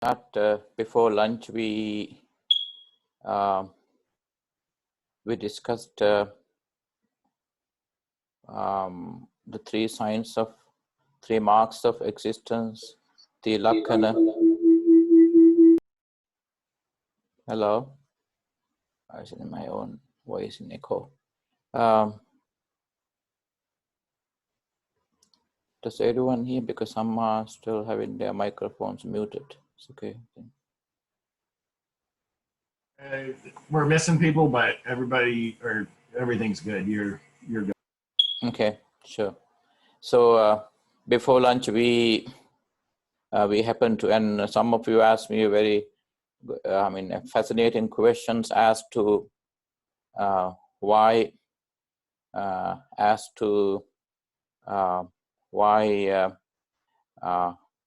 Before lunch, we discussed the three marks of existence, the Lakkhana. Hello, I was in my own voice in echo. Does everyone hear? Because some are still having their microphones muted. It's okay. We're missing people, but everything's good. You're good. Okay, sure. So before lunch, we happened to, and some of you asked me very, fascinating questions as to why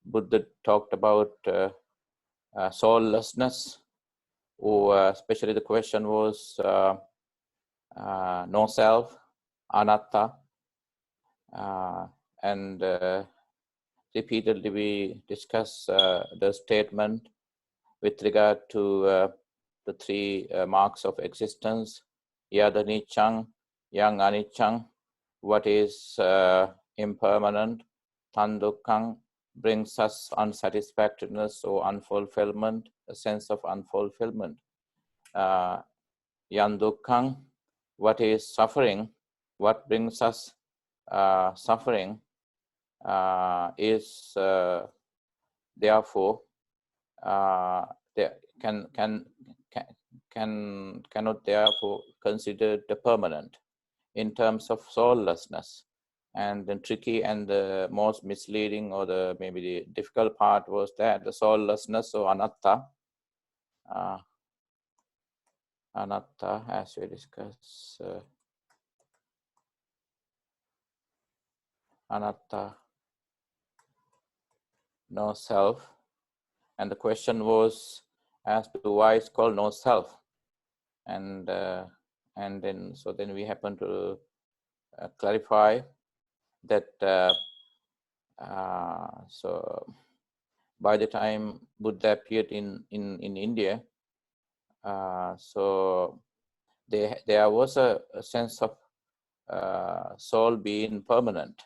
Buddha talked about soullessness, or especially the question was no self, anatta, and repeatedly we discuss the statement with regard to the three marks of existence: yad anicchang, yang anicchang, what is impermanent, tan dukkhang, brings us unsatisfactoriness or unfulfillment, a sense of unfulfillment. Yan dukkhang, what is suffering, what brings us suffering, is therefore cannot therefore considered the permanent in terms of soullessness. And the tricky and the most misleading, or maybe the difficult part, was that the soullessness or anatta, as we discuss, anatta, no self. And the question was as to why it's called no self. And then we happen to clarify that so by the time Buddha appeared in India, so there was a sense of soul being permanent.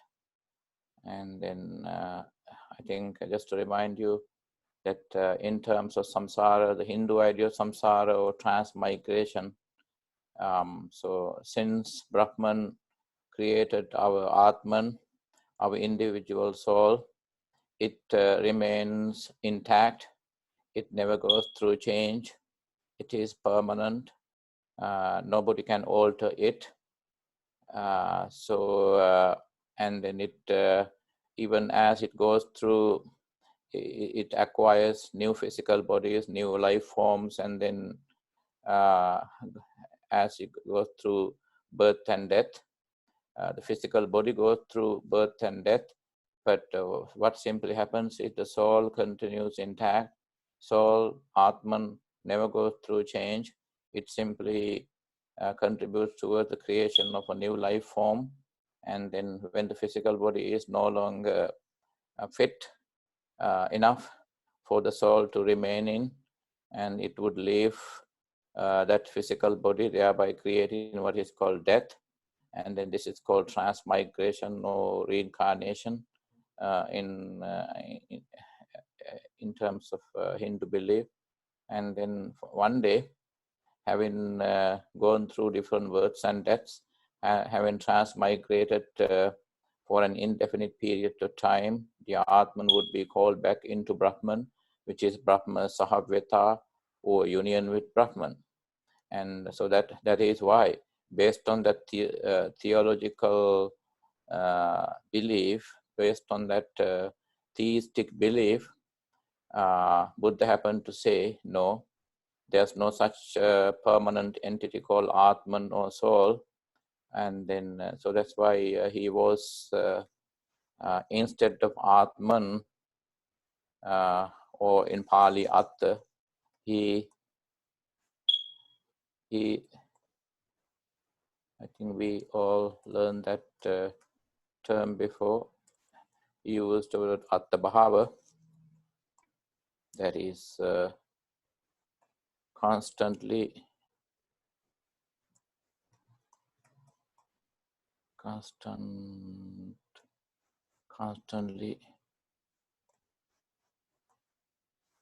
And then I think, just to remind you, that in terms of samsara, the Hindu idea of samsara or transmigration, so since Brahman created our Atman, our individual soul, it remains intact. It never goes through change. It is permanent. Nobody can alter it. And then it, even as it goes through, it acquires new physical bodies, new life forms, and then as it goes through birth and death, the physical body goes through birth and death, but what simply happens is the soul continues intact. Soul, Atman, never goes through change. It simply contributes towards the creation of a new life form. And then when the physical body is no longer fit enough for the soul to remain in, and it would leave that physical body, thereby creating what is called death. And then this is called transmigration or reincarnation in terms of Hindu belief. And then one day, having gone through different births and deaths, having transmigrated for an indefinite period of time, the Atman would be called back into Brahman, which is Brahma Sahaveta, or union with Brahman. And so that is why, based on that theological belief, based on that theistic belief, Buddha happened to say, no, there's no such permanent entity called Atman or soul. And then, so that's why he was, instead of Atman, or in Pali, Atta, he, I think we all learned that term before, he used the word Atta Bhava. that is constantly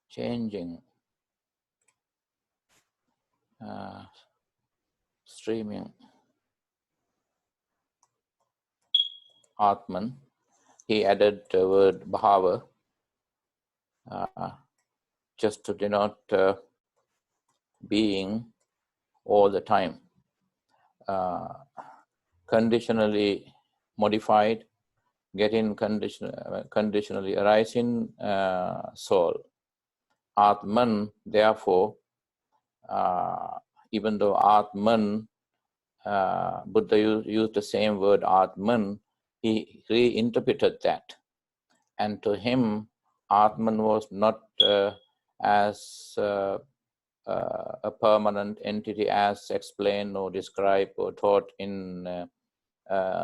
changing, streaming Atman. He added the word bhava just to denote being all the time, conditionally modified, getting conditionally arising soul. Atman, therefore, even though Atman, Buddha used the same word Atman, he reinterpreted that. And to him, Atman was not as a permanent entity as explained or described or taught in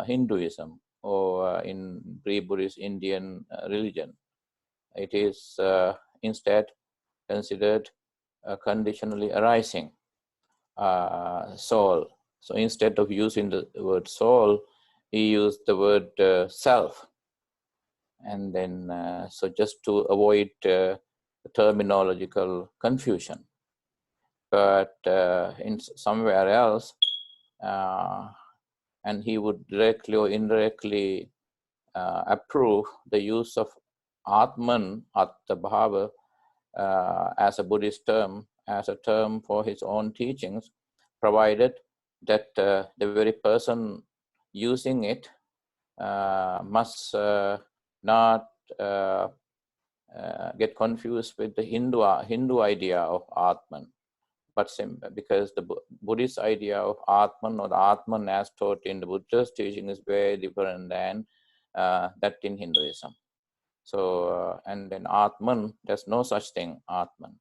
Hinduism or in pre-Buddhist Indian religion. It is instead considered a conditionally arising soul. So instead of using the word soul, he used the word self. And then, so just to avoid terminological confusion. But in somewhere else, and he would directly or indirectly approve the use of Atman, Atta Bhava, as a Buddhist term, as a term for his own teachings, provided that the very person using it must not get confused with the Hindu idea of Atman, but because the Buddhist idea of Atman or the Atman as taught in the Buddha's teaching is very different than that in Hinduism. So, and then Atman, there's no such thing, Atman.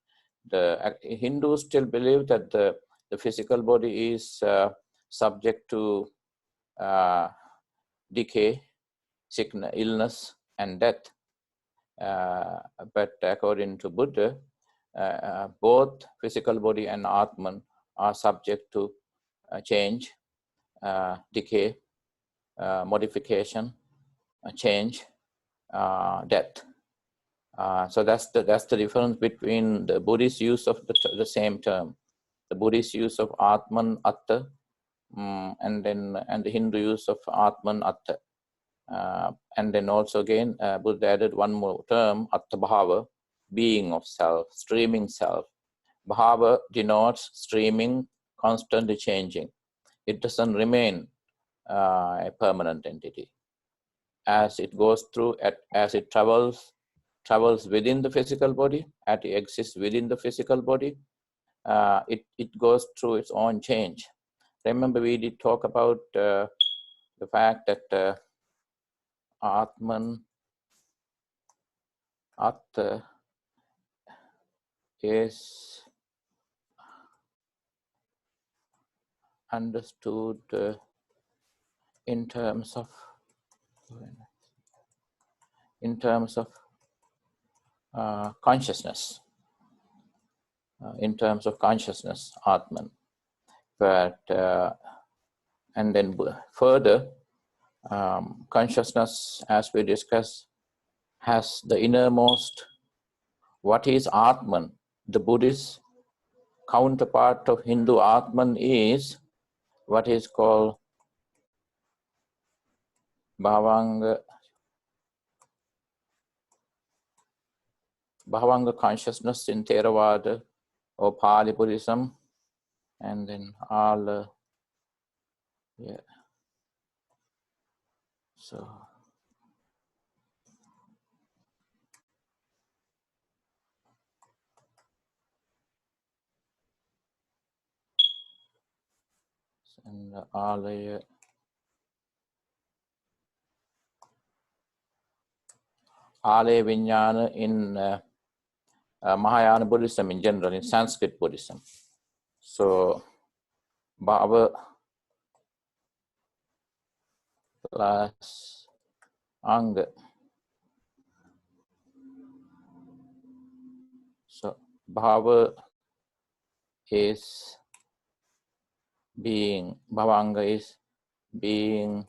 The Hindus still believe that the physical body is subject to decay, sickness, illness, and death. But according to Buddha, both physical body and Atman are subject to change, decay, modification, change, death. So that's the difference between the Buddhist use of the same term, the Buddhist use of Atman, Atta, and the Hindu use of Atman, Atta. And then also again, Buddha added one more term, Atta Bhava, being of self, streaming self. Bhava denotes streaming, constantly changing. It doesn't remain a permanent entity. As it goes through, as it travels within the physical body, as it exists within the physical body, it goes through its own change. Remember, we did talk about the fact that Atman, Atta, is understood in terms of consciousness, in terms of consciousness, Atman. But and then further, consciousness, as we discussed, has the innermost. What is Atman? The Buddhist counterpart of Hindu Atman is what is called Bhavanga consciousness in Theravada or Pali Buddhism, and then all, yeah. So, and Alaya, Alaya Vijnana in Mahayana Buddhism in general, in Sanskrit Buddhism. So, Bhava plus Anga. Bhava is being, bhavanga is being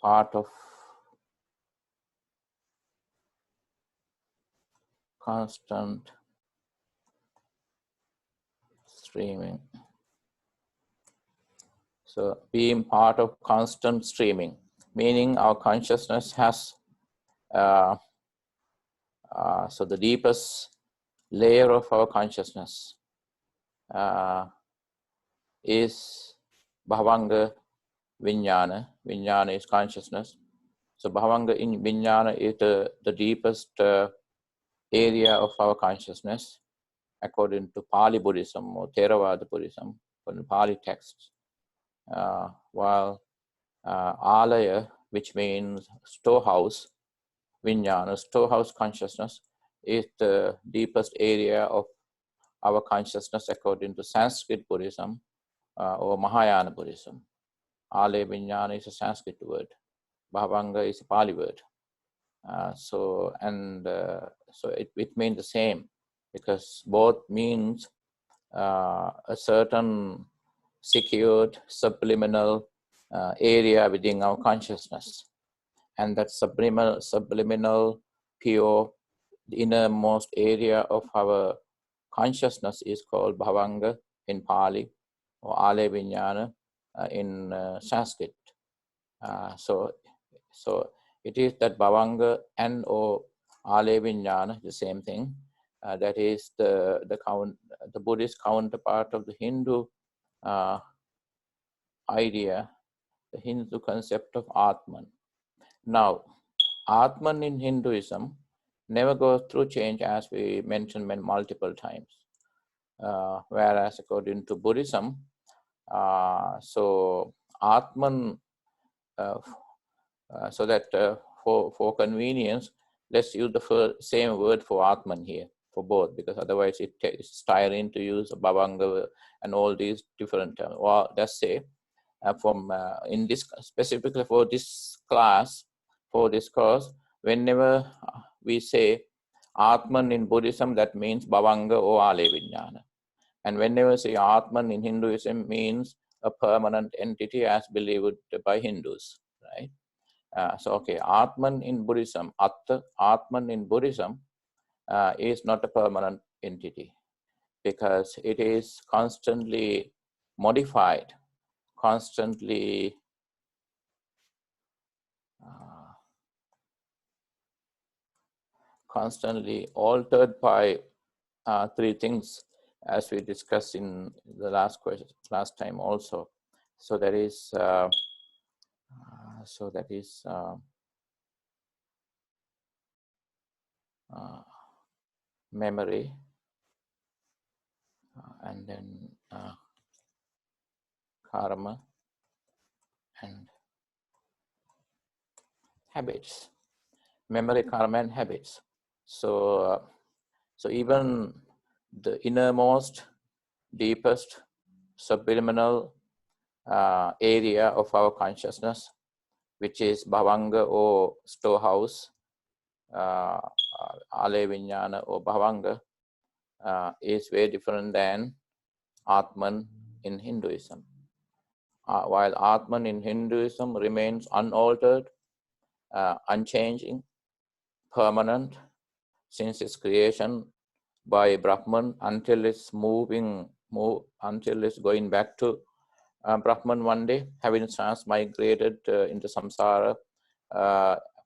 part of constant streaming. So being part of constant streaming, meaning our consciousness has, so the deepest layer of our consciousness is bhavanga vijnana. Vijnana is consciousness. So bhavanga in vijnana is the deepest area of our consciousness, according to Pali Buddhism or Theravada Buddhism, from the Pali texts. While alaya, which means storehouse, vijnana, storehouse consciousness, is the deepest area of our consciousness according to Sanskrit Buddhism or Mahayana Buddhism. Alaya vijnana is a Sanskrit word. Bhavanga is a Pali word. So it means the same, because both means a certain secured subliminal area within our consciousness, and that subliminal pure, the innermost area of our consciousness is called bhavanga in Pali, or alaya vijnana in Sanskrit. So it is that bhavanga and or alaya vijnana, the same thing. That is the Buddhist counterpart of the Hindu idea, the Hindu concept of Atman. Now, Atman in Hinduism never goes through change, as we mentioned multiple times. Whereas according to Buddhism, so Atman, so that for convenience, let's use the same word for Atman here, for both, because otherwise it's tiring to use bhavanga and all these different terms. Well, let's say in this, specifically for this class, for this course, whenever we say Atman in Buddhism, that means bhavanga or alaya vijnana. And whenever say Atman in Hinduism, means a permanent entity as believed by Hindus, right? So okay, Atman in Buddhism, Atman in Buddhism is not a permanent entity, because it is constantly modified, constantly altered by three things, as we discussed in the last time also. So that is memory, and then karma and habits. Memory, karma, and habits. So even the innermost, deepest, subliminal area of our consciousness, which is bhavanga or storehouse, alaya vijnana or bhavanga, is very different than Atman in Hinduism. While Atman in Hinduism remains unaltered, unchanging, permanent, since its creation by Brahman until it's until it's going back to Brahman one day, having transmigrated into samsara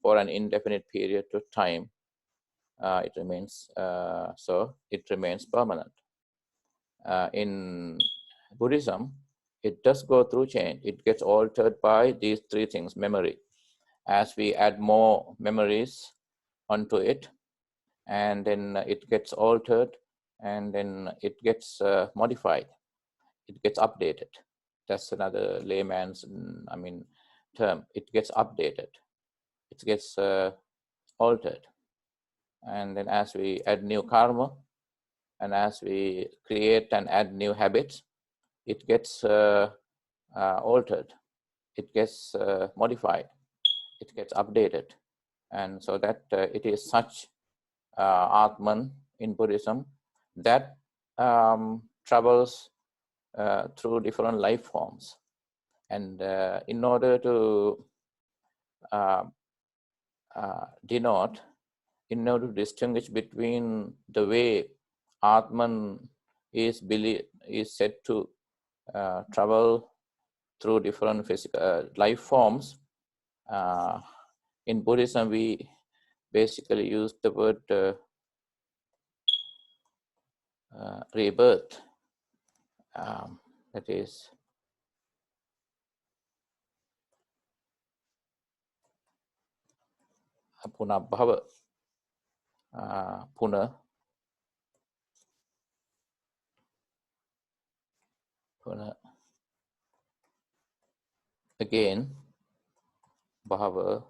for an indefinite period of time. It remains it remains permanent. In Buddhism, it does go through change. It gets altered by these three things. Memory, as we add more memories onto it, and then it gets altered, and then it gets modified, it gets updated. That's another layman's term. It gets updated, it gets altered, and then as we add new karma, and as we create and add new habits, it gets altered, it gets modified, it gets updated. And so that it is such Atman in Buddhism that travels through different life forms. And in order to denote, in order to distinguish between the way Atman is said to travel through different physical life forms, in Buddhism we basically use the word rebirth. That is punabhava, puna again, bhava,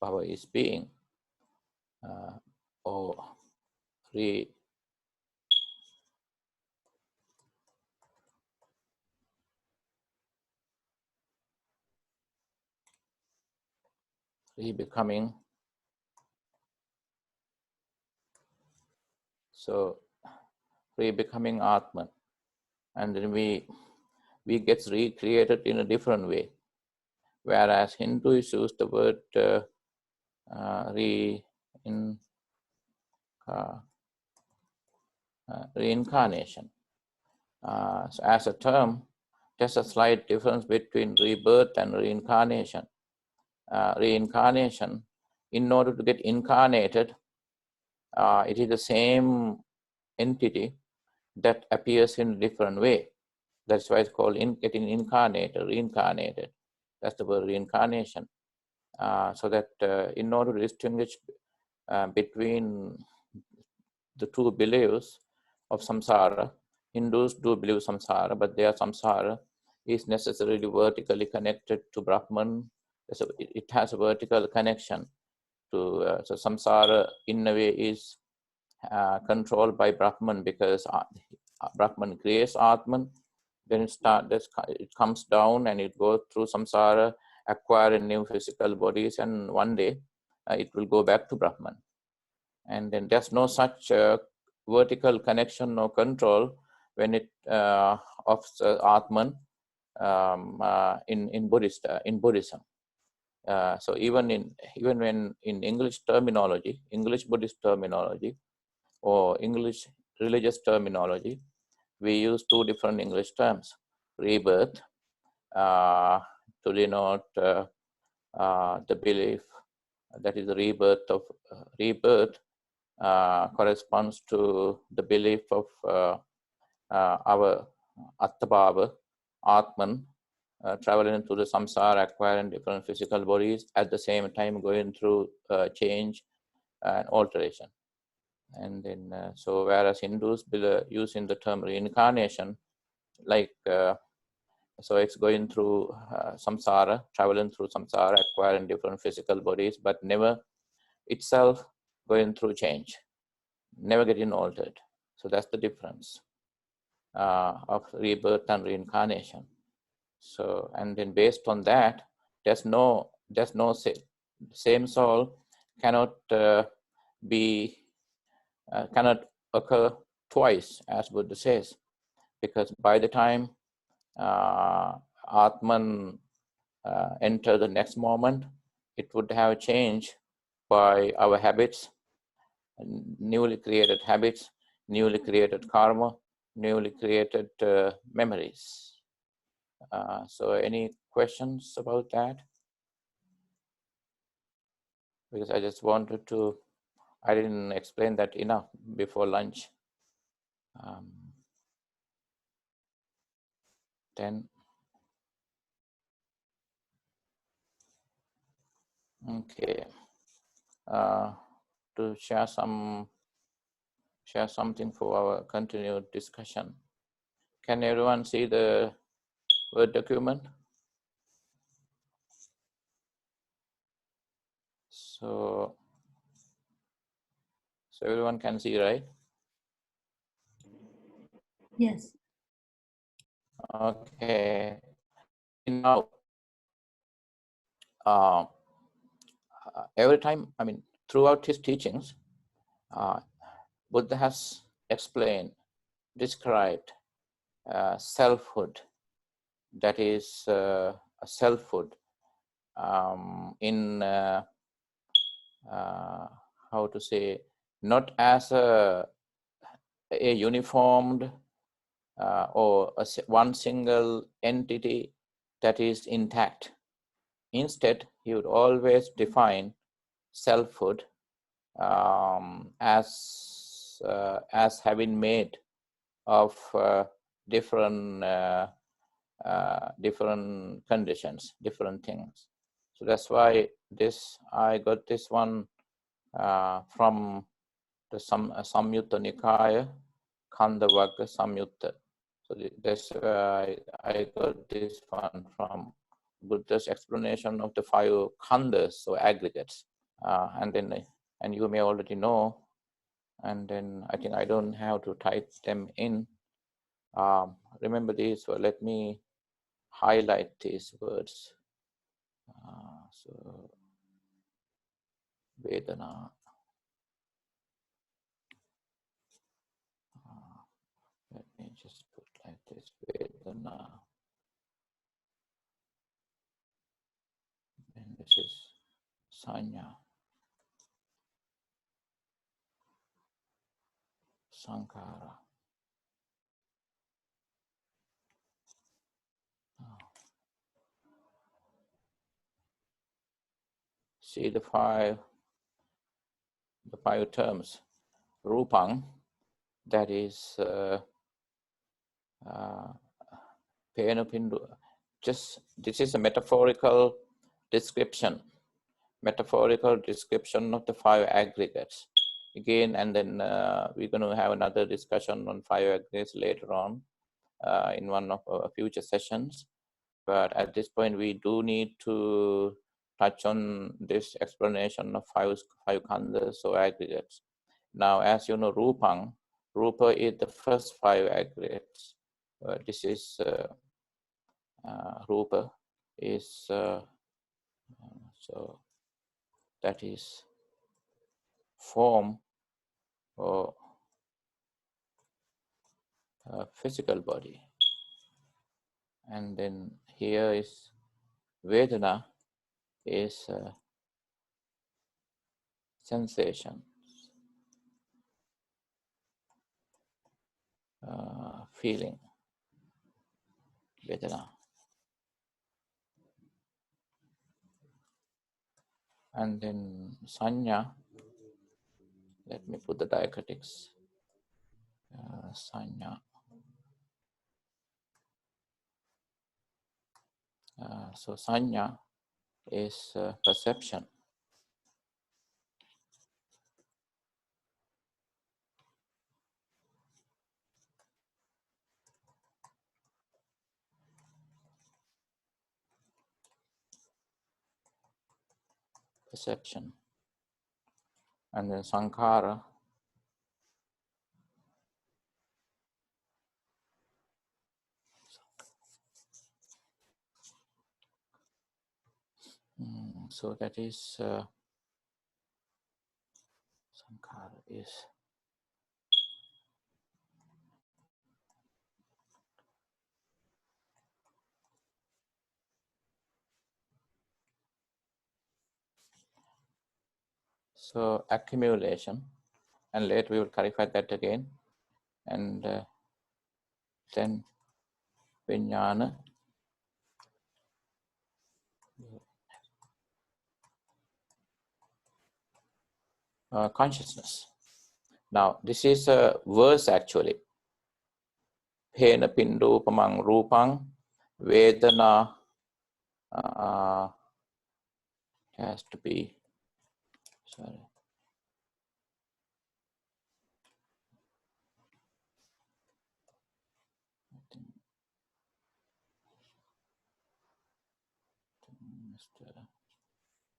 bhava is being, or becoming. So becoming Atman, and then we gets recreated in a different way. Whereas Hindus use the word reincarnation. So as a term, there's a slight difference between rebirth and reincarnation. Reincarnation, in order to get incarnated, it is the same entity that appears in a different way. That's why it's called getting incarnated, reincarnated. That's the word reincarnation. So that in order to distinguish between the two beliefs of samsara, Hindus do believe samsara, but their samsara is necessarily vertically connected to Brahman. So it has a vertical connection to, so samsara in a way is controlled by Brahman, because Brahman creates Atman, then it comes down and it goes through samsara, acquiring new physical bodies, and one day it will go back to Brahman. And then there's no such vertical connection, no control when it of Atman in Buddhism. So even when in English terminology, English Buddhist terminology, or English religious terminology, we use two different English terms: rebirth, to denote the belief that is the rebirth of rebirth, corresponds to the belief of our Attabhava, Atman, traveling through the samsara, acquiring different physical bodies, at the same time going through change and alteration. And then, so whereas Hindus using the term reincarnation, like, so it's going through samsara, traveling through samsara, acquiring different physical bodies, but never itself going through change, never getting altered. So that's the difference of rebirth and reincarnation. So, and then based on that, there's no same soul cannot cannot occur twice, as Buddha says, because by the time Atman enter the next moment, it would have changed by our habits, newly created habits, newly created karma, newly created memories. So any questions about that? Because I just wanted to, I didn't explain that enough before lunch. Then, okay, to share something for our continued discussion. Can everyone see the Word document? So everyone can see, right? Yes. Okay. Now, every time, I mean, throughout his teachings, Buddha has explained, described selfhood, that is a selfhood in how to say, not as a uniformed or one single entity that is intact. Instead, he would always define selfhood as having made of different conditions, different things. So that's why I got this one from the Samyutta Nikaya, Khandavagga Samyutta. So that's where I got this one from Buddha's explanation of the 5 khandas, so aggregates. And you may already know, and then I think I don't have to type them in. Remember these, so let me highlight these words. So Vedana. Let me just put like this, Vedana. And this is Sanya, Sankara. See the five terms. Rupang, that is Penupindu. Just this is a metaphorical description of the 5 aggregates. Again, and then we're going to have another discussion on 5 aggregates later on in one of our future sessions. But at this point, we do need to touch on this explanation of 5 khandas, so aggregates. Now, as you know, Rupang, Rupa is the first 5 aggregates. This is Rupa is so that is form or physical body. And then here is Vedana is sensation, feeling, Vedana. And then Sanya, let me put the diacritics. Sanya. So Sanya is perception. Perception. And then Sankara, so that is Sankara is so accumulation, and later we will clarify that again. And then Vijnana, consciousness. Now this is a verse actually. Pena Pindupamang Rupang Vedana has to be, sorry.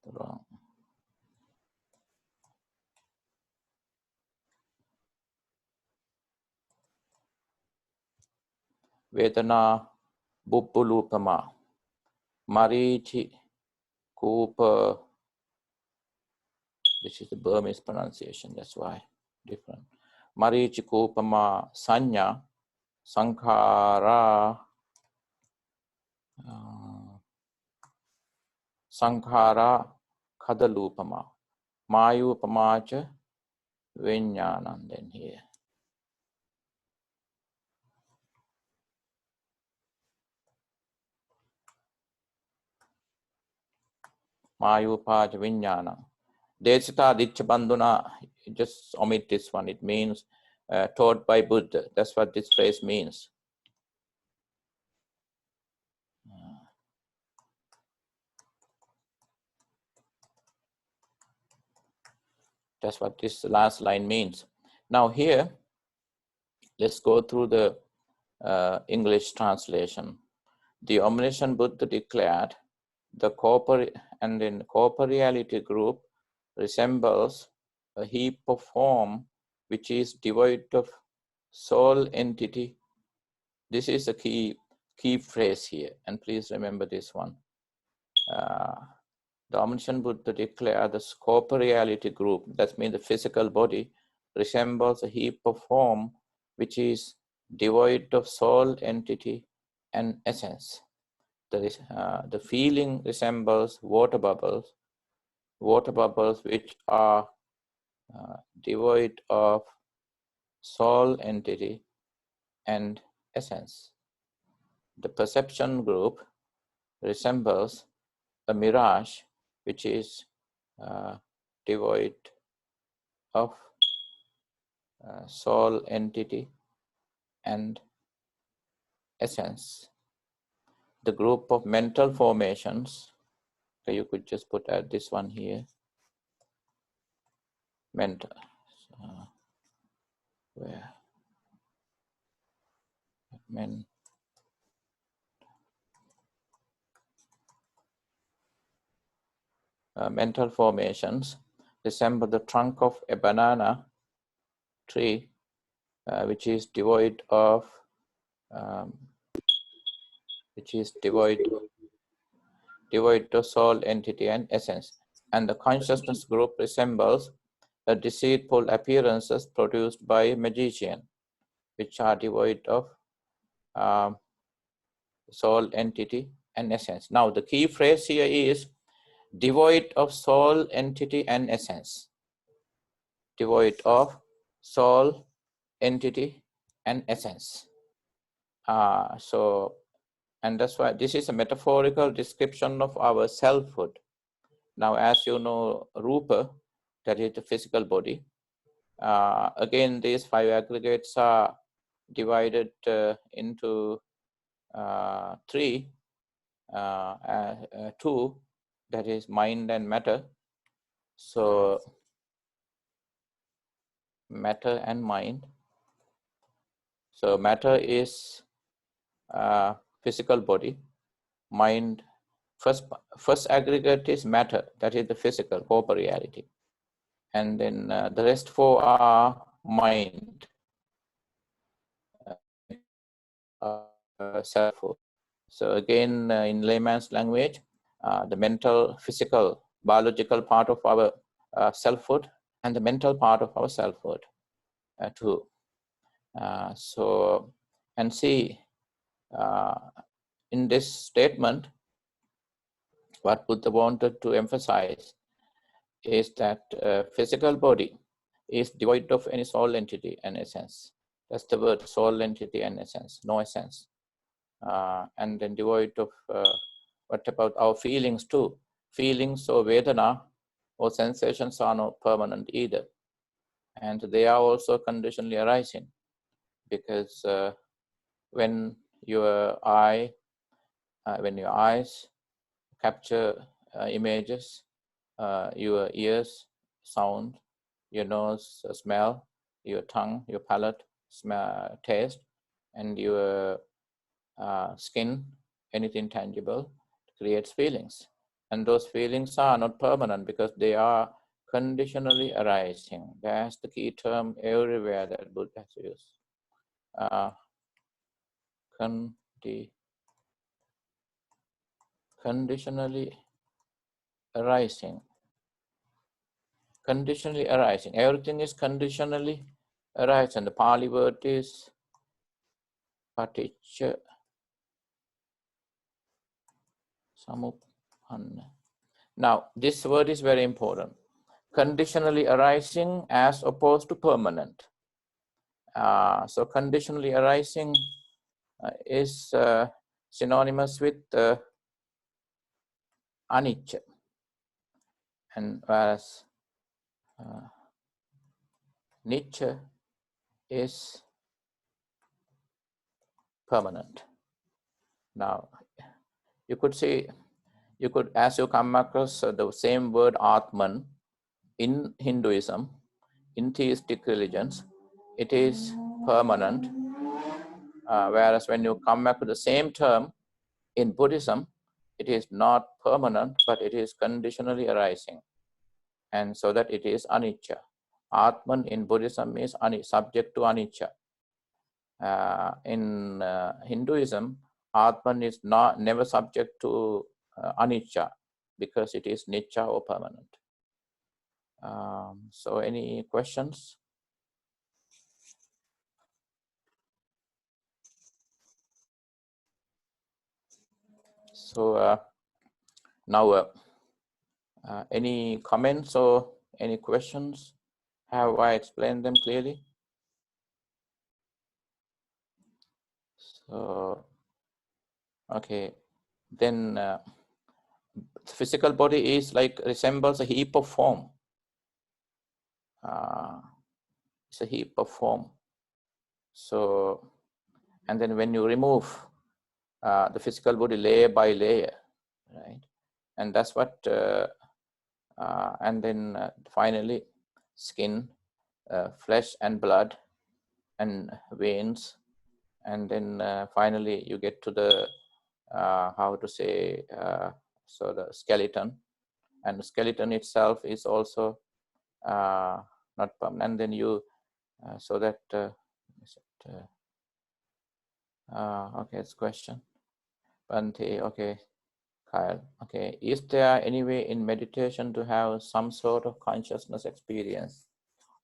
Wrong. Vedana Buppulupama Marichi Kupa This is the Burmese pronunciation, that's why different. Marichikopama Sanya Sankhara Sankhara Kadalupama Mayupamacha Vinyanam. Then here Mayupacha Vinyanam. Desita Ditcha Bandhuna, just omit this one. It means taught by Buddha. That's what this phrase means. That's what this last line means. Now here, let's go through the English translation. The omniscient Buddha declared, the corporeality group resembles a heap of form which is devoid of soul entity. This is a key phrase here, and please remember this one. The omniscient Buddha declared the corporeality group, that means the physical body, resembles a heap of form which is devoid of soul entity and essence. The feeling resembles water bubbles which are devoid of soul entity and essence. The perception group resembles a mirage which is devoid of soul entity and essence. The group of mental formations, okay, you could just put this one here, mental, where mental formations resemble the trunk of a banana tree, which is devoid of soul entity and essence. And the consciousness group resembles the deceitful appearances produced by a magician, which are devoid of soul entity and essence. Now, the key phrase here is devoid of soul entity and essence. Devoid of soul entity and essence. And that's why this is a metaphorical description of our selfhood. Now, as you know, Rupa, that is the physical body. Again, these 5 aggregates are divided into 3, 2, that is mind and matter. So, matter and mind. So, matter is physical body. Mind, first aggregate is matter, that is the physical corporeality. And then the rest 4 are mind, selfhood. So again, in layman's language, the mental, physical, biological part of our selfhood and the mental part of our selfhood too. And see, in this statement, what Buddha wanted to emphasize is that physical body is devoid of any soul entity and essence. That's the word, soul entity and essence, no essence. And then devoid of, what about our feelings too? Feelings or Vedana or sensations are not permanent either. And they are also conditionally arising, because when your eyes capture images, your ears sound, your nose smell, your tongue, your palate smell, taste, and your skin, anything tangible, creates feelings. And those feelings are not permanent because they are conditionally arising. That's the key term everywhere that Buddha has used. Conditionally arising. Conditionally arising. Everything is conditionally arising. The Pali word is paticca samuppanna. Now, this word is very important. Conditionally arising as opposed to permanent. So conditionally arising is synonymous with anicca, and whereas nicca is permanent. Now, you could say, as you come across the same word Atman in Hinduism, in theistic religions, it is permanent. Whereas when you come back to the same term in Buddhism, it is not permanent, but it is conditionally arising. And so that it is anicca. Atman in Buddhism is subject to anicca. In Hinduism, Atman is never subject to anicca because it is nicca or permanent. So any questions? So now any comments or any questions? Have I explained them clearly? So, okay, then the physical body is like resembles a heap of foam. It's a heap of foam. So, and then when you remove the physical body layer by layer, right? And that's what, and then finally skin, flesh and blood and veins, and then finally you get to the how to say, so the skeleton, and the skeleton itself is also not permanent. And then you so that okay, it's question Bante. Okay, Kyle. Okay, is there any way in meditation to have some sort of consciousness experience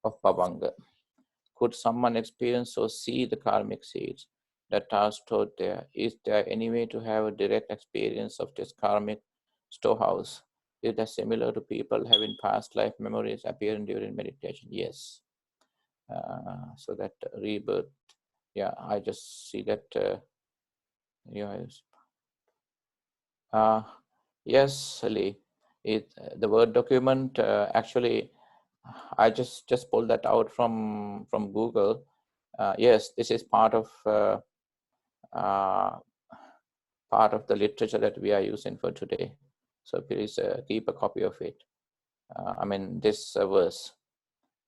of Bhavanga? Could someone experience or see the karmic seeds that are stored there? Is there any way to have a direct experience of this karmic storehouse? Is that similar to people having past life memories appearing during meditation? Yes. So that rebirth, yeah, I just see that. Yes, Lee. The Word document actually, I just pulled that out from Google. Yes, this is part of the literature that we are using for today. So please keep a copy of it. I mean, this verse.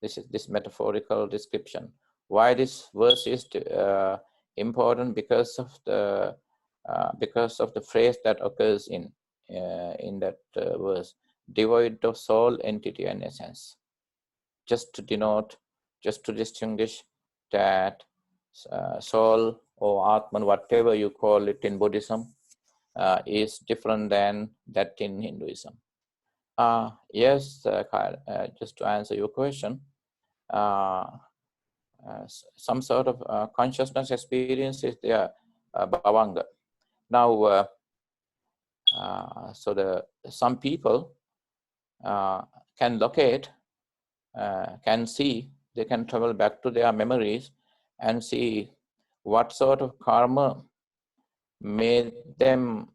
This is this metaphorical description. Why this verse is important? Because of the phrase that occurs in that verse, devoid of soul, entity, and essence. Just to denote, just to distinguish that soul or Atman, whatever you call it in Buddhism, is different than that in Hinduism. Yes, Kyle, just to answer your question, some sort of consciousness experience is there, Bhavanga. Now, so some people can locate, can see, they can travel back to their memories and see what sort of karma made them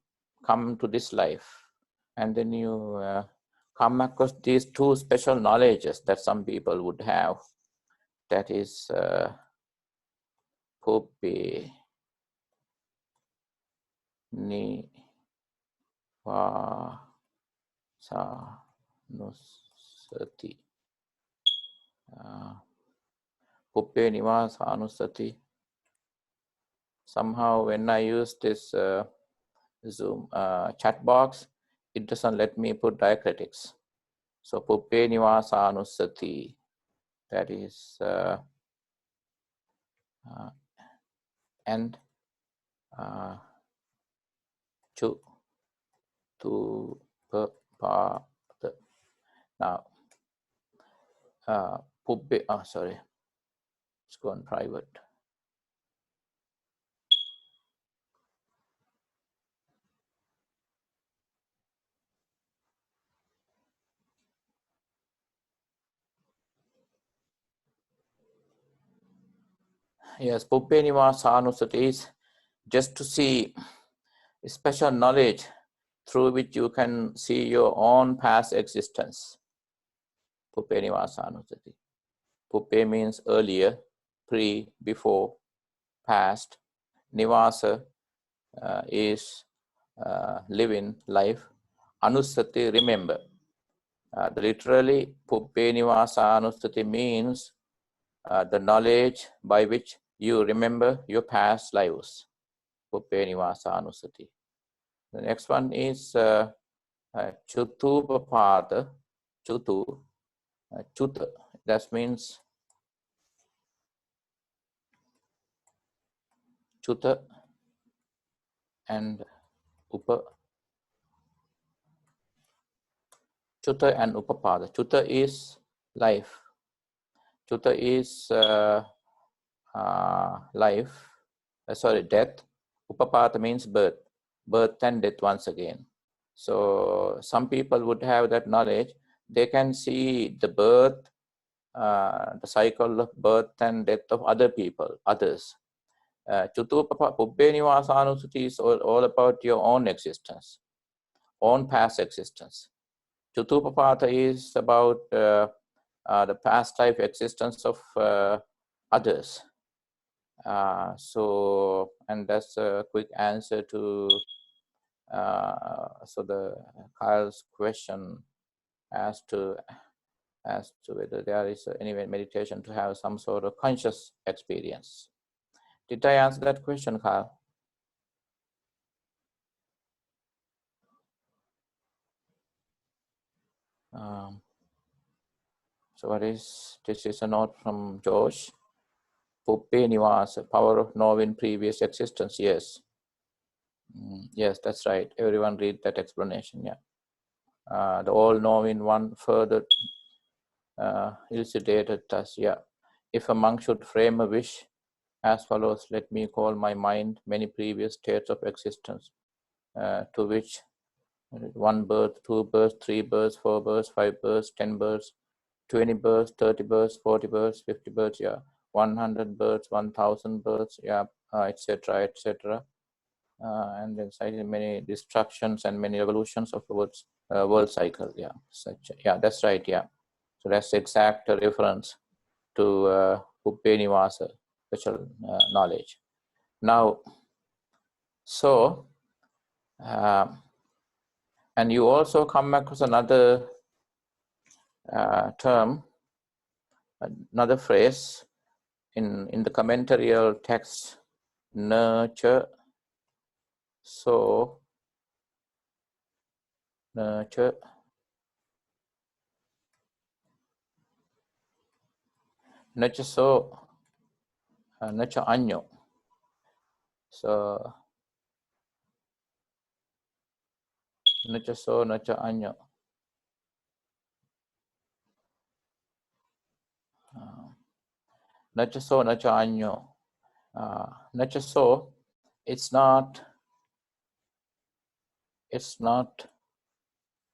come to this life. And then you come across these two special knowledges that some people would have. That is pupi ni va sa nusati. Puppe nivasa anusati. Somehow when I use this Zoom chat box, it doesn't let me put diacritics. So puppe nivasa anusati, that is and chu tu pa the. Now Sorry, it's gone private. Yes, Puppenivasanusati is just to see special knowledge through which you can see your own past existence. Puppenivasanusati. Puppe means earlier, pre, before, past. Nivasa is living life. Anusati, remember. Literally, Puppenivasanusati means the knowledge by which you remember your past lives. Puppenivasanusati. The next one is Chutupapada. Chutu. Chuta. That means Chuta and Upa. Chuta and Upapada. Chuta is life. Chuta is life. Death. Upapada means birth. Birth and death once again. So some people would have that knowledge. They can see the birth, the cycle of birth and death of other people, others. Puppenivasanusati is all about your own existence, own past existence. Chutupapada is about the past life existence of others. And that's a quick answer to the Kyle's question as to whether there is any meditation to have some sort of conscious experience. Did I answer that question, Kyle? So what is, this is a note from Josh. Puppenivasa, power of knowing previous existence. Yes. Yes, that's right. Everyone read that explanation. Yeah. The all-knowing one further elucidated thus. Yeah. If a monk should frame a wish as follows, let me call my mind many previous states of existence, to which 1 birth, 2 births, 3 births, 4 births, 5 births, 10 births, 20 births, 30 births, 40 births, 50 births, yeah, 100 births, 1,000 births, yeah, etc., etc. And then cited many destructions and many evolutions of the world cycle. Yeah, yeah, that's right. Yeah, so that's the exact reference to Puppenivasa, special knowledge. Now, so, and you also come across another term, another phrase in the commentarial text, nurture, so, nurture, nurture so, nurture año. So, nurture so, nurture año. Nurture so, nurture año. Nurture so, it's not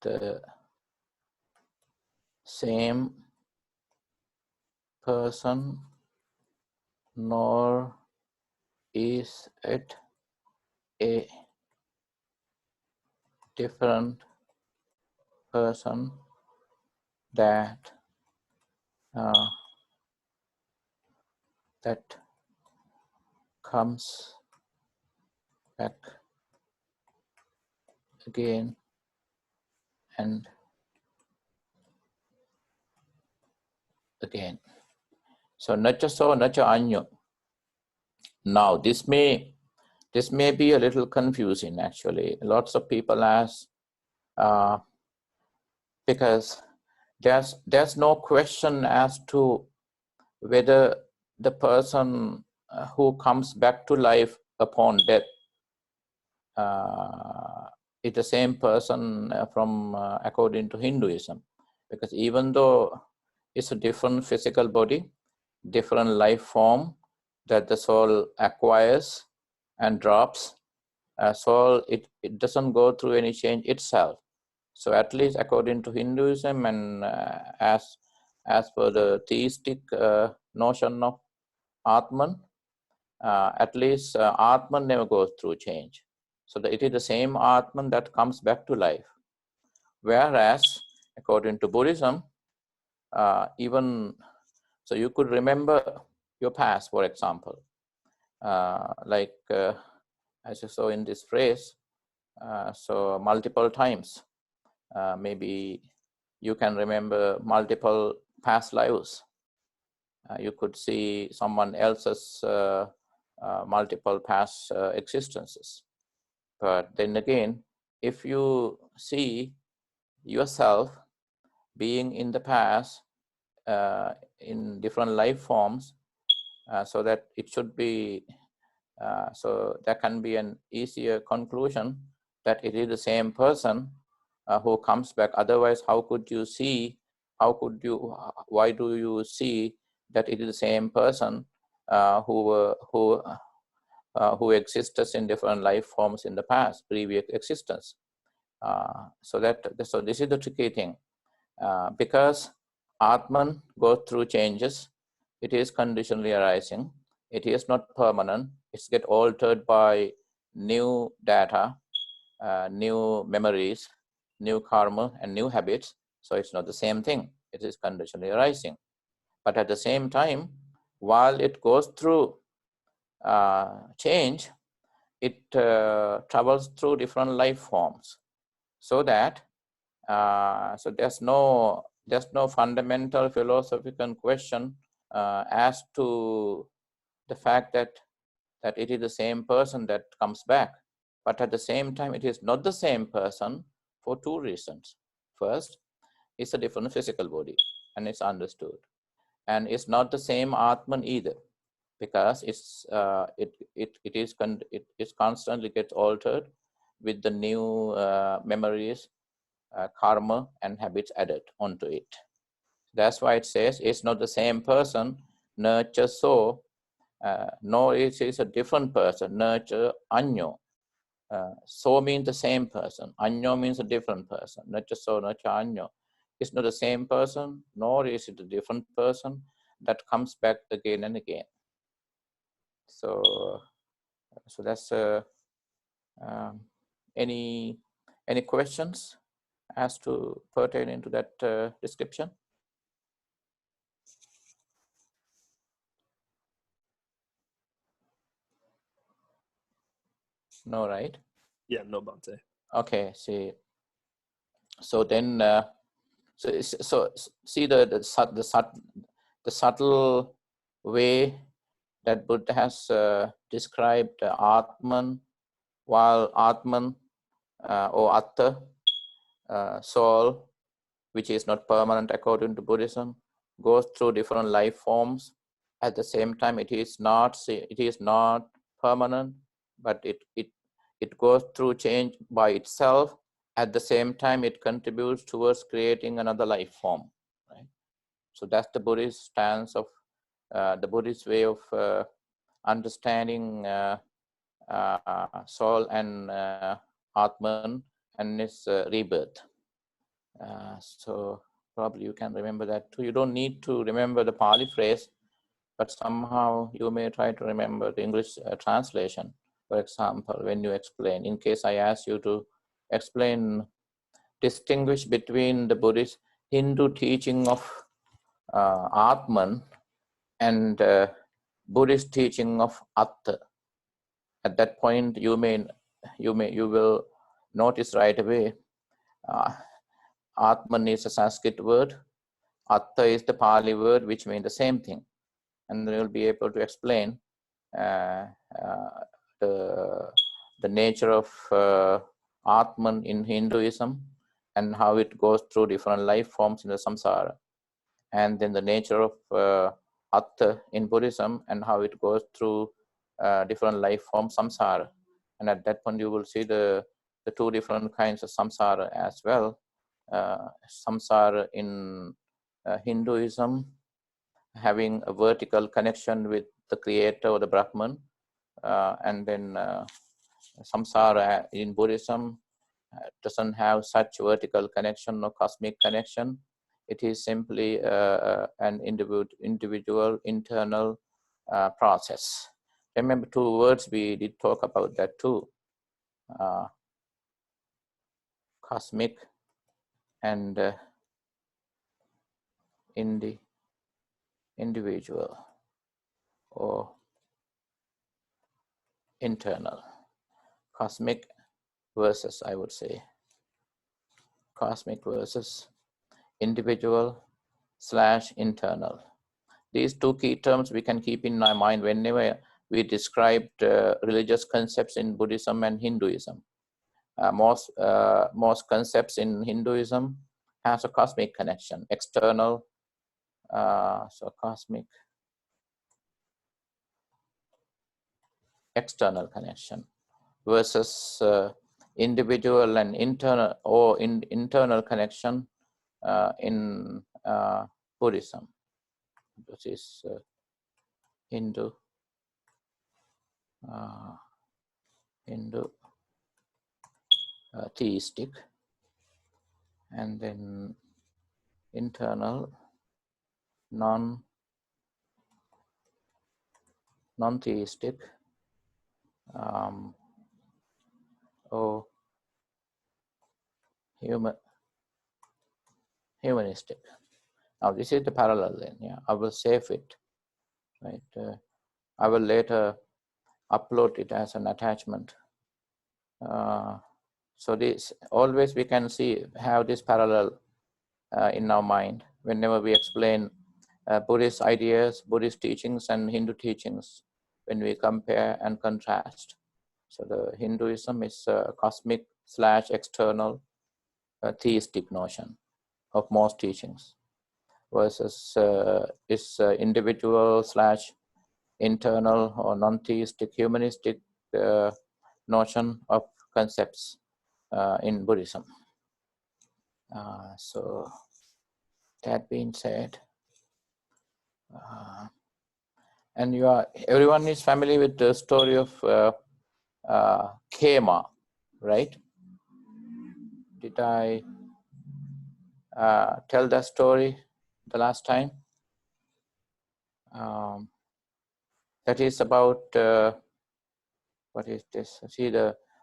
the same person, nor is it a different person that comes back again and again. So nurture so, nurture año. Now this may be a little confusing actually. Lots of people ask, because there's no question as to whether the person who comes back to life upon death is the same person from according to Hinduism, because even though It's a different physical body, different life form that the soul acquires and drops. Soul, it doesn't go through any change itself. So at least according to Hinduism and as per the theistic notion of Atman, at least Atman never goes through change. So it is the same Atman that comes back to life. Whereas according to Buddhism, even so you could remember your past, for example, as you saw in this phrase, so multiple times. Maybe you can remember multiple past lives. You could see someone else's multiple past existences. But then again, if you see yourself being in the past in different life forms, so that it should be, so there can be an easier conclusion that it is the same person who comes back. Otherwise, how could you see, why do you see that it is the same person who existed in different life forms in the past, previous existence? So this is the tricky thing. Because Atman goes through changes, it is conditionally arising. It is not permanent. It's get altered by new data, new memories, new karma, and new habits. So it's not the same thing. It is conditionally arising. But at the same time, while it goes through change, it travels through different life forms. So that so there's no fundamental philosophical question as to the fact that it is the same person that comes back. But at the same time, it is not the same person for two reasons. First, it's a different physical body, and it's understood. And it's not the same Atman either, because it constantly gets altered with the new memories, karma, and habits added onto it. That's why it says it's not the same person, nurture so, nor is it a different person, nurture anyo. So means the same person, anyo means a different person, nurture so, nurture anyo. It's not the same person, nor is it a different person that comes back again and again. So that's any questions as to pertaining to that description? No, right? Yeah, no, Bhante. Okay, see. So then, so see the subtle way that Buddha has described Atman, while Atman or Atta, soul, which is not permanent according to Buddhism, goes through different life forms. At the same time, it is not permanent, but it goes through change by itself. At the same time, it contributes towards creating another life form. Right? So that's the Buddhist stance of the Buddhist way of understanding soul and Atman and its rebirth. So probably you can remember that too. You don't need to remember the Pali phrase, but somehow you may try to remember the English translation. For example, when you explain, in case I ask you to explain, distinguish between the Buddhist Hindu teaching of Atman and Buddhist teaching of Atta. At that point, you will notice right away. Atman is a Sanskrit word. Atta is the Pali word, which means the same thing, and you'll be able to explain the nature of Atman in Hinduism and how it goes through different life forms in the samsara, and then the nature of Atta in Buddhism and how it goes through different life forms samsara. And at that point, you will see the two different kinds of samsara as well. Samsara in Hinduism having a vertical connection with the creator or the Brahman, and then samsara in Buddhism doesn't have such vertical connection or cosmic connection. It is simply an individual internal process. Remember, two words we did talk about that too: cosmic and individual or internal. Cosmic versus, I would say, cosmic versus individual / internal. These two key terms we can keep in our mind whenever we described religious concepts in Buddhism and Hinduism. Most concepts in Hinduism has a cosmic connection, external, so cosmic, external connection, versus individual and internal or internal connection in Buddhism. This is Hindu theistic, and then internal non-theistic, or humanistic. Now this is the parallel then. Yeah, I will save it. Right. I will later upload it as an attachment. So this always we can have this parallel in our mind whenever we explain Buddhist ideas, Buddhist teachings, and Hindu teachings, when we compare and contrast. So the Hinduism is a cosmic / external theistic notion of most teachings, versus is individual / internal or non-theistic humanistic notion of concepts in Buddhism. So that being said, and everyone is familiar with the story of Kema, right? Did I tell that story the last time? That is about what is this? See,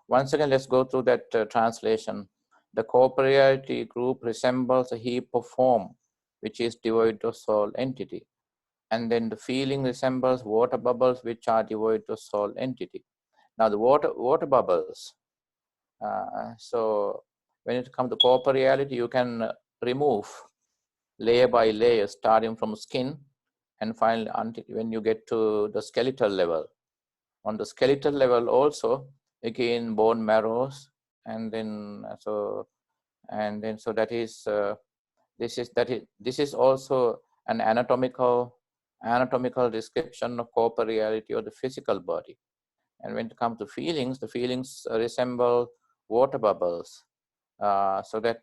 once again, let's go through that translation. The corporeality group resembles a heap of form, which is devoid of soul entity. And then the feeling resembles water bubbles, which are devoid of soul entity. Now the water bubbles. So when it comes to corporeality, you can remove layer by layer, starting from skin, and finally until when you get to the skeletal level. On the skeletal level also, again bone marrows, and then so that is this is also an anatomical description of corporeality or the physical body. And when it comes to feelings, the feelings resemble water bubbles. So that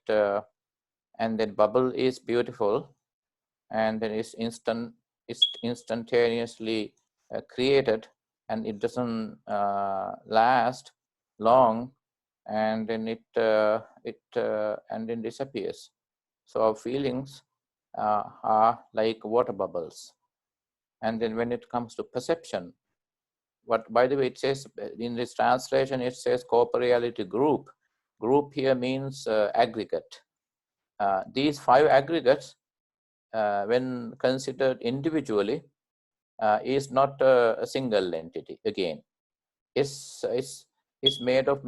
and that bubble is beautiful, and then it's instantaneously created, and it doesn't last long, and then it and then disappears. So our feelings are like water bubbles. And then when it comes to perception, by the way, it says in this translation, it says corporeality group. Group here means aggregate. These 5 aggregates, when considered individually, is not a single entity. Again, it's made of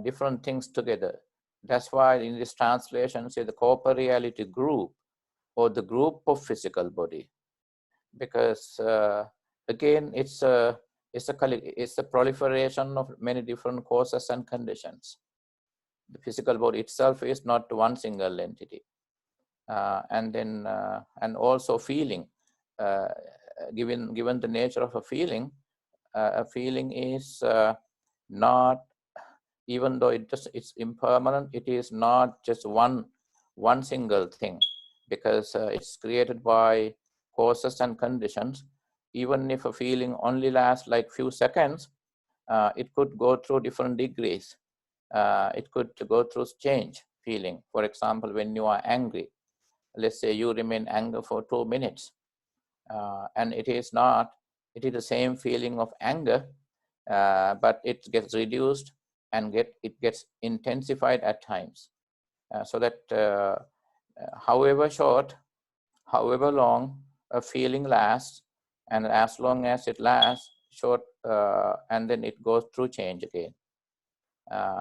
different things together. That's why in this translation, say the corporeality group, or the group of physical body, because again, it's a proliferation of many different causes and conditions. The physical body itself is not one single entity. And then and also feeling, given the nature of a feeling is not, even though it's impermanent, it is not just one single thing. because it's created by causes and conditions. Even if a feeling only lasts like few seconds, it could go through different degrees. It could go through change feeling. For example, when you are angry, let's say you remain angry for 2 minutes, and it is the same feeling of anger, but it gets reduced and it gets intensified at times. So that however short, however long a feeling lasts, and as long as it lasts short, and then it goes through change again.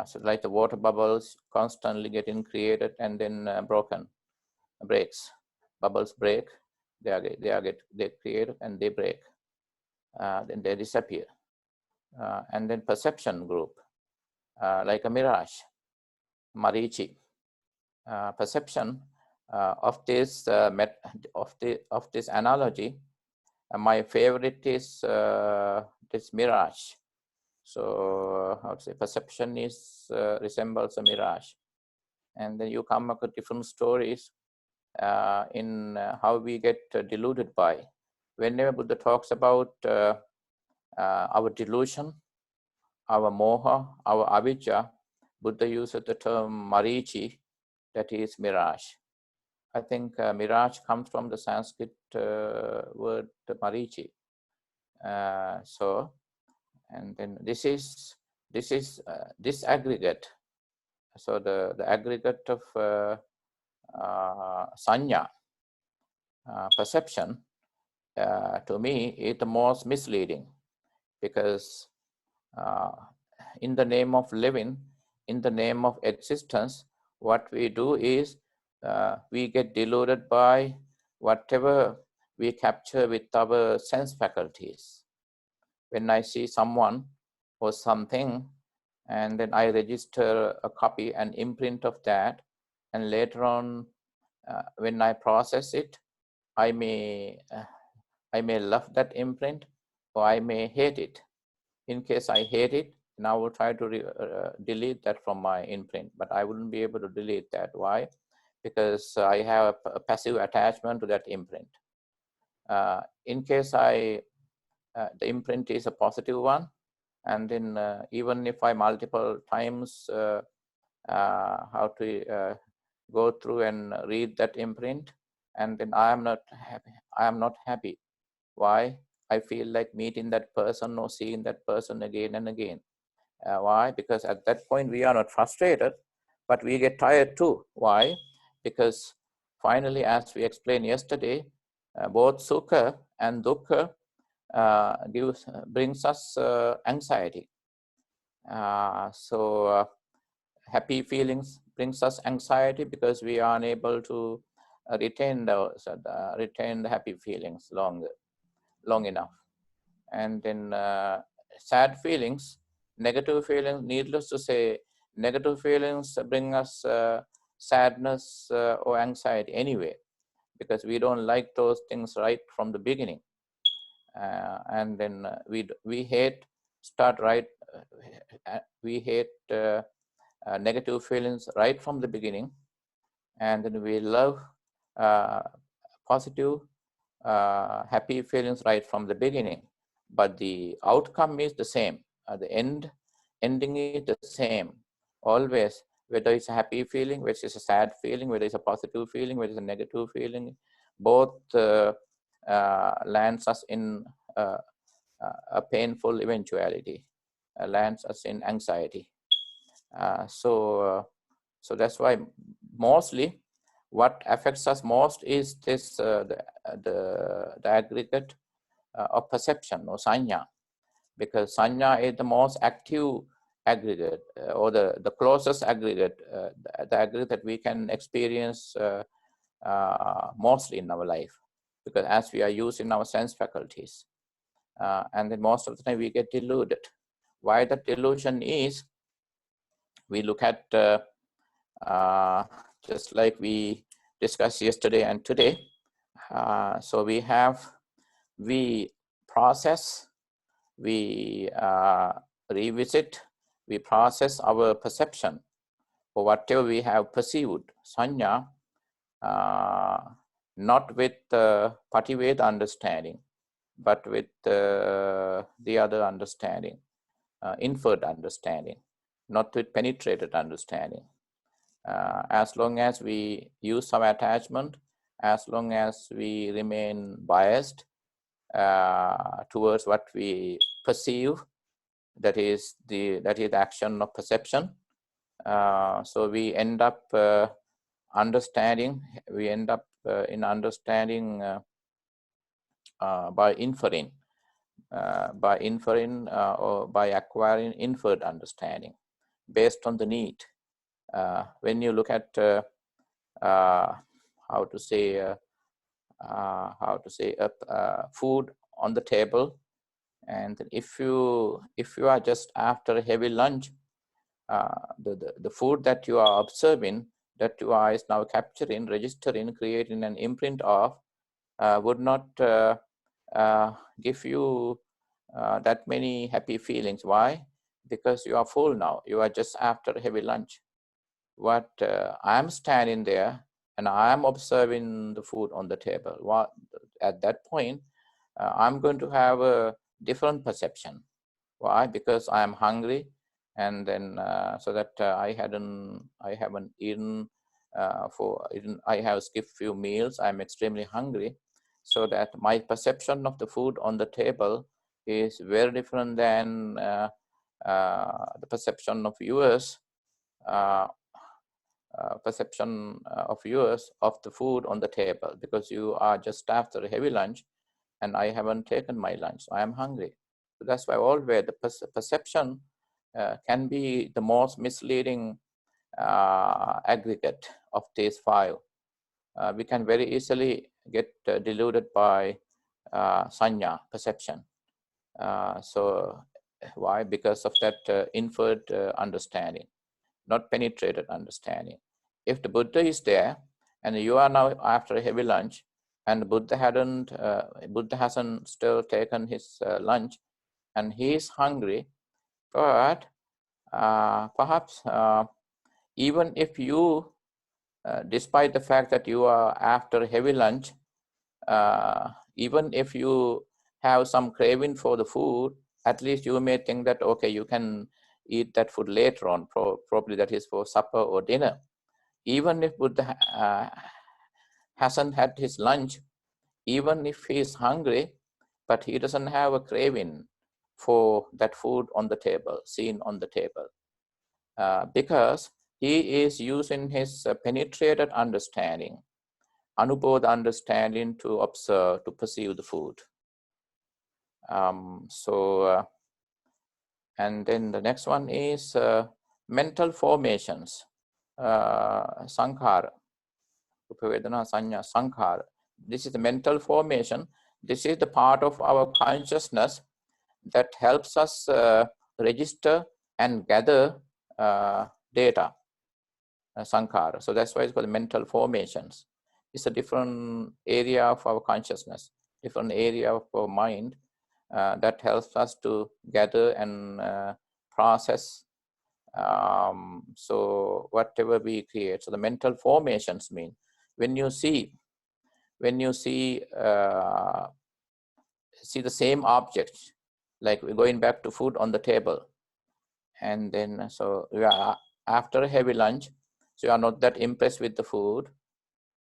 So like the water bubbles constantly getting created and then breaks. Bubbles break, they create and they break, then they disappear. And then perception group, like a mirage, marichi. Perception of this analogy, my favorite is this mirage. So I would say perception resembles a mirage, and then you come up with different stories in how we get deluded by. Whenever Buddha talks about our delusion, our moha, our avijja, Buddha uses the term marichi, that is mirage. I think mirage comes from the Sanskrit word marichi. So, and then this is this aggregate. So the aggregate of sanya, perception, to me is the most misleading, because in the name of living, in the name of existence, what we do is we get deluded by whatever we capture with our sense faculties. When I see someone or something, and then I register a copy and imprint of that, and later on when I process it, I may love that imprint, or I may hate it. In case I hate it, then I will try to delete that from my imprint, but I wouldn't be able to delete that. Why? Because I have a passive attachment to that imprint. In case the imprint is a positive one, and then even if I multiple times how to go through and read that imprint, and then I am not happy. Why? I feel like meeting that person or seeing that person again and again. Why? Because at that point we are not frustrated, but we get tired too. Why? Because finally, as we explained yesterday, both sukha and dukkha brings us anxiety. So happy feelings brings us anxiety because we are unable to retain the happy feelings long enough. And then sad feelings, negative feelings, needless to say, negative feelings bring us sadness or anxiety anyway, because we don't like those things right from the beginning. And then we hate negative feelings right from the beginning, and then we love positive happy feelings right from the beginning, but the outcome is the same. The ending is the same always, whether it's a happy feeling, whether it's a sad feeling, whether it's a positive feeling, whether it's a negative feeling, both lands us in a painful eventuality, lands us in anxiety. So that's why mostly what affects us most is this the aggregate of perception, or sanya, because sanya is the most active aggregate, or the closest aggregate, the aggregate that we can experience mostly in our life, because as we are using our sense faculties, and then most of the time we get deluded. Why that delusion is, we look at just like we discussed yesterday and today. So we process, we revisit, we process our perception or whatever we have perceived, sanya, not with Pativeda understanding, but with the other understanding, inferred understanding, not with penetrated understanding. As long as we use some attachment, as long as we remain biased towards what we perceive, that is the action of perception. So we end up understanding. We end up in understanding by inferring, or by acquiring inferred understanding based on the need. When you look at food on the table, and if you are just after a heavy lunch, the food that you are observing, that your eye is now capturing, registering, creating an imprint of, would not give you that many happy feelings. Why? Because you are full now. You are just after a heavy lunch. What I'm standing there and I'm observing the food on the table. What at that point, I'm going to have a different perception. Why? Because I am hungry, and then so that I haven't eaten I have skipped few meals. I'm extremely hungry, so that my perception of the food on the table is very different than the perception of yours. Perception of yours of the food on the table, because you are just after a heavy lunch and I haven't taken my lunch, so I am hungry. So that's why always the perception can be the most misleading aggregate of these five. We can very easily get deluded by sanya, perception. So why? Because of that inferred understanding, not penetrated understanding. If the Buddha is there and you are now after a heavy lunch, and Buddha hasn't still taken his lunch, and he is hungry, but perhaps even if you, despite the fact that you are after a heavy lunch, even if you have some craving for the food, at least you may think that, okay, you can eat that food later on, probably that is for supper or dinner. Even if Buddha hasn't had his lunch, even if he is hungry, but he doesn't have a craving for that food on the table, seen on the table, because he is using his penetrated understanding, anubodha understanding, to observe, to perceive the food. And then the next one is mental formations, sankhara, upavedana, sanya, sankhara. This is the mental formation. This is the part of our consciousness that helps us register and gather data, sankhara. So that's why it's called mental formations. It's a different area of our consciousness, different area of our mind that helps us to gather and process. So whatever we create. So the mental formations mean when you see the same object, like we're going back to food on the table, and then so you are after a heavy lunch, so you are not that impressed with the food,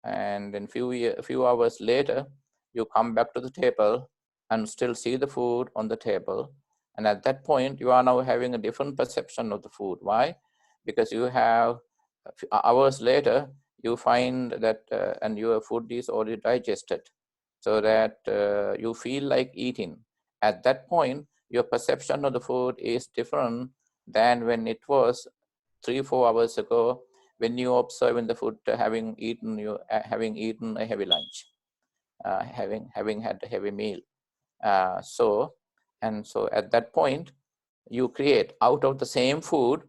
and then few hours later you come back to the table and still see the food on the table, and at that point you are now having a different perception of the food. Why? Because you have hours later you find that and your food is already digested, so that you feel like eating. At that point your perception of the food is different than when it was 3-4 hours ago, when you observe the food having eaten a heavy lunch, having had a heavy meal. So at that point you create out of the same food.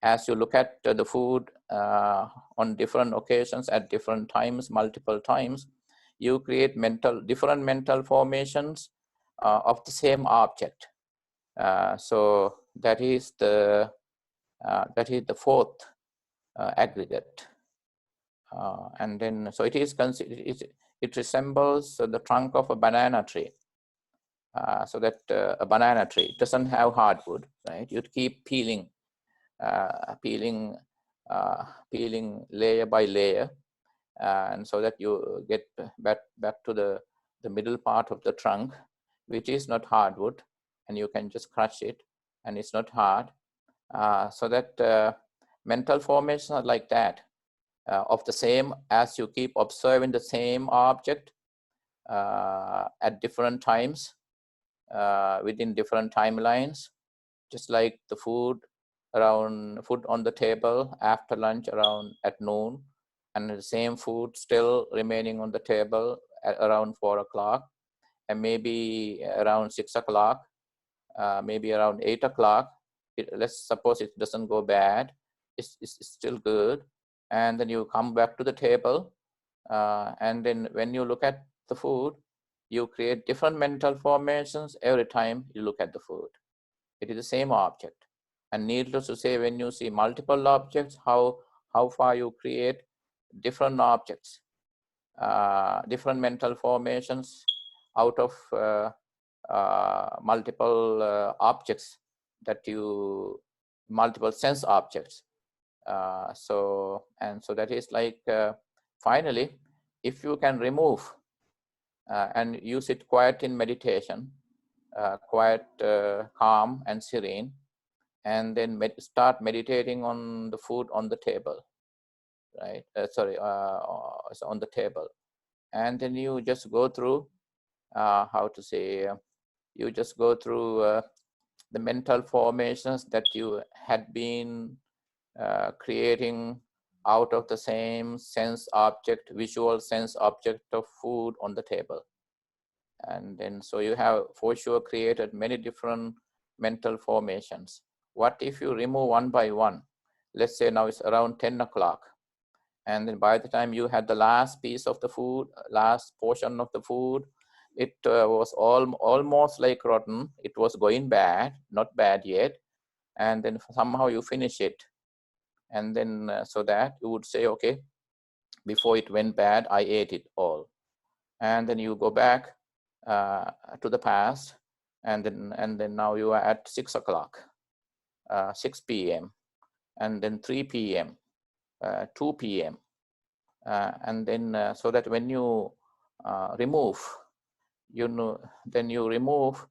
As you look at the food on different occasions, at different times, multiple times, you create different mental formations of the same object. So that is the fourth aggregate. And then so it is considered, it resembles the trunk of a banana tree. So that a banana tree doesn't have hardwood, right? You'd keep peeling layer by layer, and so that you get back to the middle part of the trunk, which is not hardwood, and you can just crush it, and it's not hard. So that mental formations are like that, of the same, as you keep observing the same object at different times, within different timelines, just like the food on the table after lunch around at noon, and the same food still remaining on the table at around 4 o'clock, and maybe around 6 o'clock, maybe around 8 o'clock. Let's suppose it doesn't go bad, it's still good, and then you come back to the table, and then when you look at the food, you create different mental formations every time you look at the food. It is the same object. And needless to say, when you see multiple objects, how far you create different objects, different mental formations out of multiple objects multiple sense objects. So that is like, finally, if you can remove and use it quiet in meditation, quiet, calm and serene, and then start meditating on the food on the table, right? On the table, and then you just go through, you just go through the mental formations that you had been creating out of the same sense object, visual sense object of food on the table. And then so you have for sure created many different mental formations. What if you remove one by one? Let's say now it's around 10 o'clock, and then by the time you had the last piece of the food, last portion of the food, it was almost like rotten. It was going bad, not bad yet, and then somehow you finish it, and then so that you would say, okay, before it went bad, I ate it all. And then you go back to the past, and then now you are at 6 o'clock, 6 p.m., and then 3 p.m., 2 p.m., and then so that when you remove, then you remove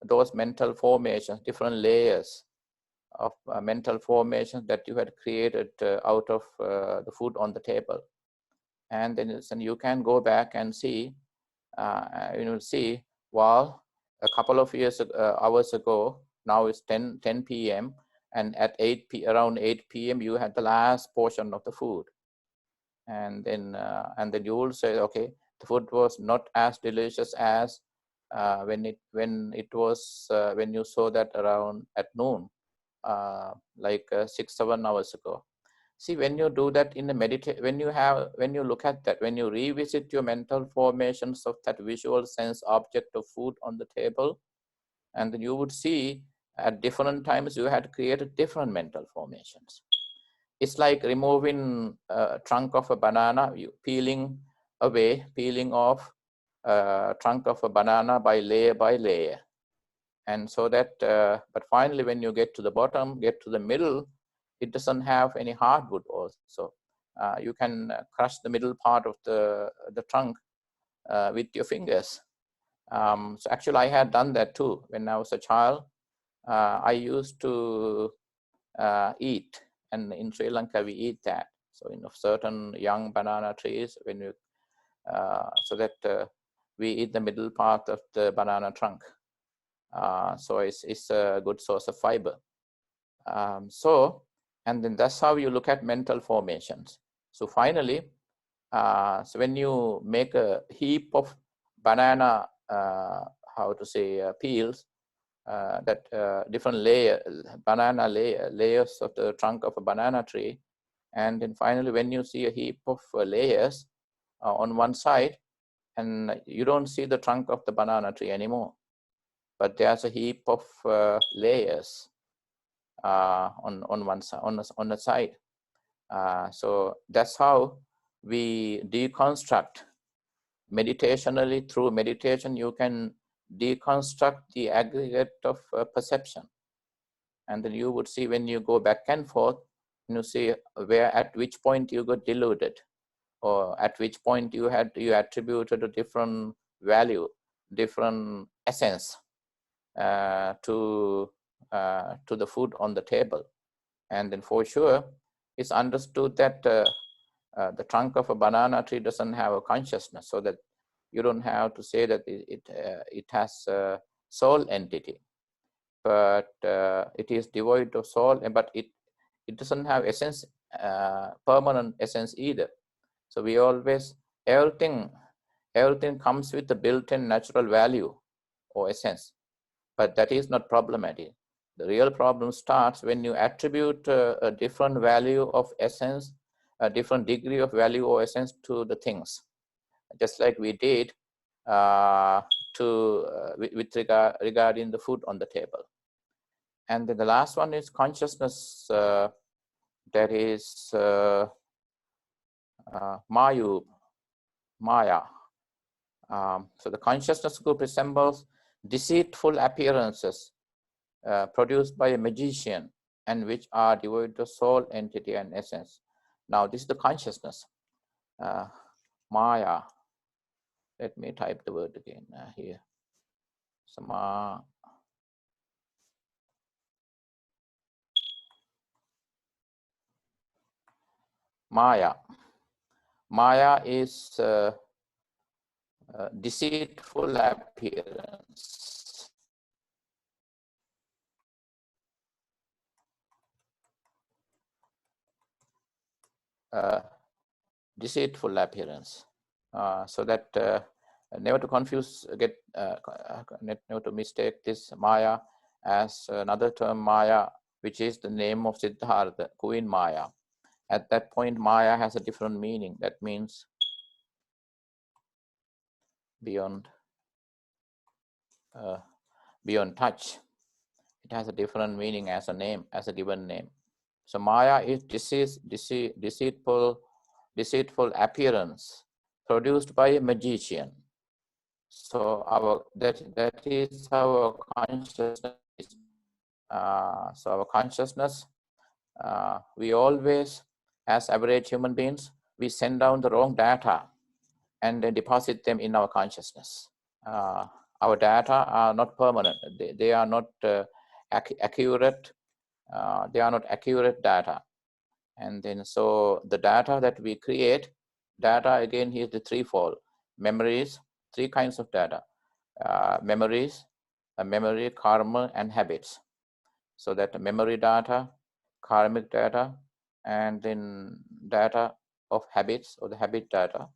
those mental formations, different layers of mental formations that you had created out of the food on the table. And then you can go back and see, see, well, a couple of hours ago, now it's 10 p.m., and at around 8 p.m. you had the last portion of the food. And then you will say, okay, the food was not as delicious as when you saw that around at noon, like 6-7 hours ago. See, when you do that in the when you look at that, when you revisit your mental formations of that visual sense object of food on the table, and then you would see at different times you had created different mental formations. It's like removing a trunk of a banana, peeling off a trunk of a banana by layer. And so that, but finally, when you get to the bottom, get to the middle, it doesn't have any hardwood also. You can crush the middle part of the trunk with your fingers. So actually, I had done that too. When I was a child, I used to eat, and in Sri Lanka, we eat that. So in certain young banana trees, when you, so that we eat the middle part of the banana trunk. So it's a good source of fiber. And then that's how you look at mental formations. So finally, so when you make a heap of banana, peels, that different layers of the trunk of a banana tree, and then finally when you see a heap of layers on one side, and you don't see the trunk of the banana tree anymore, but there's a heap of layers on one side, on the side. So that's how we deconstruct meditationally, through meditation, you can deconstruct the aggregate of perception. And then you would see when you go back and forth, you see where at which point you got deluded, or at which point you attributed a different value, different essence to the food on the table. And then for sure, it's understood that the trunk of a banana tree doesn't have a consciousness, so that you don't have to say that it has a soul entity, but it is devoid of soul, but it doesn't have essence, permanent essence either. So we always, everything comes with a built-in natural value or essence, but that is not problematic. The real problem starts when you attribute a different value of essence, a different degree of value or essence to the things, just like we did with regarding the food on the table. And then the last one is consciousness, that is Maya. So the consciousness group resembles deceitful appearances produced by a magician, and which are devoid of soul, entity, and essence. Now this is the consciousness, Maya. Let me type the word again here. Sama. Maya. Maya is deceitful appearance. Deceitful appearance. So that never to confuse, never to mistake this Maya as another term Maya, which is the name of Siddhartha, Queen Maya. At that point, Maya has a different meaning. That means beyond touch. It has a different meaning as a name, as a given name. So Maya is deceitful appearance produced by a magician. So that is our consciousness. So our consciousness, we always, as average human beings, we send down the wrong data and then deposit them in our consciousness. Our data are not permanent. They are not accurate. They are not accurate data. And then so the data that we create, data again here is the threefold. Memories, three kinds of data. Memories, memory, karma, and habits. So that memory data, karmic data, and then data of habits, or the habit data.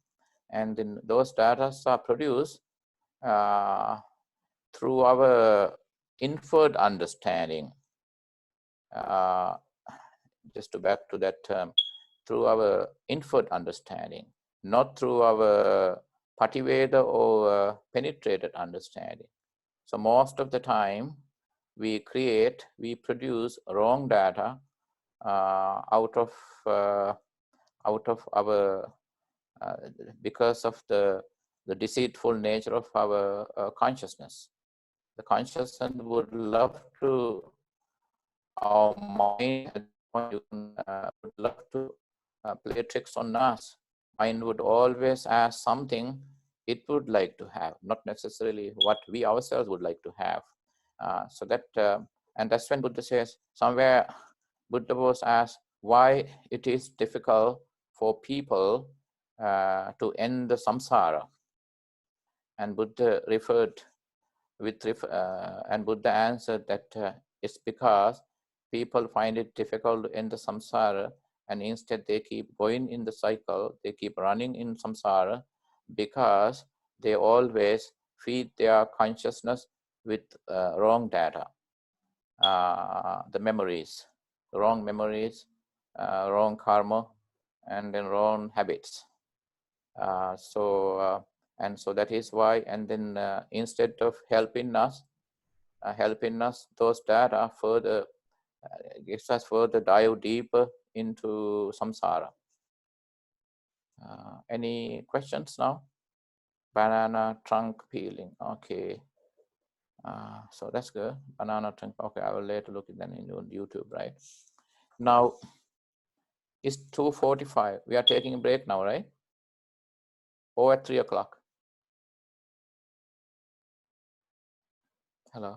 And then those data are produced through our inferred understanding. Just to back to that term, through our inferred understanding, not through our pativeda or penetrated understanding. So most of the time, we produce wrong data out of our because of the deceitful nature of our consciousness. The consciousness would love to, our mind would love to play tricks on us. Mind would always ask something it would like to have, not necessarily what we ourselves would like to have. So that, and that's when Buddha says, somewhere Buddha was asked why it is difficult for people to end the samsara. And Buddha and Buddha answered that it's because people find it difficult to end the samsara, and instead they keep going in the cycle, they keep running in samsara because they always feed their consciousness with wrong data, the memories, wrong memories, wrong karma, and then wrong habits. And so that is why, and then instead of helping us, those data further gives us further dive deeper into samsara. Any questions now? Banana trunk peeling. Okay. So that's good. Banana trunk. Okay, I will later look at that in YouTube, right? Now, it's 2:45. We are taking a break now, right? Or at 3 o'clock? Hello?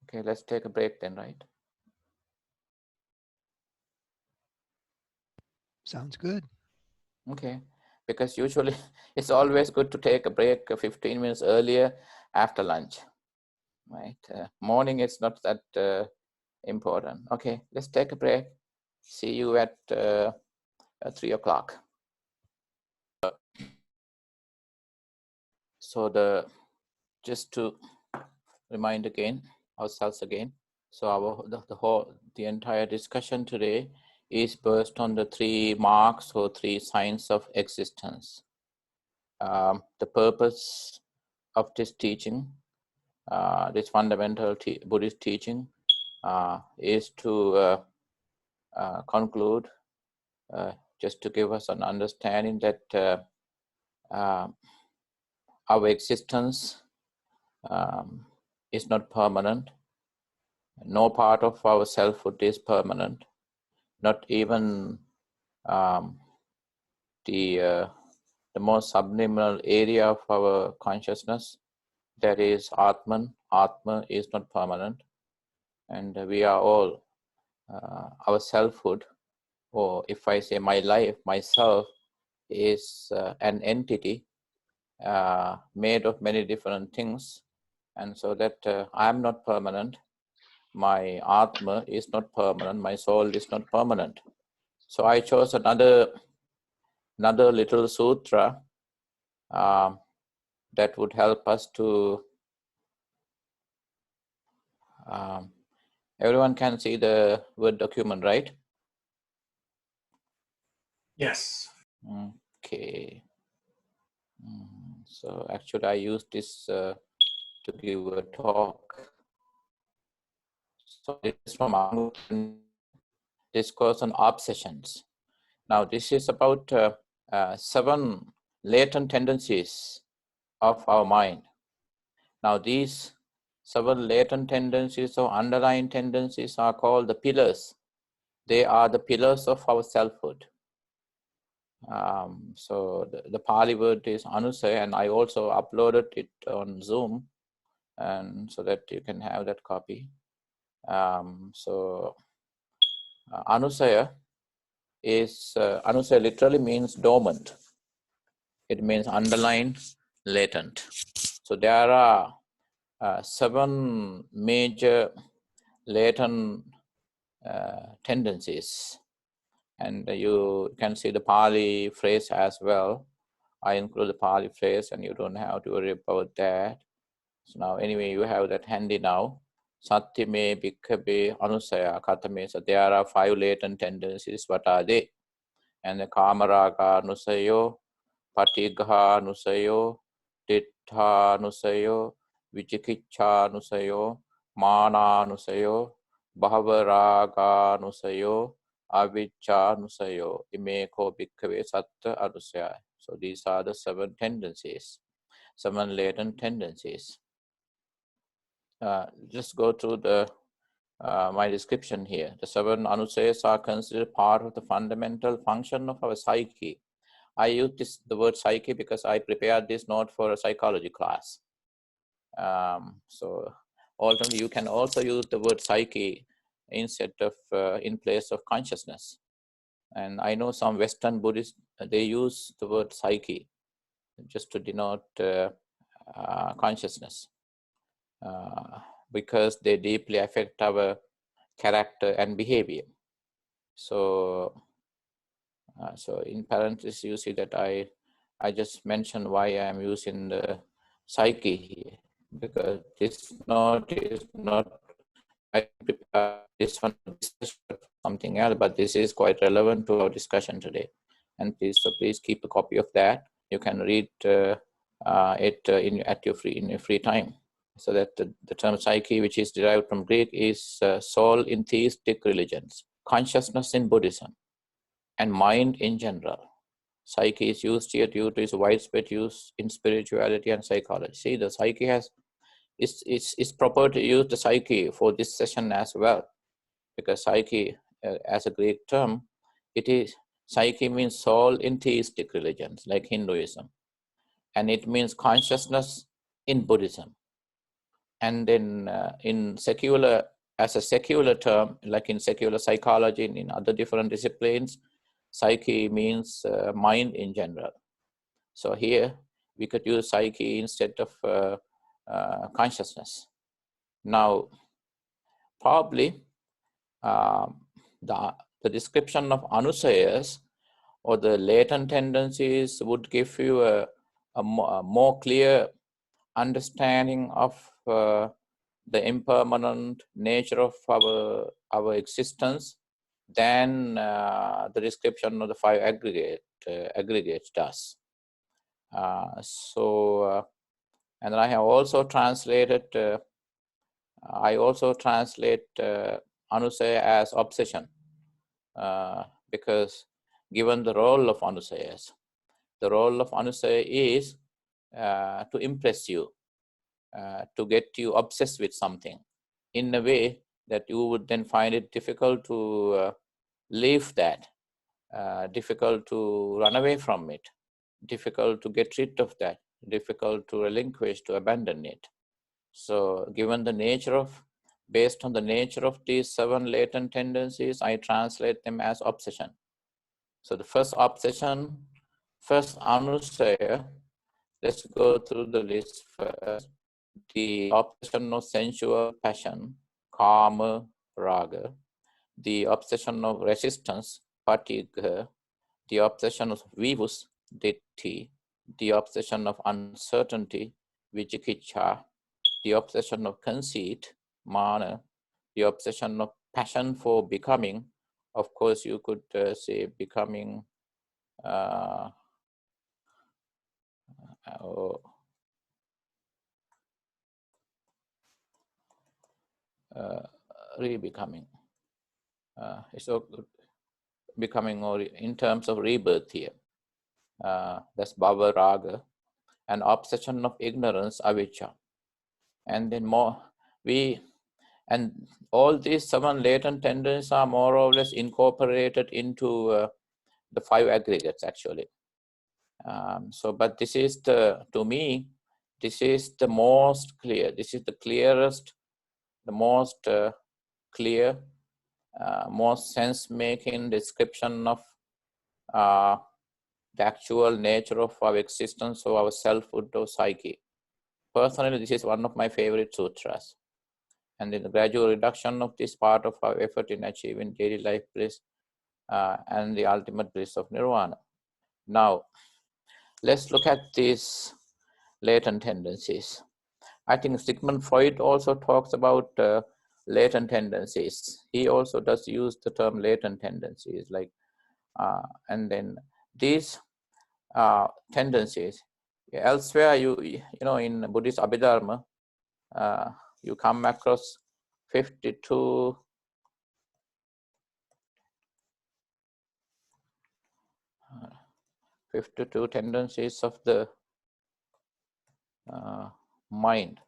Okay, let's take a break then, right? Sounds good. Okay, because usually it's always good to take a break 15 minutes earlier after lunch, right? Morning is not that important. Okay, let's take a break. See you at 3 o'clock. So just to remind again ourselves again. So the entire discussion today is based on the 3 marks or 3 signs of existence. The purpose of this teaching, this fundamental Buddhist teaching, is to conclude, just to give us an understanding that our existence is not permanent. No part of our selfhood is permanent. Not even the most subliminal area of our consciousness, that is Atman. Atma is not permanent, and we are all our selfhood, or if I say my life, myself, is an entity made of many different things, and so that I am not permanent. My Atma is not permanent. My soul is not permanent. So I chose another little sutra that would help us to. Everyone can see the Word document, right? Yes. Okay. So actually, I used this to give a talk. So this is from Discourse on Obsessions. Now, this is about 7 latent tendencies of our mind. Now, these 7 latent tendencies or underlying tendencies are called the pillars. They are the pillars of our selfhood. So the Pali word is anusaya, and I also uploaded it on Zoom, and so that you can have that copy. Anusaya is anusaya literally means dormant. It means underlying, latent. So there are 7 major latent tendencies, and you can see the Pali phrase as well. I include the Pali phrase, and you don't have to worry about that. So now, anyway, you have that handy now. Satyame bhikkhabe anusaya katame. So there are 5 latent tendencies. What are they? And the kamaraga anusayo, patigha anusayo, tittha anusayo, vichikicha anusayo, mana anusayo, bhavaraga anusayo, avijja anusayo, imeko bhikkhabe satta anusaya. So these are the 7 tendencies, 7 latent tendencies. Just go through the my description here. The 7 anusayas are considered part of the fundamental function of our psyche. I use the word psyche because I prepared this note for a psychology class. So ultimately, you can also use the word psyche instead of in place of consciousness. And I know some Western Buddhists, they use the word psyche just to denote consciousness, because they deeply affect our character and behavior. So, so in parentheses, you see that I just mentioned why I am using the psyche here, because this note is not, I prepare this one something else, but this is quite relevant to our discussion today. And please keep a copy of that. You can read it at your free time. So that the term psyche, which is derived from Greek, is soul in theistic religions, consciousness in Buddhism, and mind in general. Psyche is used here due to its widespread use in spirituality and psychology. See, the psyche has it's proper to use the psyche for this session as well, because psyche, as a Greek term, it is psyche means soul in theistic religions like Hinduism, and it means consciousness in Buddhism. And then in secular, as a secular term, like in secular psychology and in other different disciplines, psyche means mind in general. So here we could use psyche instead of consciousness. Now, probably the description of anusayas or the latent tendencies would give you a more clear understanding of the impermanent nature of our existence than the description of the five aggregates does. And then I have also translated. I also translate anusaya as obsession, because given the role of anusayas, the role of anusaya is to impress you, to get you obsessed with something in a way that you would then find it difficult to leave that, difficult to run away from it, difficult to get rid of that, difficult to relinquish, to abandon it. So given the nature of, based on the nature of these 7 latent tendencies, I translate them as obsession. So the first obsession, first anusaya, let's go through the list first. The obsession of sensual passion, kama, raga. The obsession of resistance, patigha. The obsession of vivus, ditti. The obsession of uncertainty, vichikicha. The obsession of conceit, mana. The obsession of passion for becoming. Of course, you could say becoming re-becoming. It's becoming, or in terms of rebirth here. That's bhava raga. And obsession of ignorance, avijja. And then more, and all these 7 latent tendencies are more or less incorporated into the 5 aggregates actually. But this is to me, this is the most clear, this is the clearest, the most clear, most sense-making description of the actual nature of our existence, of our selfhood, or psyche. Personally, this is one of my favorite sutras. And in the gradual reduction of this part of our effort in achieving daily life bliss and the ultimate bliss of nirvana. Now, let's look at these latent tendencies. I think Sigmund Freud also talks about latent tendencies. He also does use the term latent tendencies, like, and then these tendencies. Elsewhere, you know, in Buddhist Abhidharma, you come across 52 tendencies of the mind.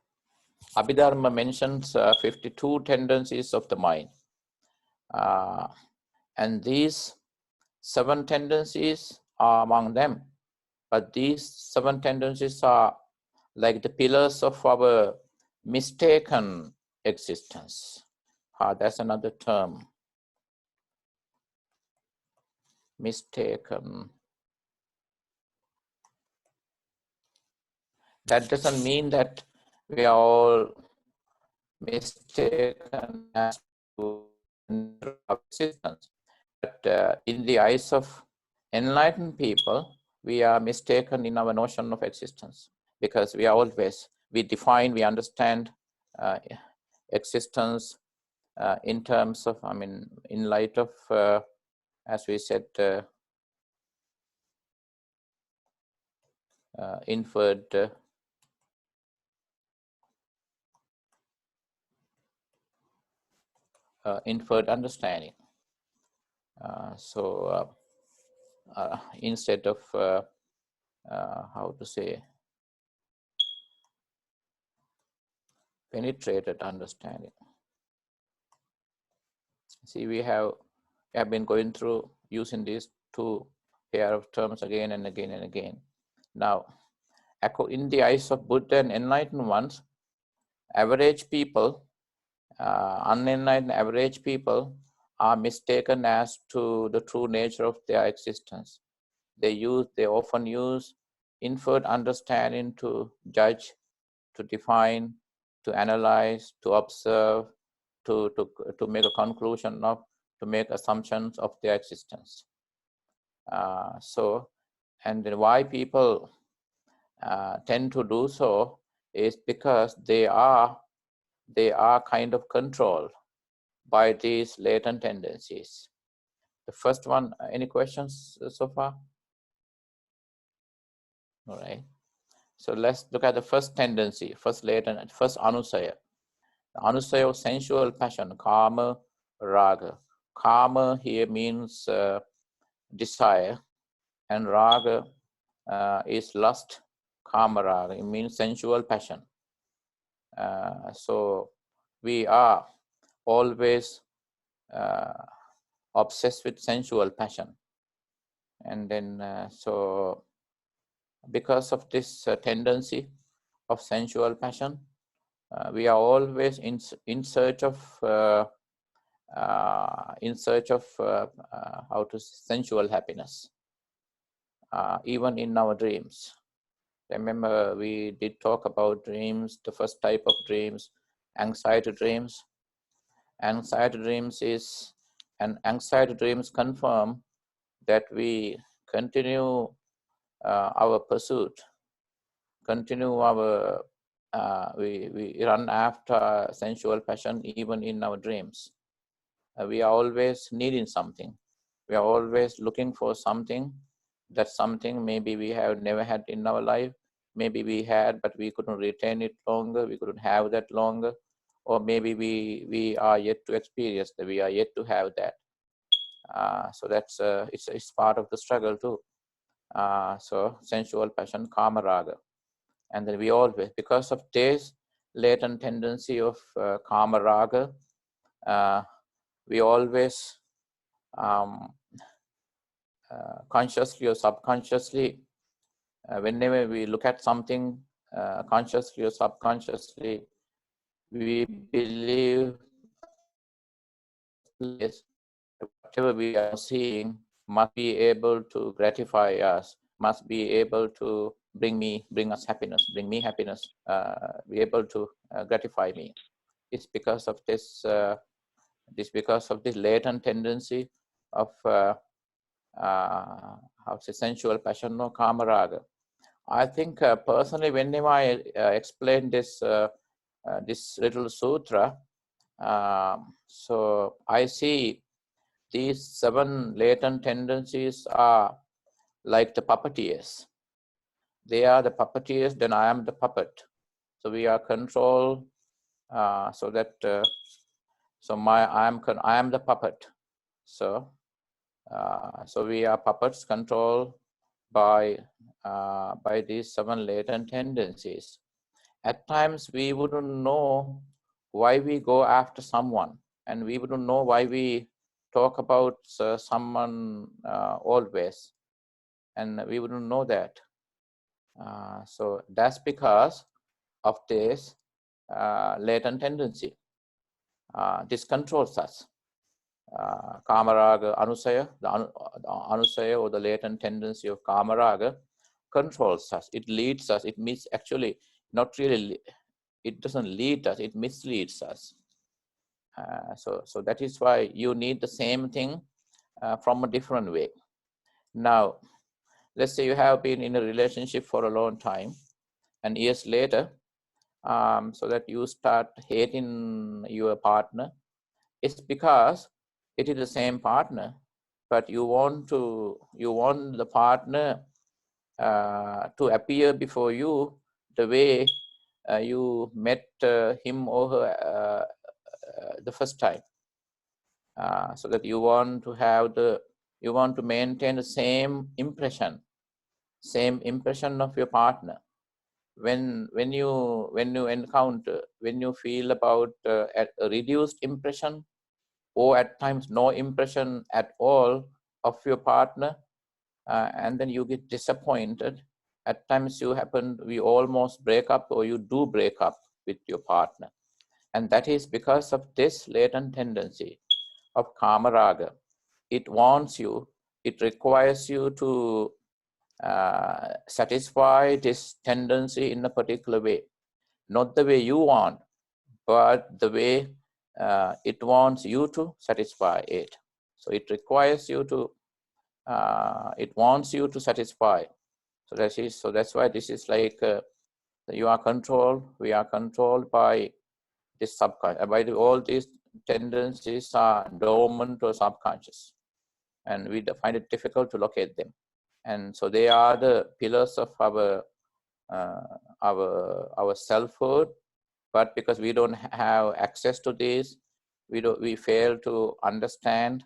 Abhidharma mentions 52 tendencies of the mind. And these 7 tendencies are among them. But these 7 tendencies are like the pillars of our mistaken existence. That's another term. Mistaken. That doesn't mean that we are all mistaken as to our existence. But in the eyes of enlightened people, we are mistaken in our notion of existence, because we are always, we define, we understand existence in terms of, I mean, in light of, as we said, inferred inferred understanding. instead of how to say, penetrated understanding. See, we have been going through using these two pair of terms again and again and again. Now, in the eyes of Buddha and enlightened ones, average people, unenlightened average people, are mistaken as to the true nature of their existence. They often use inferred understanding to judge, to define, to analyze, to observe, to make a conclusion of, to make assumptions of their existence. And then why people tend to do so is because they are kind of controlled by these latent tendencies. The first one, any questions so far? All right. So let's look at the first tendency, first latent, first anusaya. The anusaya of sensual passion, kama, raga. Kama here means desire, and raga is lust, kama raga. It means sensual passion. So we are always obsessed with sensual passion. And then, so because of this tendency of sensual passion, we are always in search of sensual happiness, even in our dreams. Remember, we did talk about dreams, the first type of dreams, anxiety dreams. Anxiety dreams confirm that we continue our pursuit, continue our we run after sensual passion even in our dreams. We are always needing something. We are always looking for something. That something maybe we have never had in our life. Maybe we had, but we couldn't retain it longer. We couldn't have that longer. Or maybe we are yet to experience that. We are yet to have that. So that's it's part of the struggle too. So sensual passion, kama raga. And then we always, because of this latent tendency of kama raga, we always consciously or subconsciously, whenever we look at something consciously or subconsciously, we believe whatever we are seeing must be able to gratify us, must be able to bring us happiness, bring me happiness, be able to gratify me. It's because of this latent tendency of sensual passion or kama raga. I think personally, whenever I explain this little sutra, so I see these 7 latent tendencies are like the puppeteers. They are the puppeteers, then I am the puppet. So we are controlled, so that I am the puppet. So we are puppets controlled by these 7 latent tendencies. At times we wouldn't know why we go after someone, and we wouldn't know why we talk about someone always, and we wouldn't know that. So that's because of this latent tendency. This controls us. Kamaraga anusaya, the anusaya or the latent tendency of kamaraga controls us. It leads us. It means actually not really. It doesn't lead us. It misleads us. So that is why you need the same thing from a different way. Now, let's say you have been in a relationship for a long time, and years later, so that you start hating your partner. It's because it is the same partner, but you want the partner to appear before you the way you met him or her the first time, so that you want to have the You want to maintain the same impression of your partner. When you encounter, when you feel about a reduced impression, or at times no impression at all of your partner, and then you get disappointed. At times we almost break up, or you do break up with your partner. And that is because of this latent tendency of kama raga. It wants you, it requires you to satisfy this tendency in a particular way. Not the way you want, but the way it wants you to satisfy it. So it requires you to, it wants you to satisfy. So that's why this is like we are controlled by this subconscious. All these tendencies are dormant or subconscious, and we find it difficult to locate them. And so they are the pillars of our selfhood. But because we don't have access to these, we fail to understand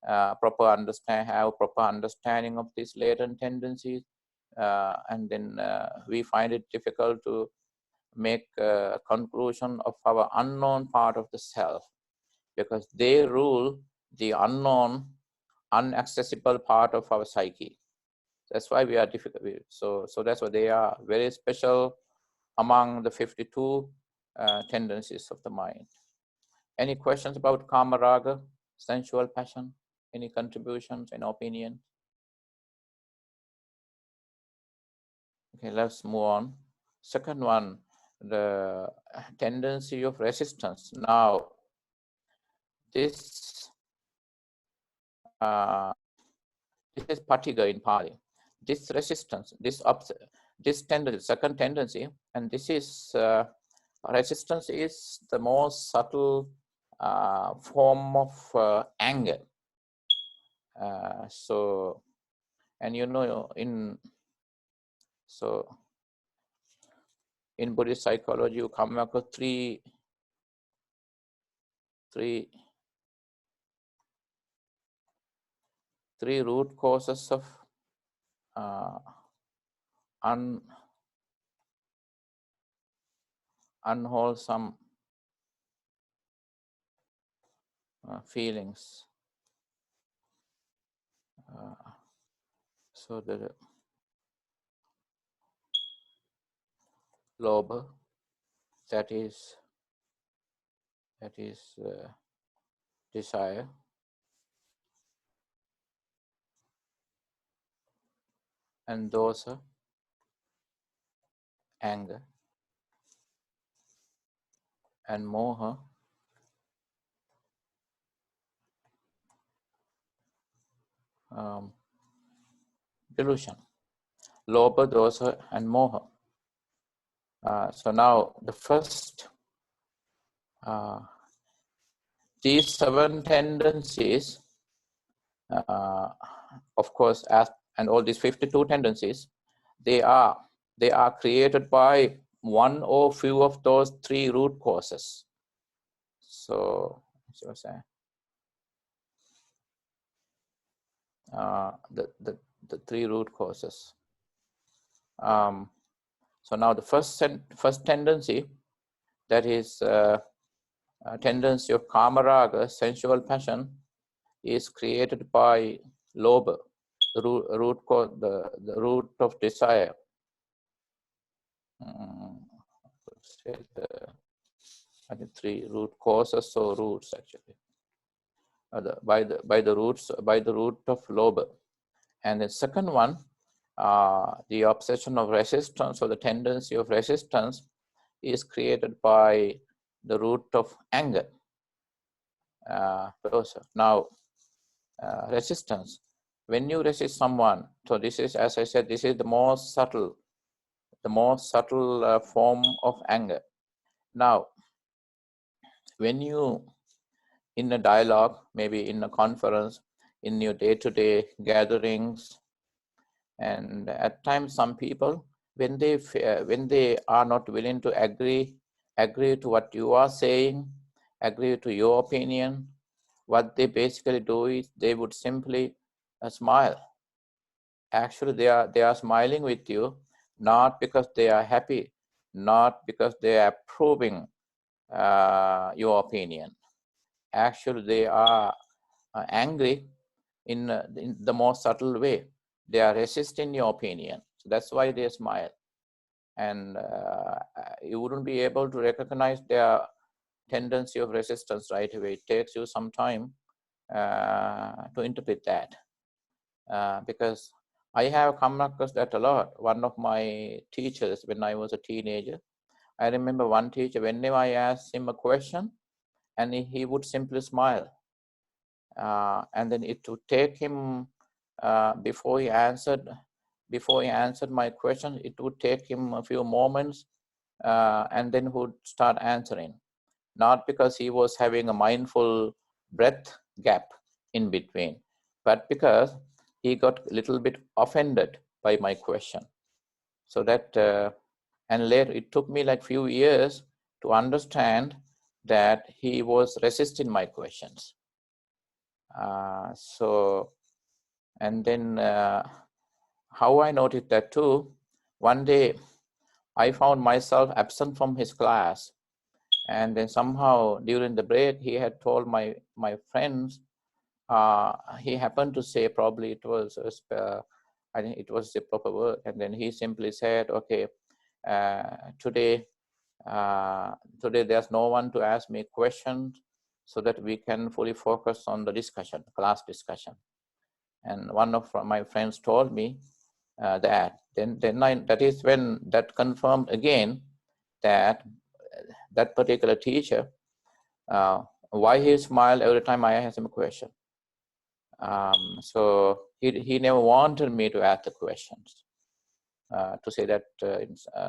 have proper understanding of these latent tendencies, and then we find it difficult to make a conclusion of our unknown part of the self, because they rule the unknown, inaccessible part of our psyche. That's why we are difficult. So that's why they are very special among the 52 tendencies of the mind. Any questions about kama raga, sensual passion? Any contributions, any opinions? Okay, let's move on. Second one, the tendency of resistance. Now, this is patiga in Pali. This resistance, this tendency, second tendency, and this is resistance is the most subtle form of anger. So, and you know, in Buddhist psychology, you come across three root causes of unwholesome feelings. So the lobha, that is desire, and dosa, anger, and moha, delusion. Lobha, dosa, and moha. So now the first, these 7 tendencies, of course, and all these 52 tendencies, they are created by one or few of those 3 root causes. So, the 3 root causes. So now the first tendency, that is a tendency of kama raga, sensual passion, is created by lobha, the root of desire. I think 3 root causes or roots actually. By the root of lobha. And the second one, the obsession of resistance, or the tendency of resistance, is created by the root of anger. Now, resistance. When you resist someone, so this is, as I said, this is the most subtle form of anger. Now, when you, in a dialogue, maybe in a conference, in your day-to-day gatherings, and at times some people, when they are not willing to agree to what you are saying, agree to your opinion, what they basically do is they would simply a smile. Actually, they are smiling with you, not because they are happy, not because they are approving your opinion. Actually, they are angry in the most subtle way. They are resisting your opinion. So that's why they smile. And you wouldn't be able to recognize their tendency of resistance right away. It takes you some time to interpret that. Because I have come across that a lot. One of my teachers, when I was a teenager, I remember one teacher, whenever I asked him a question, and he would simply smile. And then it would take him, before he answered my question, it would take him a few moments, and then would start answering. Not because he was having a mindful breath gap in between, but because he got a little bit offended by my question. So that, and later it took me like few years to understand that he was resisting my questions. So, and then how I noticed that too, one day I found myself absent from his class. And then somehow during the break, he had told my friends, he happened to say, probably it was, I think it was the proper word. And then he simply said, okay, today there's no one to ask me questions, so that we can fully focus on the discussion, class discussion. And one of my friends told me that. Then that is when that confirmed again that that particular teacher, why he smiled every time I asked him a question. So he never wanted me to ask the questions, to say that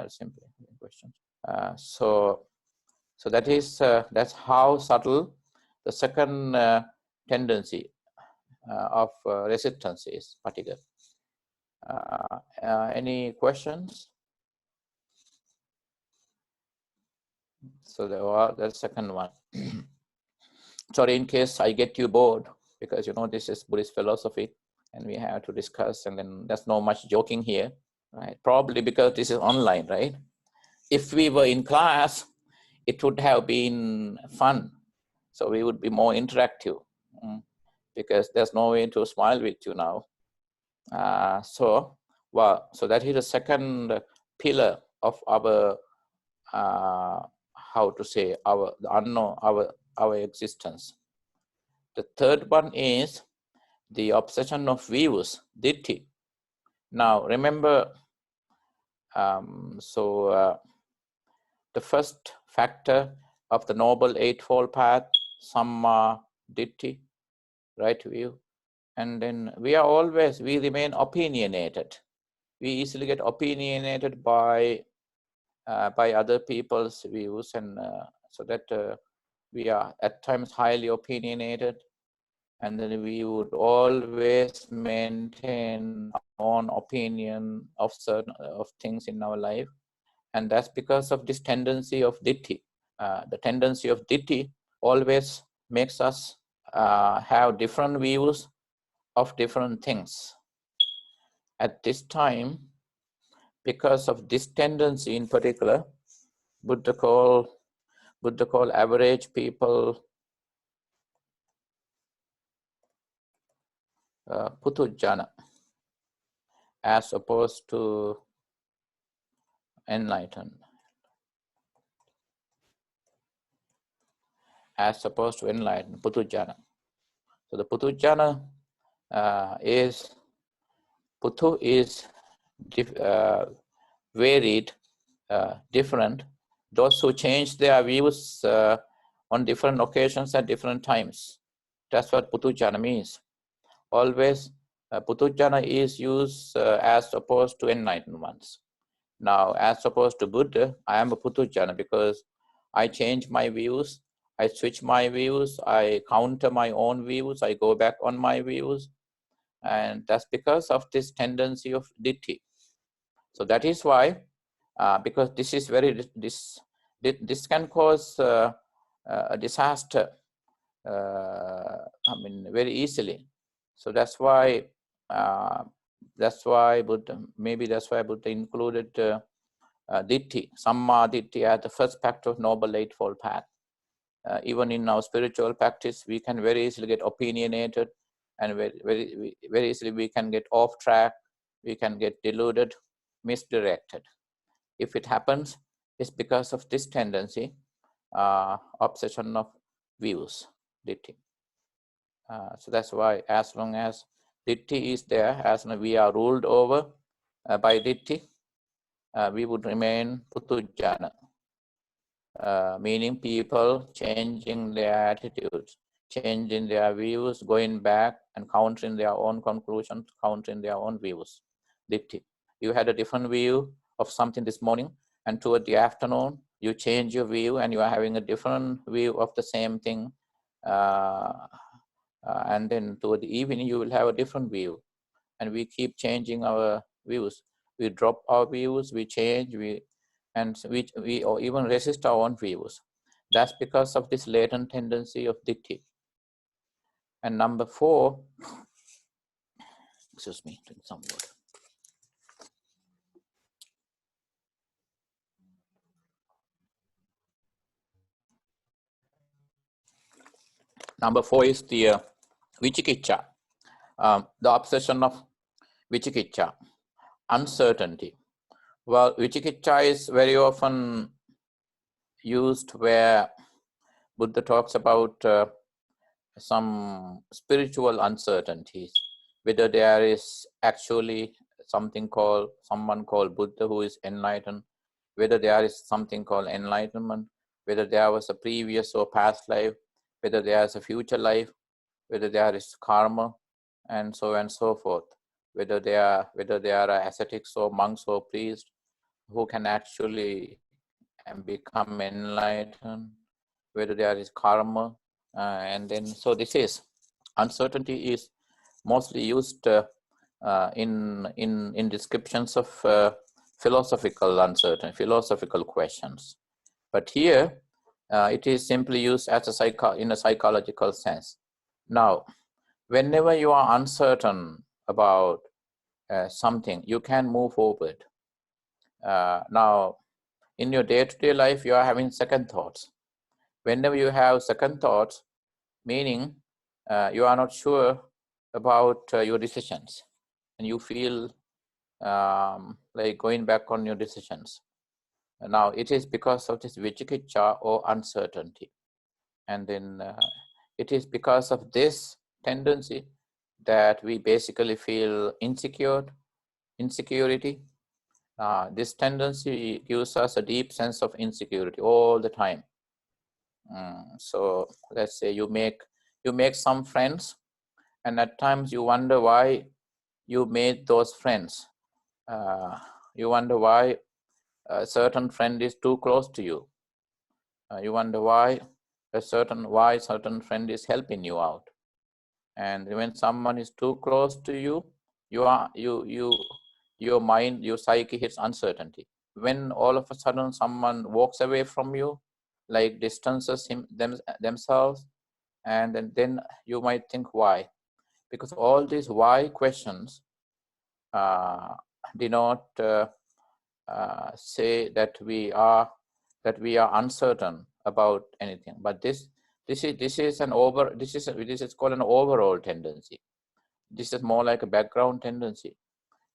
simply questions. So that is that's how subtle the second tendency of resistance is, particular. Any questions? So the second one. Sorry, in case I get you bored, because you know this is Buddhist philosophy and we have to discuss, and then there's no much joking here, right? Probably because this is online, right? If we were in class, it would have been fun. So we would be more interactive, because there's no way to smile with you now. So that is the second pillar of our, how to say, our unknown, our existence. The third one is the obsession of views, ditthi. Now remember, the first factor of the Noble Eightfold Path, samma ditthi, right view. And then we remain opinionated. We easily get opinionated by other people's views, and so that we are at times highly opinionated, and then we would always maintain our own opinion of certain things in our life, and that's because of this tendency of ditthi. The tendency of ditthi always makes us have different views of different things. At this time, because of this tendency in particular, Buddha call average people putujjana, as opposed to enlightened. Putujjana. So the putujjana is varied, different. Those who change their views on different occasions at different times. That's what putujjana means. Always, putujjana is used as opposed to enlightened ones. Now, as opposed to Buddha, I am a putujjana because I change my views, I switch my views, I counter my own views, I go back on my views, and that's because of this tendency of ditthi. So that is why, because this is this can cause a disaster, very easily. So that's why That's why Buddha, maybe that's why Buddha included Ditti, Samma Ditti, as the first factor of Noble Eightfold Path. Even in our spiritual practice, we can very easily get opinionated, and very easily we can get off track, we can get deluded, misdirected. If it happens, it's because of this tendency, obsession of views, Ditti. So that's why as long as Ditti is there, as long as we are ruled over by Ditti, we would remain Putujjana, meaning people changing their attitudes, changing their views, going back and countering their own conclusions, countering their own views. Ditti. You had a different view of something this morning, and toward the afternoon, you change your view and you are having a different view of the same thing. And then toward the evening, you will have a different view. And we keep changing our views. We drop our views, we change, we or even resist our own views. That's because of this latent tendency of Ditti. And number 4, excuse me, drink some water. Number 4 is the Vicikicca, the obsession of Vicikicca, uncertainty. Well, Vicikicca is very often used where Buddha talks about some spiritual uncertainties, whether there is actually someone called Buddha who is enlightened, whether there is something called enlightenment, whether there was a previous or past life, whether there is a future life, whether there is karma, and so on and so forth, whether there are ascetics or monks or priests who can actually become enlightened, whether there is karma, and then so this is uncertainty is mostly used in descriptions of philosophical uncertainty, philosophical questions. But here it is simply used as in a psychological sense. Now, whenever you are uncertain about something, you can move forward. Now, in your day-to-day life, you are having second thoughts. Whenever you have second thoughts, meaning you are not sure about your decisions, and you feel like going back on your decisions. Now, it is because of this vicikicca or uncertainty. And then it is because of this tendency that we basically feel insecurity. This tendency gives us a deep sense of insecurity all the time. So let's say you make some friends, and at times you wonder why you made those friends. You wonder why a certain friend is too close to you. You wonder why a certain friend is helping you out. And when someone is too close to you, your mind, your psyche hits uncertainty. When all of a sudden someone walks away from you, like distances themselves, and then you might think why, because all these why questions denote say that we are uncertain about anything. But this is called an overall tendency. This is more like a background tendency.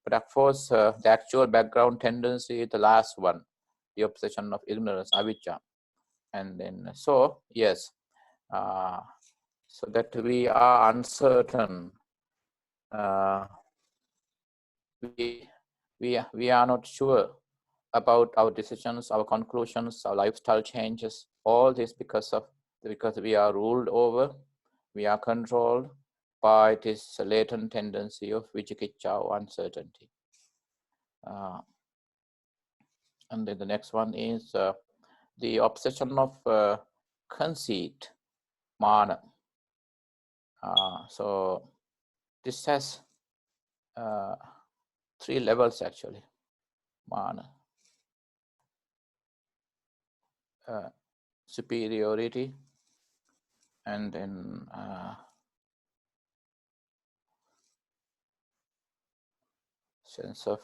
But of course, the actual background tendency is the last one, the obsession of ignorance, avijja. And then, so yes, so that we are uncertain. We are not sure about our decisions, our conclusions, our lifestyle changes. All this because we are ruled over, we are controlled by this latent tendency of vicikicca or uncertainty. And then the next one is the obsession of conceit, mana. So this has 3 levels actually. Mana, superiority, and then sense of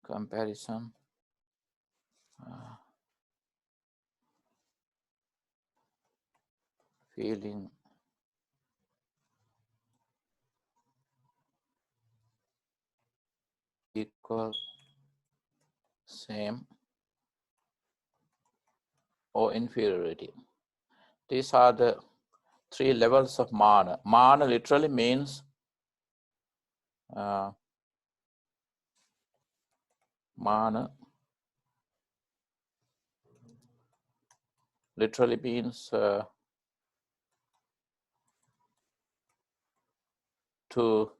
comparison, feeling equal, same, or inferiority. These are the 3 levels of mana. Mana literally means mana literally means to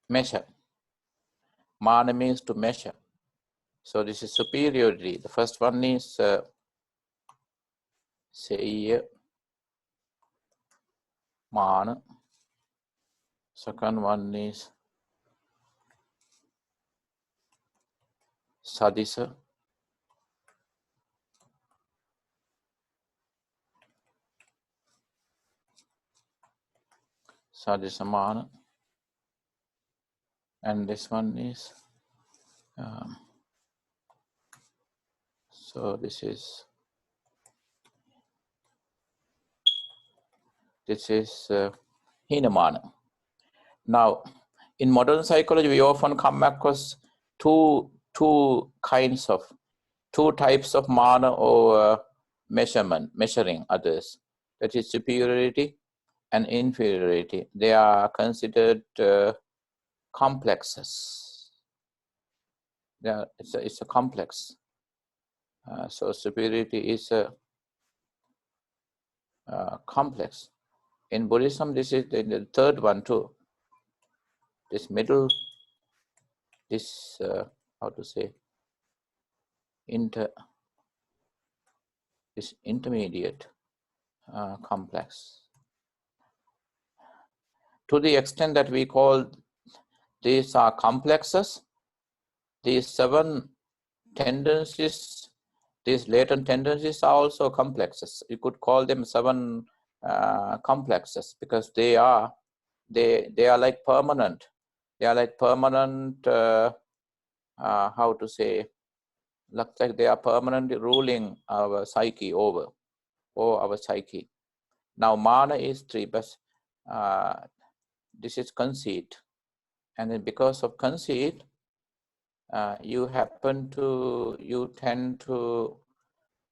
measure. Mana means to measure. So this is superiority. The first one is Seiya mana. Second one is Sadisa. Sadisa mana. And this one is so this is Hinamana. Now, in modern psychology, we often come across two types of mana or measuring others. That is superiority and inferiority. They are considered complexes. It's a complex. So superiority is a complex. In Buddhism, this is the third one too. This middle, this how to say, this intermediate complex. To the extent that we call these are complexes, these 7 tendencies, these latent tendencies are also complexes. You could call them 7 complexes because they are like permanent. They are like permanent. How to say? Looks like they are permanently ruling our psyche or our psyche. Now mana is 3, but this is conceit, and then because of conceit, you tend to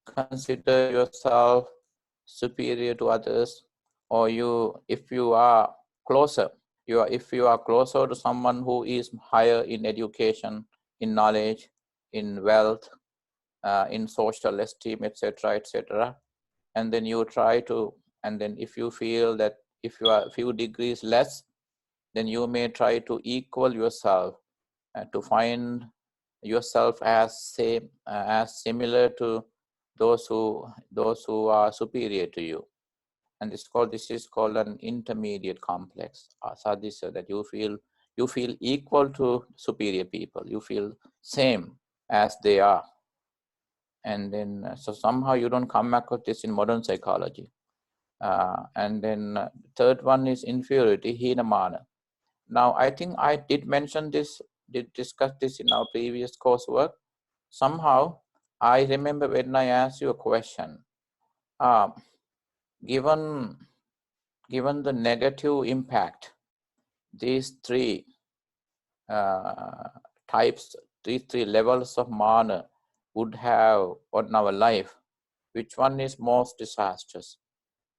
consider yourself superior to others, or if you are closer to someone who is higher in education, in knowledge, in wealth, in social esteem, etc., and then you try to, and then if you feel that if you are a few degrees less, then you may try to equal yourself, to find yourself as similar to those who are superior to you. And this is called an intermediate complex, sadhisa, that you feel equal to superior people, you feel same as they are. And then so somehow you don't come across this in modern psychology. And then third one is inferiority, hinamana. Now I think I did discuss this in our previous coursework. Somehow I remember when I asked you a question, given the negative impact these 3 types, these 3 levels of mana would have on our life, which one is most disastrous?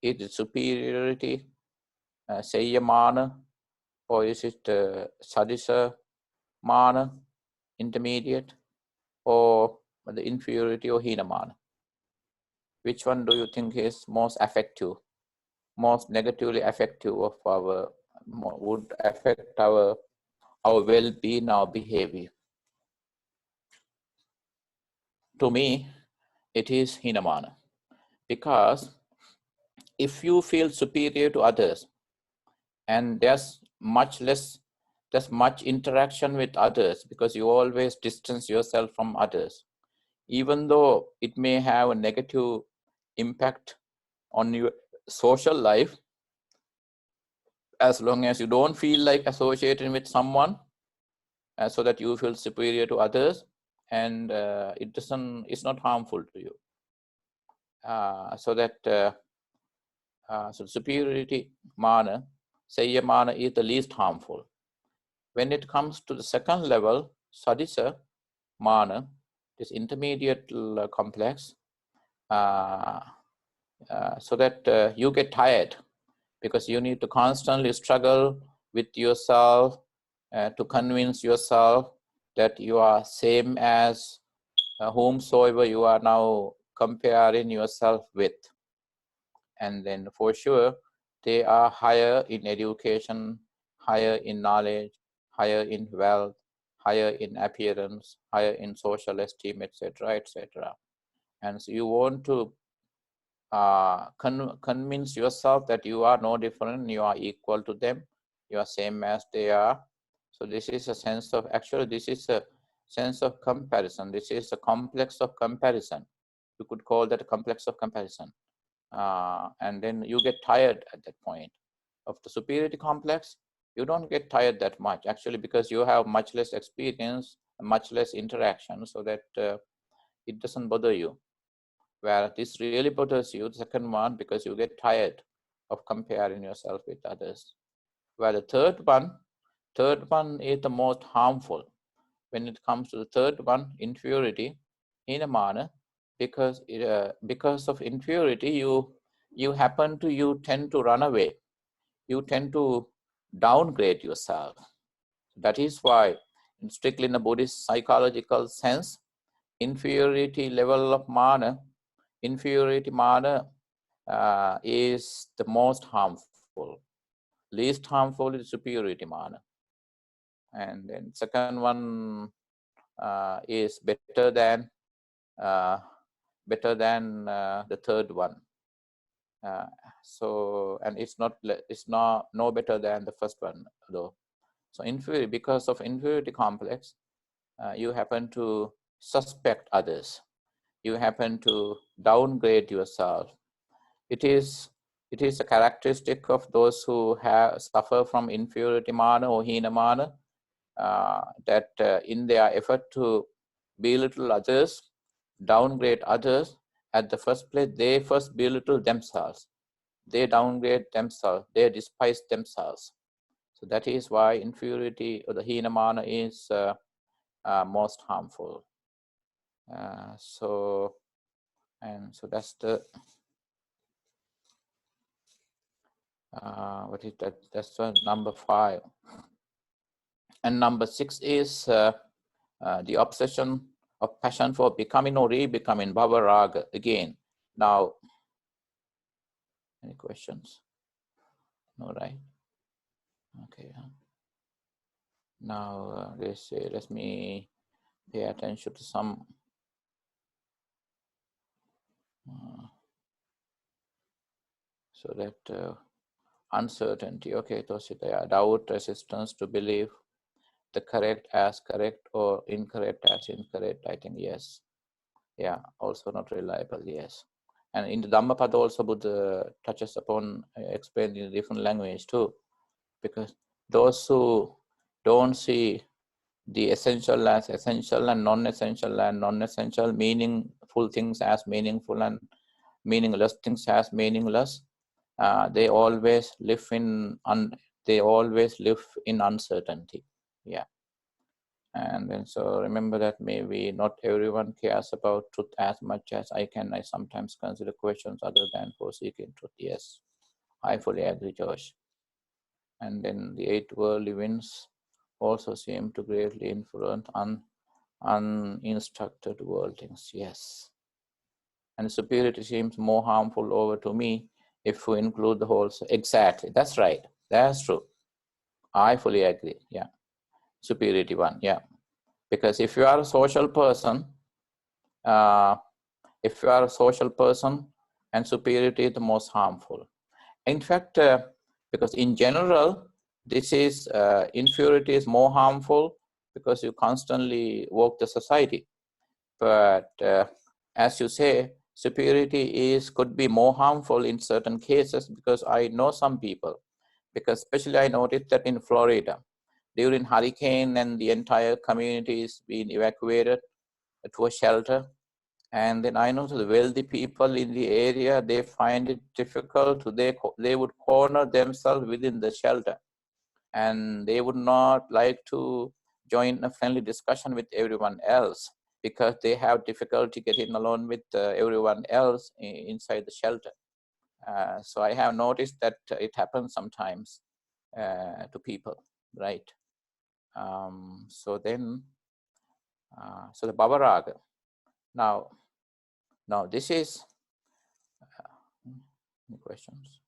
Is it superiority, Seiya mana, or is it Sadisa mana, intermediate, or the inferiority or Hinamana? Which one do you think is most effective, most negatively effective of would affect our well-being, our behavior? To me, it is Hinamana, because if you feel superior to others and there's much interaction with others, because you always distance yourself from others, even though it may have a negative impact on your social life, as long as you don't feel like associating with someone so that you feel superior to others, and it's not harmful to you. So superiority mana, Sayya mana is the least harmful. When it comes to the second level, Sadisa mana, this intermediate complex, so that you get tired because you need to constantly struggle with yourself to convince yourself that you are same as whomsoever you are now comparing yourself with. And then for sure, they are higher in education, higher in knowledge, higher in wealth, higher in appearance, higher in social esteem, etc., etc. And so you want to convince yourself that you are no different, you are equal to them, you are same as they are. So this is a sense of, actually this is a sense of comparison. This is a complex of comparison. You could call that a complex of comparison. And then you get tired at that point. Of the superiority complex, you don't get tired that much, actually, because you have much less experience, much less interaction, so that it doesn't bother you. Where this really bothers you, the second one, because you get tired of comparing yourself with others. Where the third one is the most harmful. When it comes to the third one, inferiority, in a manner, because of inferiority, you tend to run away. You tend to downgrade yourself. That is why, strictly in a Buddhist psychological sense, inferiority level of mana, inferiority mana is the most harmful. Least harmful is superiority mana. And then second one is better than the third one. So, and it's not no better than the first one though. So inferior, because of inferiority complex, you happen to suspect others. You happen to downgrade yourself. It is a characteristic of those who suffer from inferiority mana or hina mana, that in their effort to belittle others, downgrade others, at the first place, they first belittle themselves. They downgrade themselves. They despise themselves. So that is why inferiority or the hina mana is most harmful. So that's the what is that? That's number 5. And number 6 is the obsession of passion for becoming or re-becoming, bhava raga. Again, now, any questions? No, right? Okay. Now, let me pay attention to some so that uncertainty. Okay, Toshita, doubt, resistance to believe the correct as correct or incorrect as incorrect. I think yes. Yeah, also not reliable. Yes. And in the Dhammapada also Buddha touches upon explained in a different language too, because those who don't see the essential as essential and non-essential, meaningful things as meaningful and meaningless things as meaningless, they always live in uncertainty. Yeah. And then so remember that maybe not everyone cares about truth as much as I can. I sometimes consider questions other than for seeking truth. Yes, I fully agree, Josh. And then the 8 worldly winds also seem to greatly influence uninstructed worldlings. Yes. And superiority seems more harmful over to me if we include the whole. Exactly. That's right. That's true. I fully agree. Yeah. Superiority one. Yeah. Because if you are a social person, and superiority is the most harmful. In fact, because in general, this is inferiority is more harmful because you constantly work the society. But as you say, superiority could be more harmful in certain cases, because I know some people because especially I noticed that in Florida, during hurricane and the entire community is being evacuated to a shelter. And then I know the wealthy people in the area, they find it difficult. They would corner themselves within the shelter, and they would not like to join a friendly discussion with everyone else because they have difficulty getting along with everyone else inside the shelter. So I have noticed that it happens sometimes to people, right? So then, so the Baba Raga. Now this is, any questions?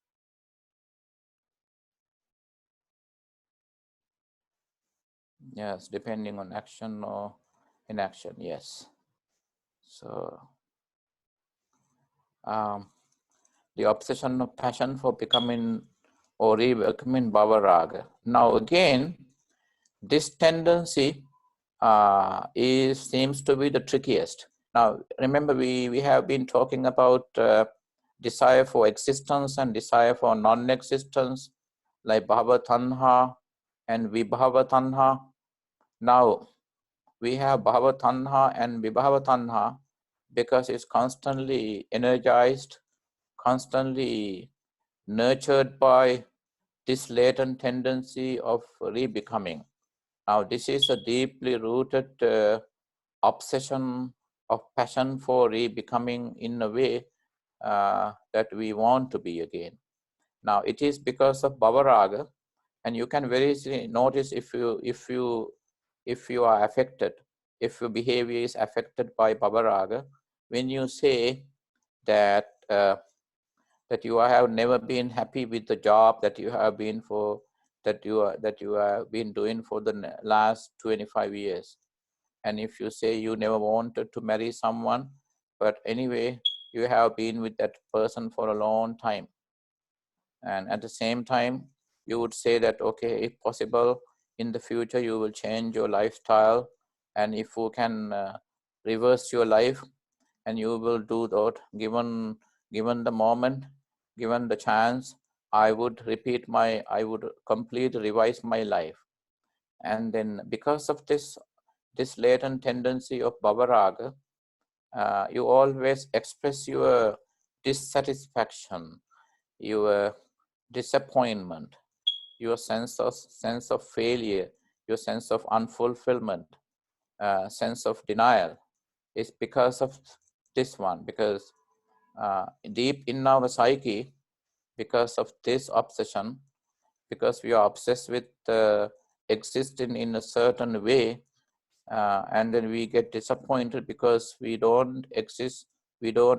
Yes, depending on action or inaction, yes. So the obsession of passion for becoming or re-becoming Baba Raga. Now again, this tendency seems to be the trickiest. Now remember, we have been talking about desire for existence and desire for non-existence, like Bhava Tanha and Vibhava Tanha. Now we have Bhava Tanha and Vibhava Tanha because it's constantly energized, constantly nurtured by this latent tendency of re-becoming. Now, this is a deeply rooted obsession of passion for re-becoming in a way that we want to be again. Now, it is because of Bhava Raga, and you can very easily notice if you are affected, if your behavior is affected by Bhava Raga, when you say that that you have never been happy with the job that you have been for, that you have been doing for the last 25 years. And if you say you never wanted to marry someone, but anyway, you have been with that person for a long time. And at the same time, you would say that, okay, if possible, in the future, you will change your lifestyle. And if you can reverse your life, and you will do that, given the moment, given the chance, I would completely revise my life. And then because of this latent tendency of Bhava Raga, you always express your dissatisfaction, your disappointment, your sense of failure, your sense of unfulfillment, sense of denial. It's because of this one, because deep in our psyche, because of this obsession, because we are obsessed with existing in a certain way, and then we get disappointed because we don't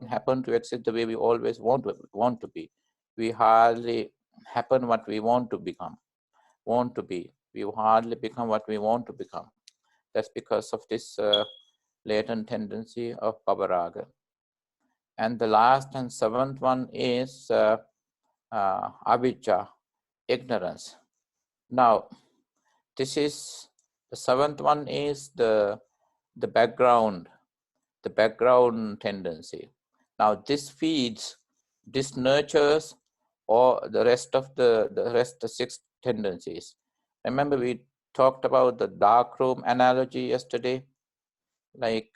happen to exist the way we always want to be. We hardly happen what we want to be. We hardly become what we want to become. That's because of this latent tendency of Bhava Raga. And the last and seventh one is avijja, ignorance. Now, this is the seventh one is the background tendency. Now, this feeds, this nurtures, or the rest of the six tendencies. Remember, we talked about the dark room analogy yesterday. Like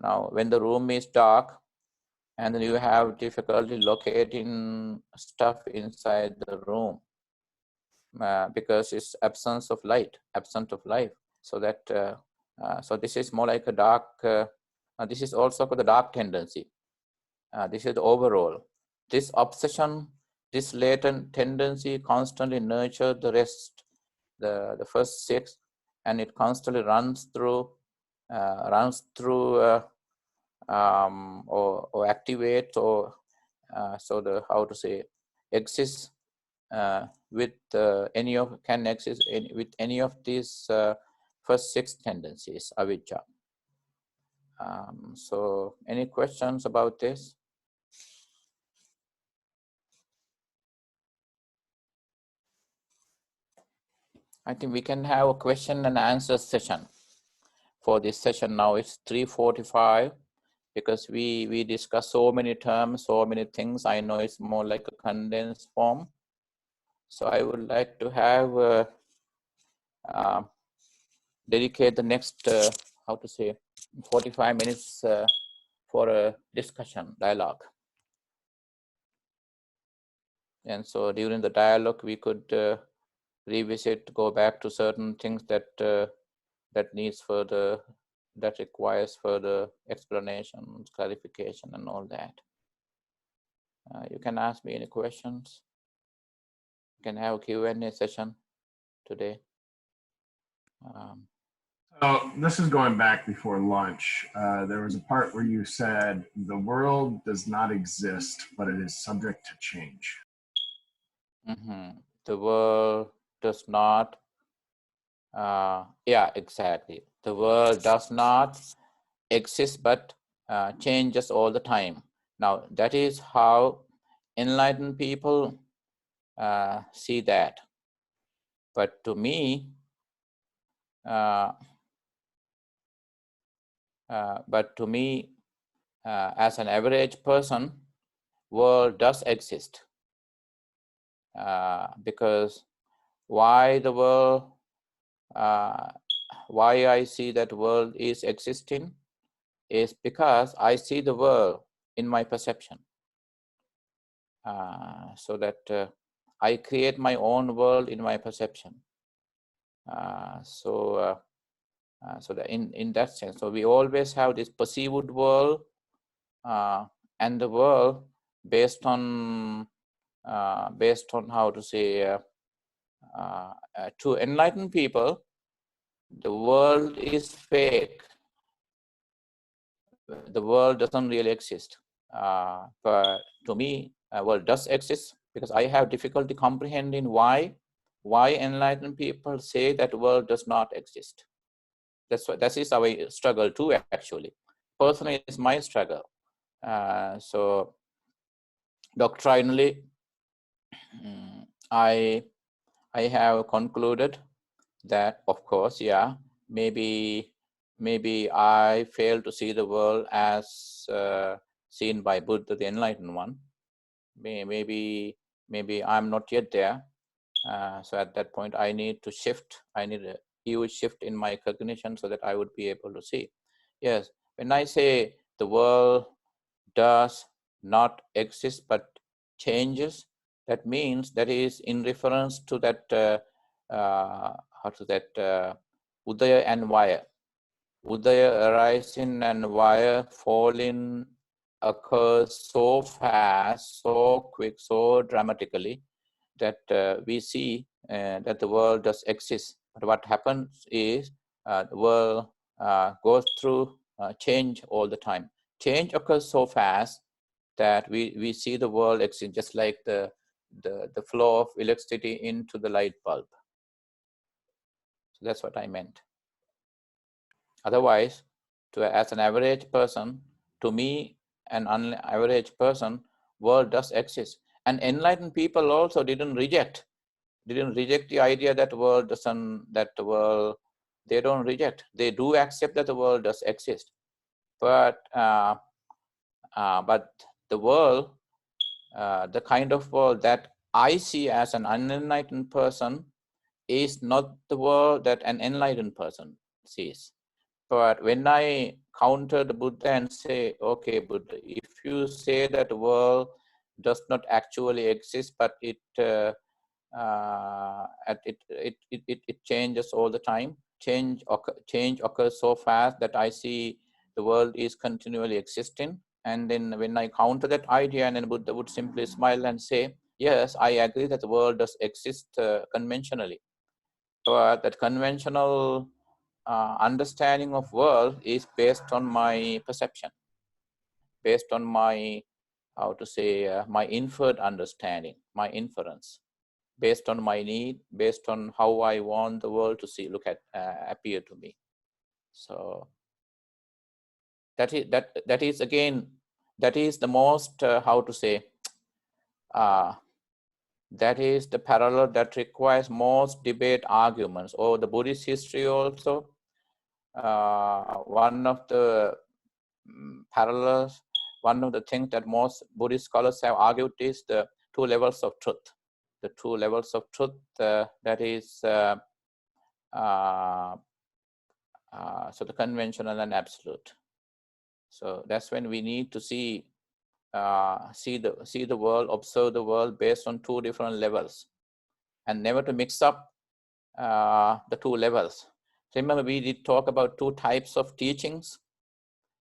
now, when the room is dark, and then you have difficulty locating stuff inside the room because it's absence of light. So that so this is more like a dark. This is also the dark tendency. This is the overall. This obsession, this latent tendency, constantly nurture the rest, the first six, and it constantly runs through. Or activate, or so the how to say, exists with any of with any of these first six tendencies, avijja. So any questions about this? I think we can have a question and answer session for this session. Now it's 3:45. Because we discuss so many terms, so many things. I know it's more like a condensed form. So I would like to have dedicate the next 45 minutes for a discussion, dialogue. And so during the dialogue, we could revisit, go back to certain things that that needs further, that requires further explanation, clarification, and all that. You can ask me any questions. You can have a Q&A session today. So this is going back before lunch. There was a part where you said the world does not exist, but it is subject to change. The world does not, yeah, exactly. The world does not exist, but changes all the time. Now, that is how enlightened people see that. But to me, as an average person, world does exist. Because why the world, why I see that world is existing is because I see the world in my perception. So that I create my own world in my perception. So that in that sense, so we always have this perceived world and the world based on how to say, to enlightened people, the world is fake. The world doesn't really exist. But to me, world does exist, because I have difficulty comprehending why enlightened people say that world does not exist. That is our struggle too, actually. Personally, it's my struggle. So doctrinally, I have concluded that, of course, yeah, maybe I fail to see the world as seen by Buddha, the enlightened one. Maybe I'm not yet there. So at that point, I need to shift. I need a huge shift in my cognition so that I would be able to see. Yes, when I say the world does not exist but changes, that means that is in reference to that Udaya and Vaya. Udaya arising and Vaya falling occurs so fast, so quick, so dramatically that we see that the world does exist. But what happens is the world goes through change all the time. Change occurs so fast that we see the world exist, just like the flow of electricity into the light bulb. So that's what I meant. Otherwise, as an average person, to me, an average person, world does exist. And enlightened people also didn't reject the idea that world doesn't, they don't reject. They do accept that the world does exist. But the world, the kind of world that I see as an unenlightened person is not the world that an enlightened person sees. But when I counter the Buddha and say, okay, Buddha, if you say that the world does not actually exist, but it changes all the time, change occurs so fast that I see the world is continually existing. And then when I counter that idea, and then Buddha would simply smile and say, yes, I agree that the world does exist conventionally. But that conventional understanding of world is based on my perception, based on my, my inferred understanding, my inference, based on my need, based on how I want the world to appear to me. So that is again, that is the most, that is the parallel that requires most debate, arguments. Or the Buddhist history also, one of the parallels, one of the things that most Buddhist scholars have argued is the two levels of truth. the two levels of truth, that is so the conventional and absolute. So that's when we need to see the world, observe the world based on two different levels, and never to mix up the two levels. Remember, we did talk about two types of teachings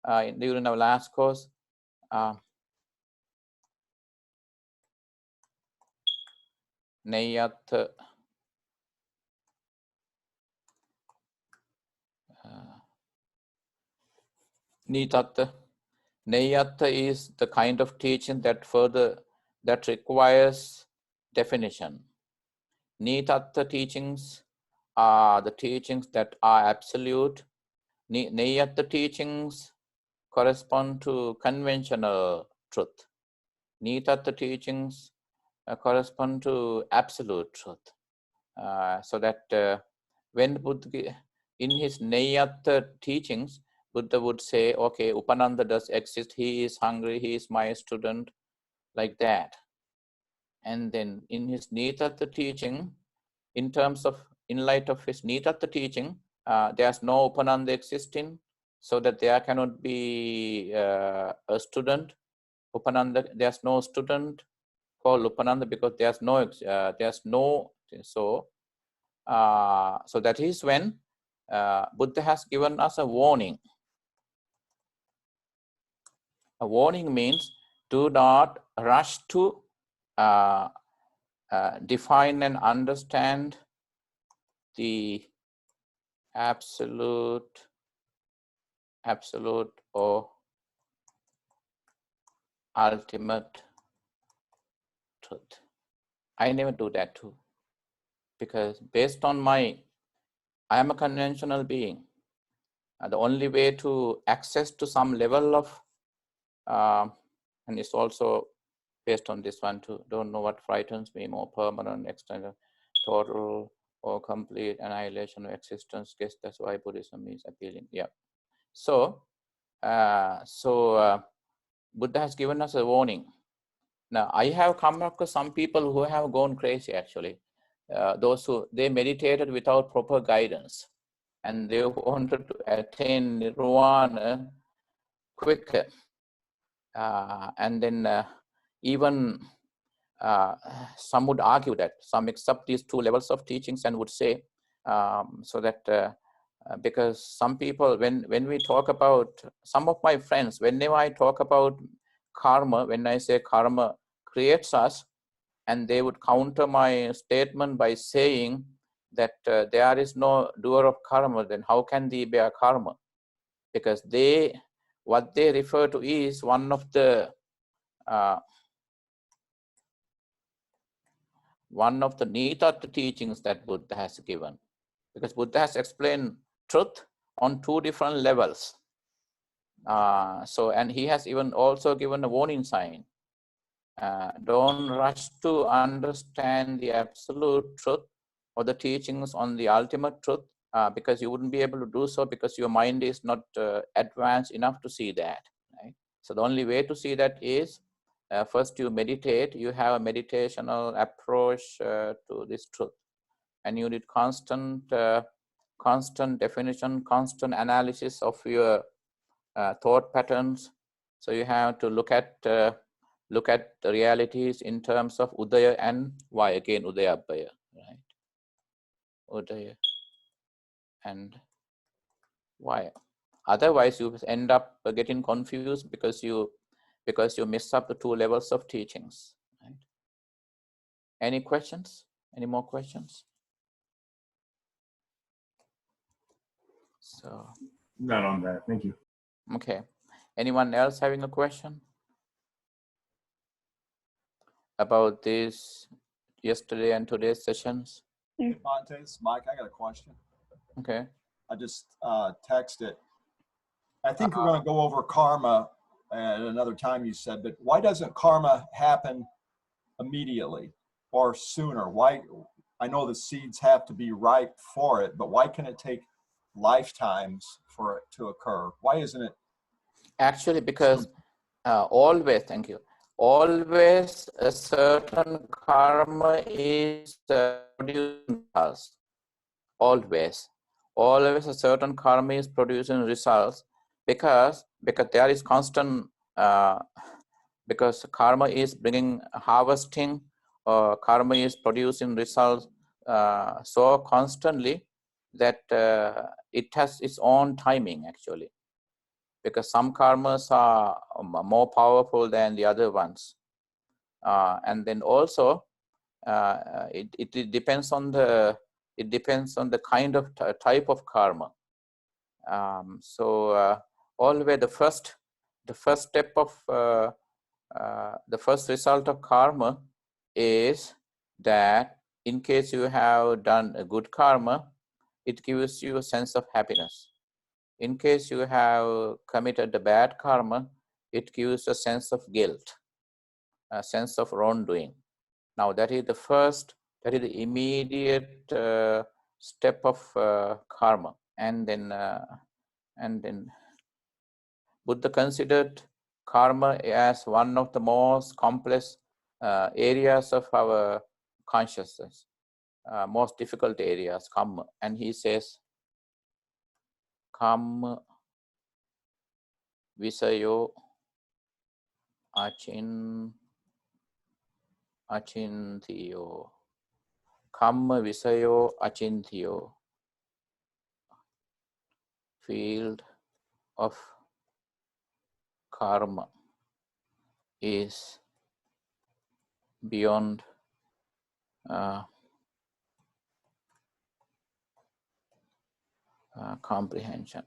during our last course. Neyat Nitatta. Neyatta is the kind of teaching that requires definition. Nitatta teachings are the teachings that are absolute. Neyatta teachings correspond to conventional truth. Nitatta teachings correspond to absolute truth. So that when Buddha, in his Neyatta teachings, Buddha would say, okay, Upananda does exist, he is hungry, he is my student, like that. And then in his Nitatta teaching, in light of his Nitatta teaching, there's no Upananda existing, so that there cannot be a student. Upananda, there's no student called Upananda because there's no, so that is when Buddha has given us a warning. A warning means do not rush to define and understand the absolute or ultimate truth. I never do that too, because based on I am a conventional being. The only way to access to some level of, and it's also based on this one too, don't know what frightens me more, permanent, external, total or complete annihilation of existence. Guess that's why Buddhism is appealing. Yeah. So, Buddha has given us a warning. Now, I have come across some people who have gone crazy actually. Those who, they meditated without proper guidance, and they wanted to attain nirvana quicker. And then even some would argue that some accept these two levels of teachings and would say, so that because some people, when we talk about, some of my friends, whenever I talk about karma, when I say karma creates us, and they would counter my statement by saying that there is no doer of karma, then how can they bear karma? Because what they refer to is one of the Nitatta teachings that Buddha has given. Because Buddha has explained truth on two different levels. And he has even also given a warning sign. Don't rush to understand the absolute truth or the teachings on the ultimate truth, because you wouldn't be able to do so because your mind is not advanced enough to see that. Right? So the only way to see that is first you meditate, you have a meditational approach to this truth, and you need constant definition, constant analysis of your thought patterns. So you have to look at the realities in terms of Udaya and why. Again, Udaya Abhaya, right? Udaya and why. Otherwise, you end up getting confused because you miss up the two levels of teachings. Right? Any questions? Any more questions? So. Not on that. Thank you. Okay. Anyone else having a question about this yesterday and today's sessions? Hey, Montes, Mike, I got a question. Okay. I just texted. I think we're going to go over karma at another time, you said, but why doesn't karma happen immediately or sooner? Why? I know the seeds have to be ripe for it, but why can it take lifetimes for it to occur? Why isn't it? Actually, because always, thank you. always a certain karma is producing results. Always a certain karma is producing results because there is constant because karma is bringing harvesting, or karma is producing results so constantly that it has its own timing actually, because some karmas are more powerful than the other ones, and then also it depends on the kind of type of karma. Always the first step of the first result of karma is that in case you have done a good karma, it gives you a sense of happiness. In case you have committed a bad karma, it gives a sense of guilt, a sense of wrongdoing. Now that is the first, that is the immediate step of karma. And then Buddha considered karma as one of the most complex areas of our consciousness, most difficult areas, karma. And he says, karma visayo achinthiyo. Karma visayo achinthiyo. Field of karma is beyond comprehension.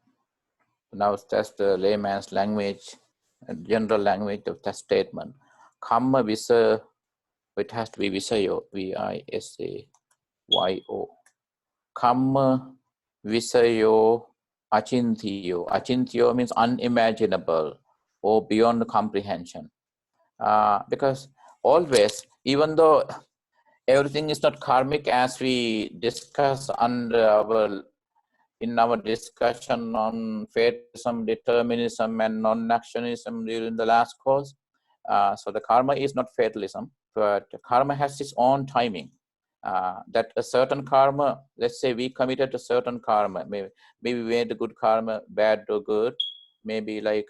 Now that's the layman's language, general language of that statement. Karma visa, it has to be visayo, V-I-S-A-Y-O. Karma visayo achinthiyo. Achinthiyo means unimaginable or beyond comprehension. Because always, even though everything is not karmic, as we discuss in our discussion on fatalism, determinism, and non-actionism during the last course. So the karma is not fatalism, but karma has its own timing. That a certain karma, let's say we committed a certain karma, maybe we made a good karma, bad or good, maybe like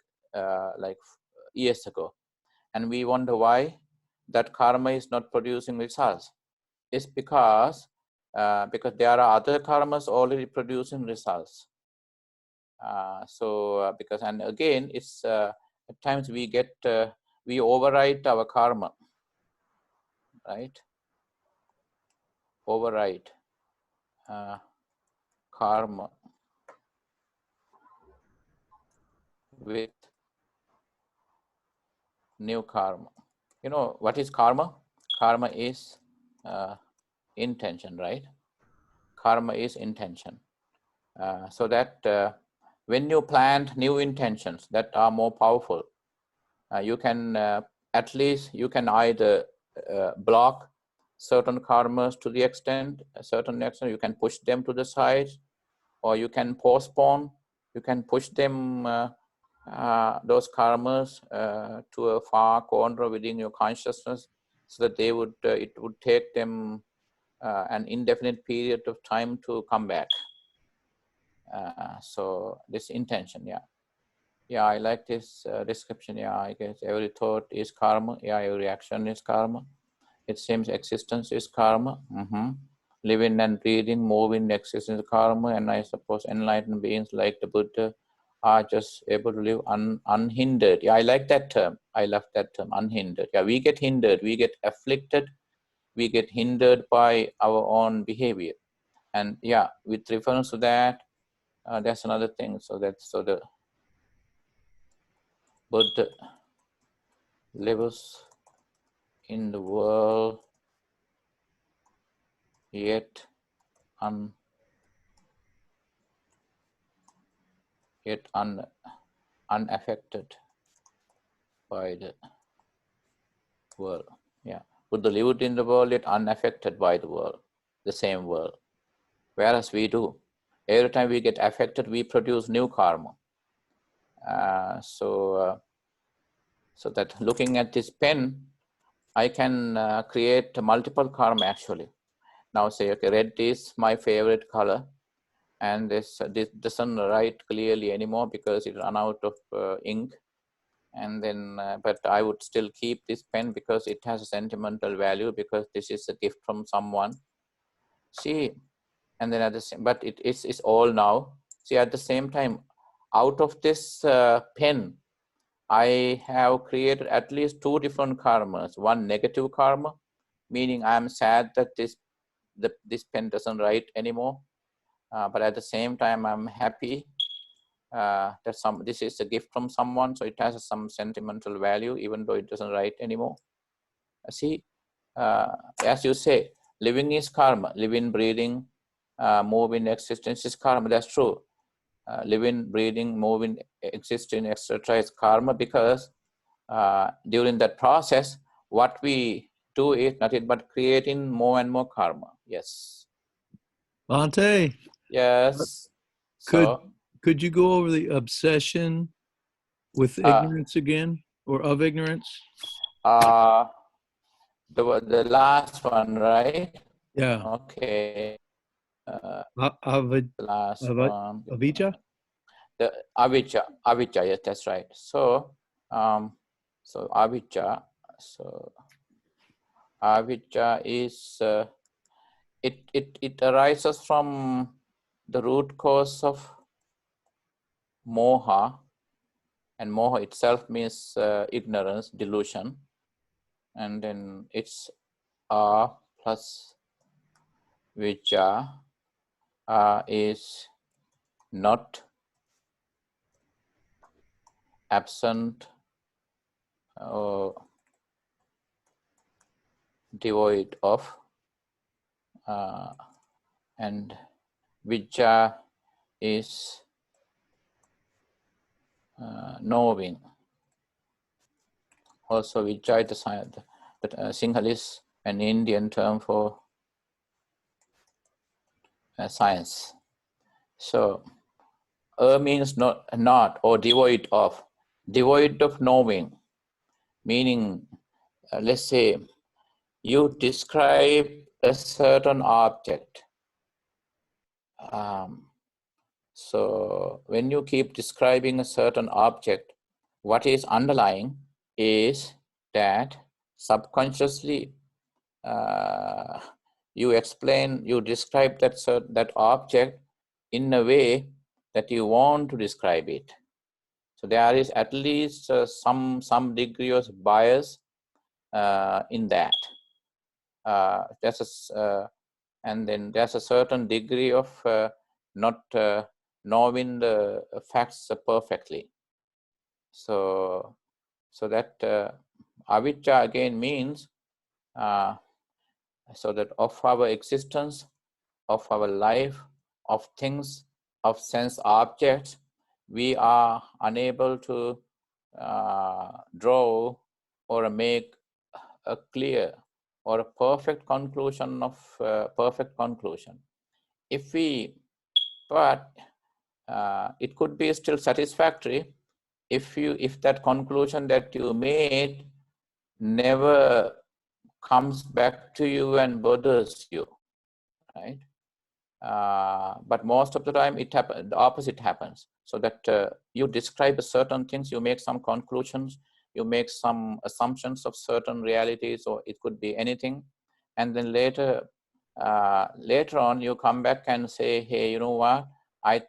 years ago, and we wonder why that karma is not producing results. It's because there are other karmas already producing results. Because, and again, it's at times we get we overwrite our karma, right? Overwrite karma with new karma. You know what is karma? Karma is intention, right? Karma is intention. So that when you plant new intentions that are more powerful, you can at least you can either block certain karmas to the extent, a certain extent, you can push them to the side, or you can postpone, you can push them, those karmas to a far corner within your consciousness, so that they would, it would take them an indefinite period of time to come back. So this intention, yeah, I like this description. Yeah, I guess every thought is karma. Yeah, every action is karma. It seems existence is karma. Living and breathing, moving, existence is karma. And I suppose enlightened beings like the Buddha are just able to live unhindered. Yeah, I like that term. I love that term, unhindered. Yeah, we get hindered, we get afflicted, we get hindered by our own behavior. And yeah, with reference to that, that's another thing. So the Buddha lives in the world yet unaffected by the world. Yeah, Buddha lived in the world yet unaffected by the world, the same world. Whereas we do. Every time we get affected, we produce new karma. So that looking at this pen, I can create multiple karma actually. Now say, okay, red is my favorite color, and this doesn't write clearly anymore because it ran out of ink. And then, but I would still keep this pen because it has a sentimental value, because this is a gift from someone. See, and then at the same, but it's all now. See, at the same time, out of this pen, I have created at least 2 different karmas. One negative karma, meaning I'm sad that this pen doesn't write anymore. But at the same time, I'm happy that this is a gift from someone, so it has some sentimental value, even though it doesn't write anymore. See, as you say, living is karma. Living, breathing, moving, existence is karma. That's true. Living, breathing, moving, existing, etc. is karma, because during that process, what we do is nothing but creating more and more karma. Yes. Bhante, Yes. could So you go over the obsession with ignorance again, or of ignorance? the last one, right? Yeah. Okay. The last one. Avijja? The avijja, yes, that's right. So, so avijja, avijja is it arises from the root cause of moha, and moha itself means ignorance, delusion, and then it's plus vijja is not, absent, or devoid of, and vijja is knowing. Also, vijja is the science, but Sinhala is an Indian term for science. So, means not or devoid of knowing, meaning, let's say, you describe a certain object. So when you keep describing a certain object, what is underlying is that subconsciously you describe that object in a way that you want to describe it. So there is at least some degree of bias in that. And then there's a certain degree of not knowing the facts perfectly. So that avijja again means so that of our existence, of our life, of things, of sense objects, we are unable to draw or make a clear or a perfect conclusion of perfect conclusion. But it could be still satisfactory if that conclusion that you made never comes back to you and bothers you, right? But most of the time the opposite happens. So that you describe certain things, you make some conclusions, you make some assumptions of certain realities, or it could be anything, and then later on you come back and say, hey, you know what, I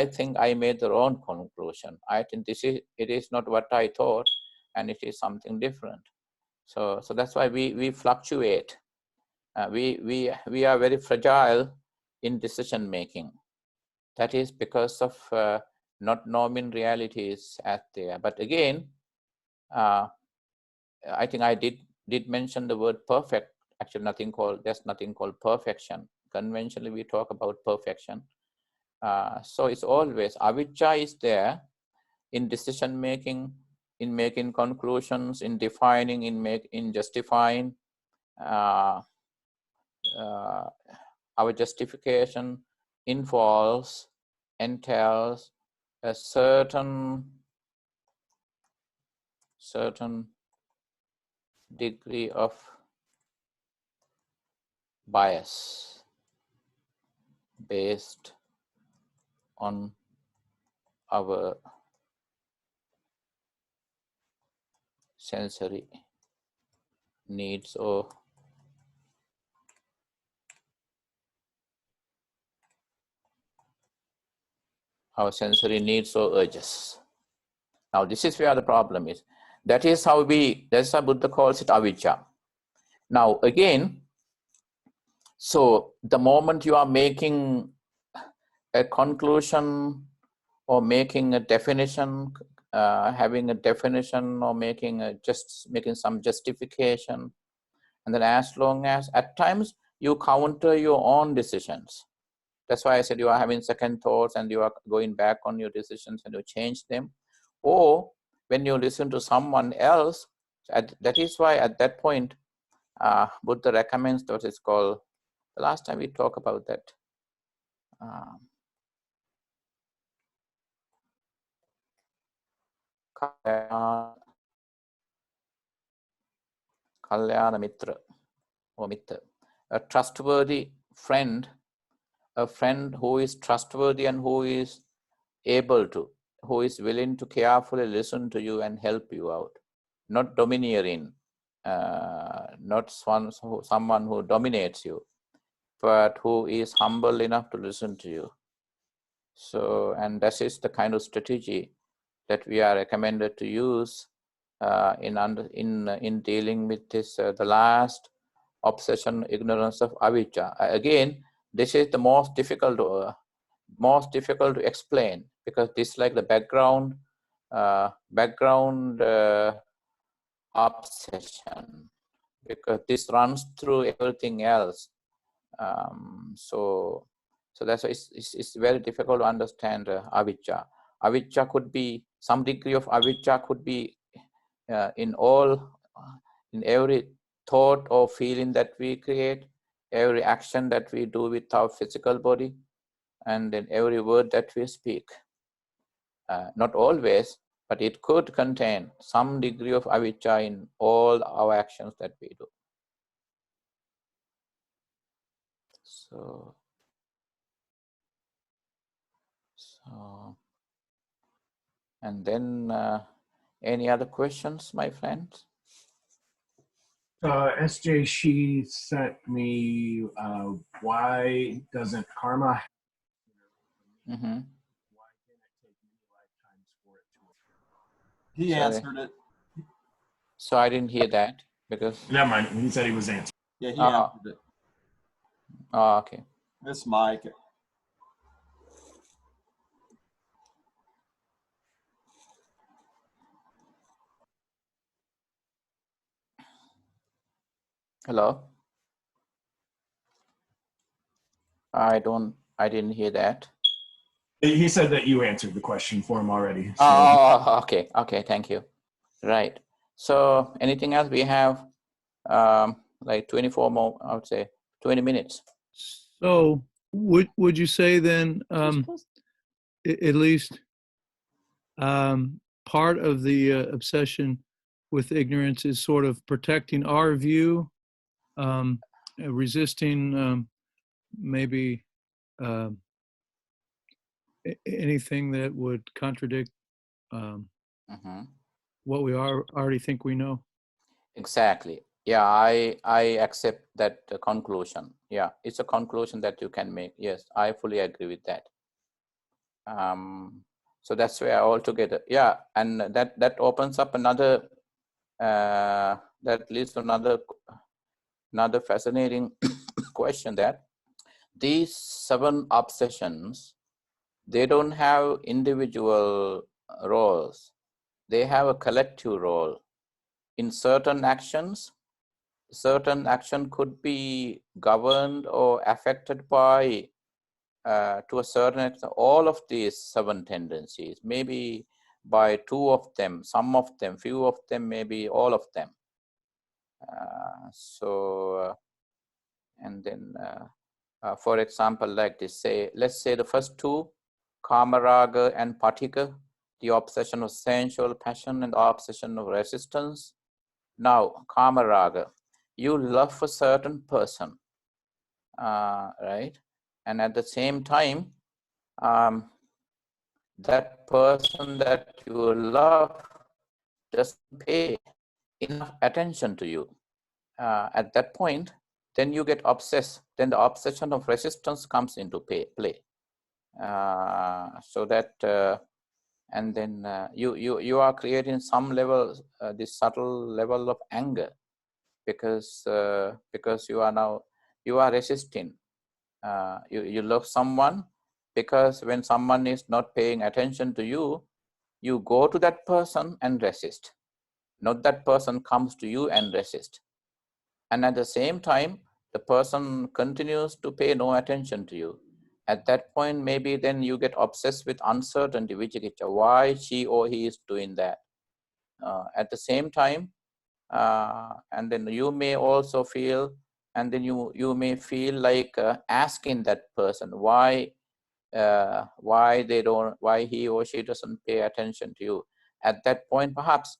think I made the wrong conclusion. I think it is not what I thought, and it is something different. So that's why we fluctuate. We are very fragile in decision making. That is because of not knowing realities as they are. But again, I think I did mention the word perfect. Actually, there's nothing called perfection. Conventionally, we talk about perfection. So it's always avijja is there in decision making, in making conclusions, in defining, in justifying. Our justification entails a certain certain degree of bias based on our sensory needs or urges. Now, this is where the problem is. That's how Buddha calls it avijja. Now, again, so the moment you are making a conclusion or making a definition, having a definition or making some justification, and then as long as at times you counter your own decisions. That's why I said you are having second thoughts and you are going back on your decisions and you change them. Or when you listen to someone else, that is why at that point, Buddha recommends what is called, the last time we talked about that, Kalyana Mitra or Mitra, a trustworthy friend, a friend who is trustworthy and who is willing to carefully listen to you and help you out, not domineering, not someone who dominates you, but who is humble enough to listen to you. So, and that is the kind of strategy that we are recommended to use in dealing with this, the last obsession, ignorance of avijja. Again, this is the most difficult to explain, because this is like the background obsession, because this runs through everything else. So that's why it's very difficult to understand avijja. Avijja could be, some degree of avijja could be in every thought or feeling that we create, every action that we do with our physical body, and in every word that we speak. Not always, but it could contain some degree of avijja in all our actions that we do. So and then any other questions, my friends? SJ, she sent me, why doesn't karma? Mm-hmm. Why can it take many lifetimes for it to? He answered it. So I didn't hear that because. Never mind. He said he was answering. Yeah, he answered it. Oh, okay. Miss Mike. Hello. I didn't hear that. He said that you answered the question for him already. So. Oh, okay. Okay, thank you. Right. So anything else? We have like 24 more, I would say 20 minutes. So would you say then, at least part of the obsession with ignorance is sort of protecting our view, resisting maybe anything that would contradict what we already think we know? Exactly. Yeah, I accept that conclusion. Yeah, it's a conclusion that you can make. Yes, I fully agree with that. So that's where altogether, yeah, and that opens up another, that leads to another fascinating question, that these 7 obsessions, they don't have individual roles. They have a collective role. In certain actions, certain action could be governed or affected by, to a certain extent, all of these 7 tendencies, maybe by 2 of them, some of them, few of them, maybe all of them. And then, for example, like this, let's say the first 2, Kamaraga and Patika, the obsession of sensual passion and the obsession of resistance. Now, kama raga, you love a certain person, right? And at the same time, that person that you love doesn't pay enough attention to you. At that point, then you get obsessed. Then the obsession of resistance comes into play. So that, and then you are creating some level, this subtle level of anger, because you are resisting. You love someone because when someone is not paying attention to you, you go to that person and resist. Not that person comes to you and resist. And at the same time, the person continues to pay no attention to you. At that point, maybe then you get obsessed with uncertainty, why she or he is doing that. At the same time, and then you may also feel, and then you may feel like asking that person why he or she doesn't pay attention to you. At that point, perhaps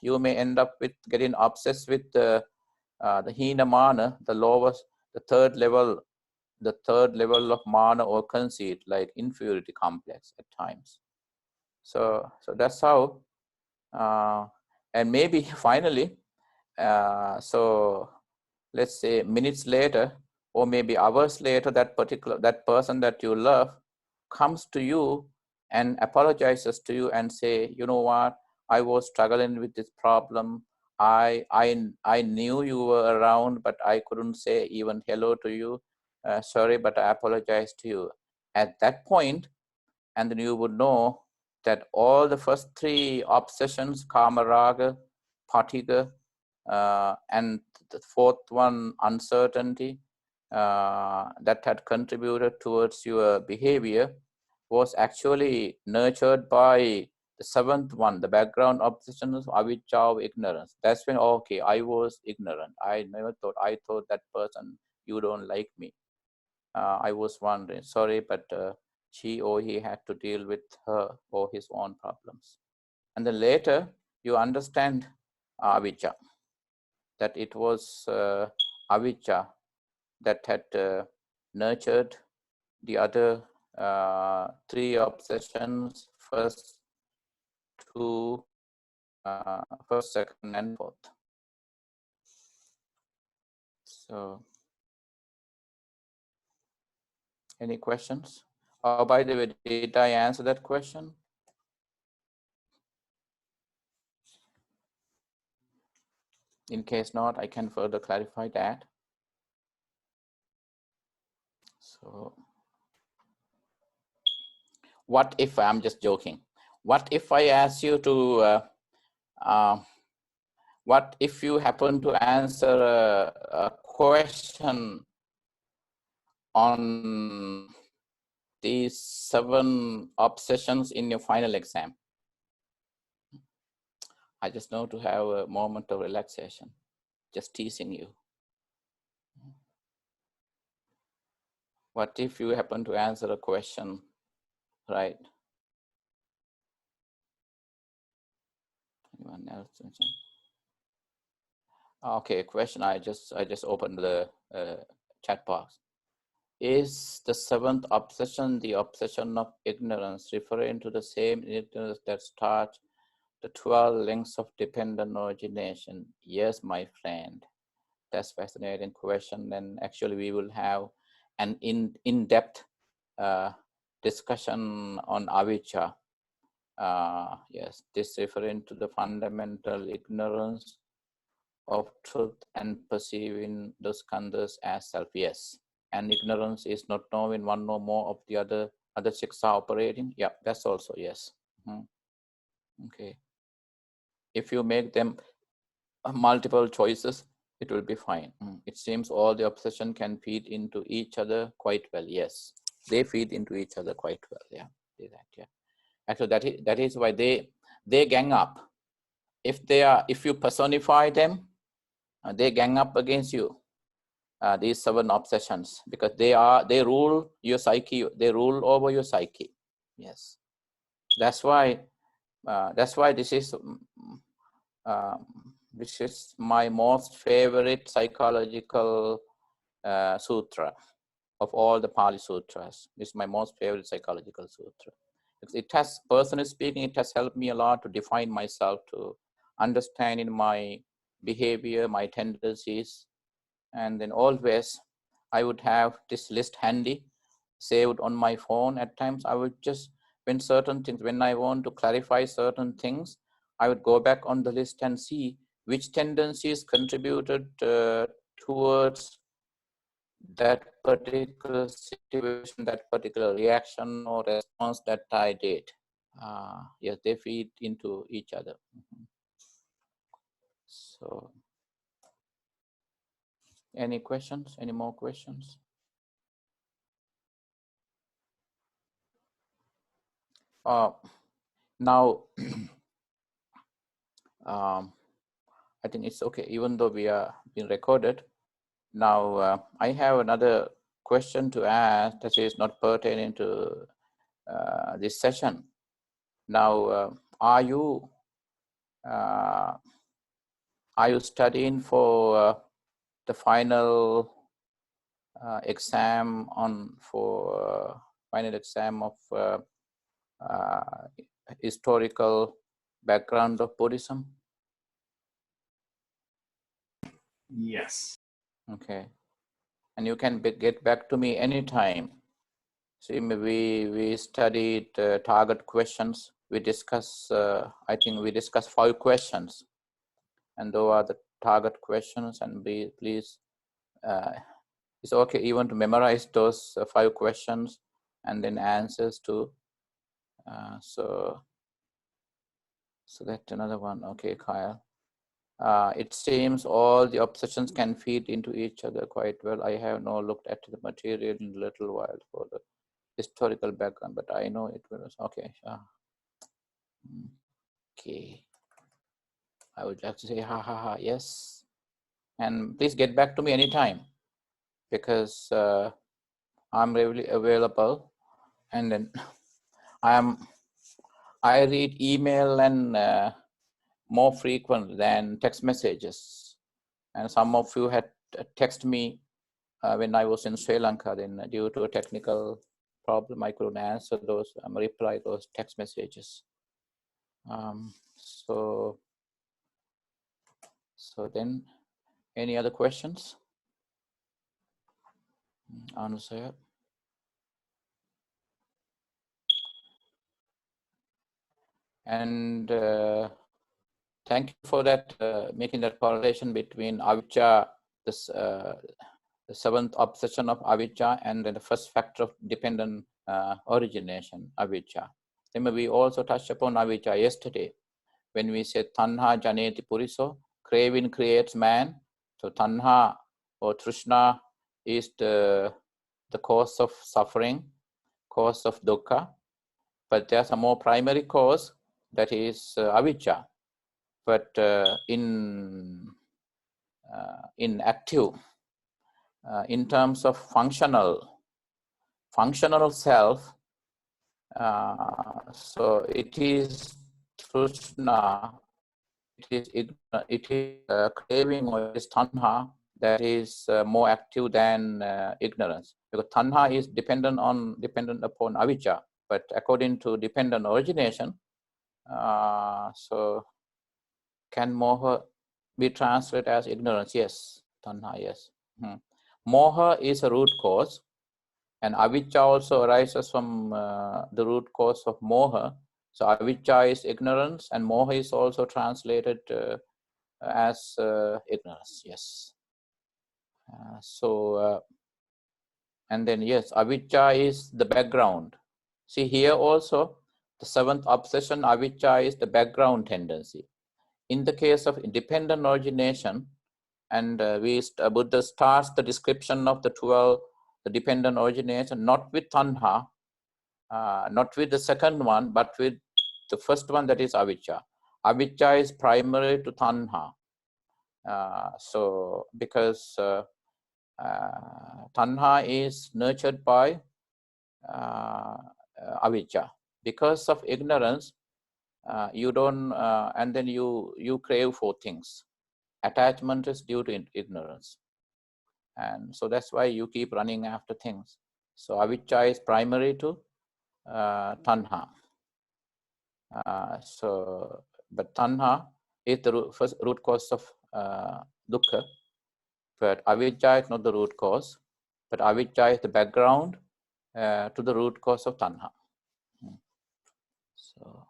you may end up with getting obsessed with the hina mana, the lowest, the third level of mana or conceit, like inferiority complex at times. So that's how, and maybe finally, so let's say minutes later or maybe hours later, that person that you love comes to you and apologizes to you and say, you know what, I was struggling with this problem. I knew you were around, but I couldn't say even hello to you. Sorry, but I apologize to you. At that point, and then you would know that all the first three obsessions, kama raga, patiga, and the fourth one, uncertainty, that had contributed towards your behavior, was actually nurtured by the seventh one, the background obsessions, avijja, ignorance. That's when, okay, I was ignorant. I thought that person, you don't like me. I was wondering, sorry, but she or he had to deal with her or his own problems. And then later, you understand avijja, that it was avijja that had nurtured the other three obsessions, first two, first, second, and fourth. So, any questions? Oh, by the way, did I answer that question? In case not, I can further clarify that. So, what if, I'm just joking, what if I ask you to, what if you happen to answer a question on these 7 obsessions in your final exam? I just know to have a moment of relaxation, just teasing you. What if you happen to answer a question, right? Anyone else? Okay, question. I just opened the chat box. Is the 7th obsession the obsession of ignorance, referring to the same ignorance that starts the 12 links of dependent origination? Yes, my friend. That's fascinating question. And actually, we will have an in-depth discussion on avijja. Yes, this referring to the fundamental ignorance of truth and perceiving the skandhas as self. Yes, and ignorance is not knowing one or more of the other 6 are operating. Yeah, that's also yes. Okay. If you make them multiple choices, it will be fine. It seems all the obsession can feed into each other quite well. Yes, they feed into each other quite well. Yeah, yeah. Actually, that is why they gang up. If you personify them, they gang up against you. These 7 obsessions, because they rule your psyche. They rule over your psyche. Yes, that's why That's why this is my most favorite psychological sutra of all the Pali sutras. This is my most favorite psychological sutra. It has, personally speaking, it has helped me a lot to define myself, to understand in my behavior, my tendencies. And then always I would have this list handy, saved on my phone. At times I would just, when certain things, when I want to clarify certain things, I would go back on the list and see which tendencies contributed towards that particular situation, that particular reaction or response that I did. Yes, they feed into each other. So, any questions? Any more questions? Now, I think it's okay, even though we are being recorded. Now, I have another question to ask that is not pertaining to this session. Now, are you studying for the final exam final exam of historical background of Buddhism? Yes. Okay, and you can get back to me anytime. See, we studied target questions. We discuss, I think we discussed 5 questions, and those are the target questions. And please, it's okay even to memorize those 5 questions and then answers too. So that's another one. Okay, Kyle. It seems all the obsessions can feed into each other quite well. I have not looked at the material in a little while for the historical background, but I know it was okay. Okay. I would like to say ha ha ha, yes. And please get back to me anytime, because I'm really available. And then I read email and more frequent than text messages. And some of you had texted me when I was in Sri Lanka. Then due to a technical problem, I couldn't answer those, reply those text messages. So then, any other questions? Answer. And thank you for that, making that correlation between avijja, the 7th obsession of avijja, and then the first factor of dependent origination, avijja. Then we also touched upon avijja yesterday when we said tanha janeti puriso, craving creates man. So tanha or trishna is the cause of suffering, cause of dukkha. But there's a more primary cause, that is avijja. But in active, in terms of functional self, so it is trishna, it is craving, or it is tanha that is more active than ignorance, because tanha is dependent upon avijja. But according to dependent origination, so can moha be translated as ignorance? Yes, tanha, yes. Moha is a root cause, and avijja also arises from the root cause of moha. So avijja is ignorance, and moha is also translated as ignorance. Yes. And then yes, avijja is the background. See here also, the 7th obsession, avijja is the background tendency. In the case of independent origination, and Buddha starts the description of the 12, the dependent origination, not with tanha, not with the second one, but with the first one, that is avijja. Avijja is primary to tanha. So because tanha is nurtured by avijja. Because of ignorance, you don't, and then you crave for things. Attachment is due to ignorance. And so that's why you keep running after things. So avijja is primary to tanha. But tanha is the first root cause of dukkha. But avijja is not the root cause. But avijja is the background to the root cause of tanha. So,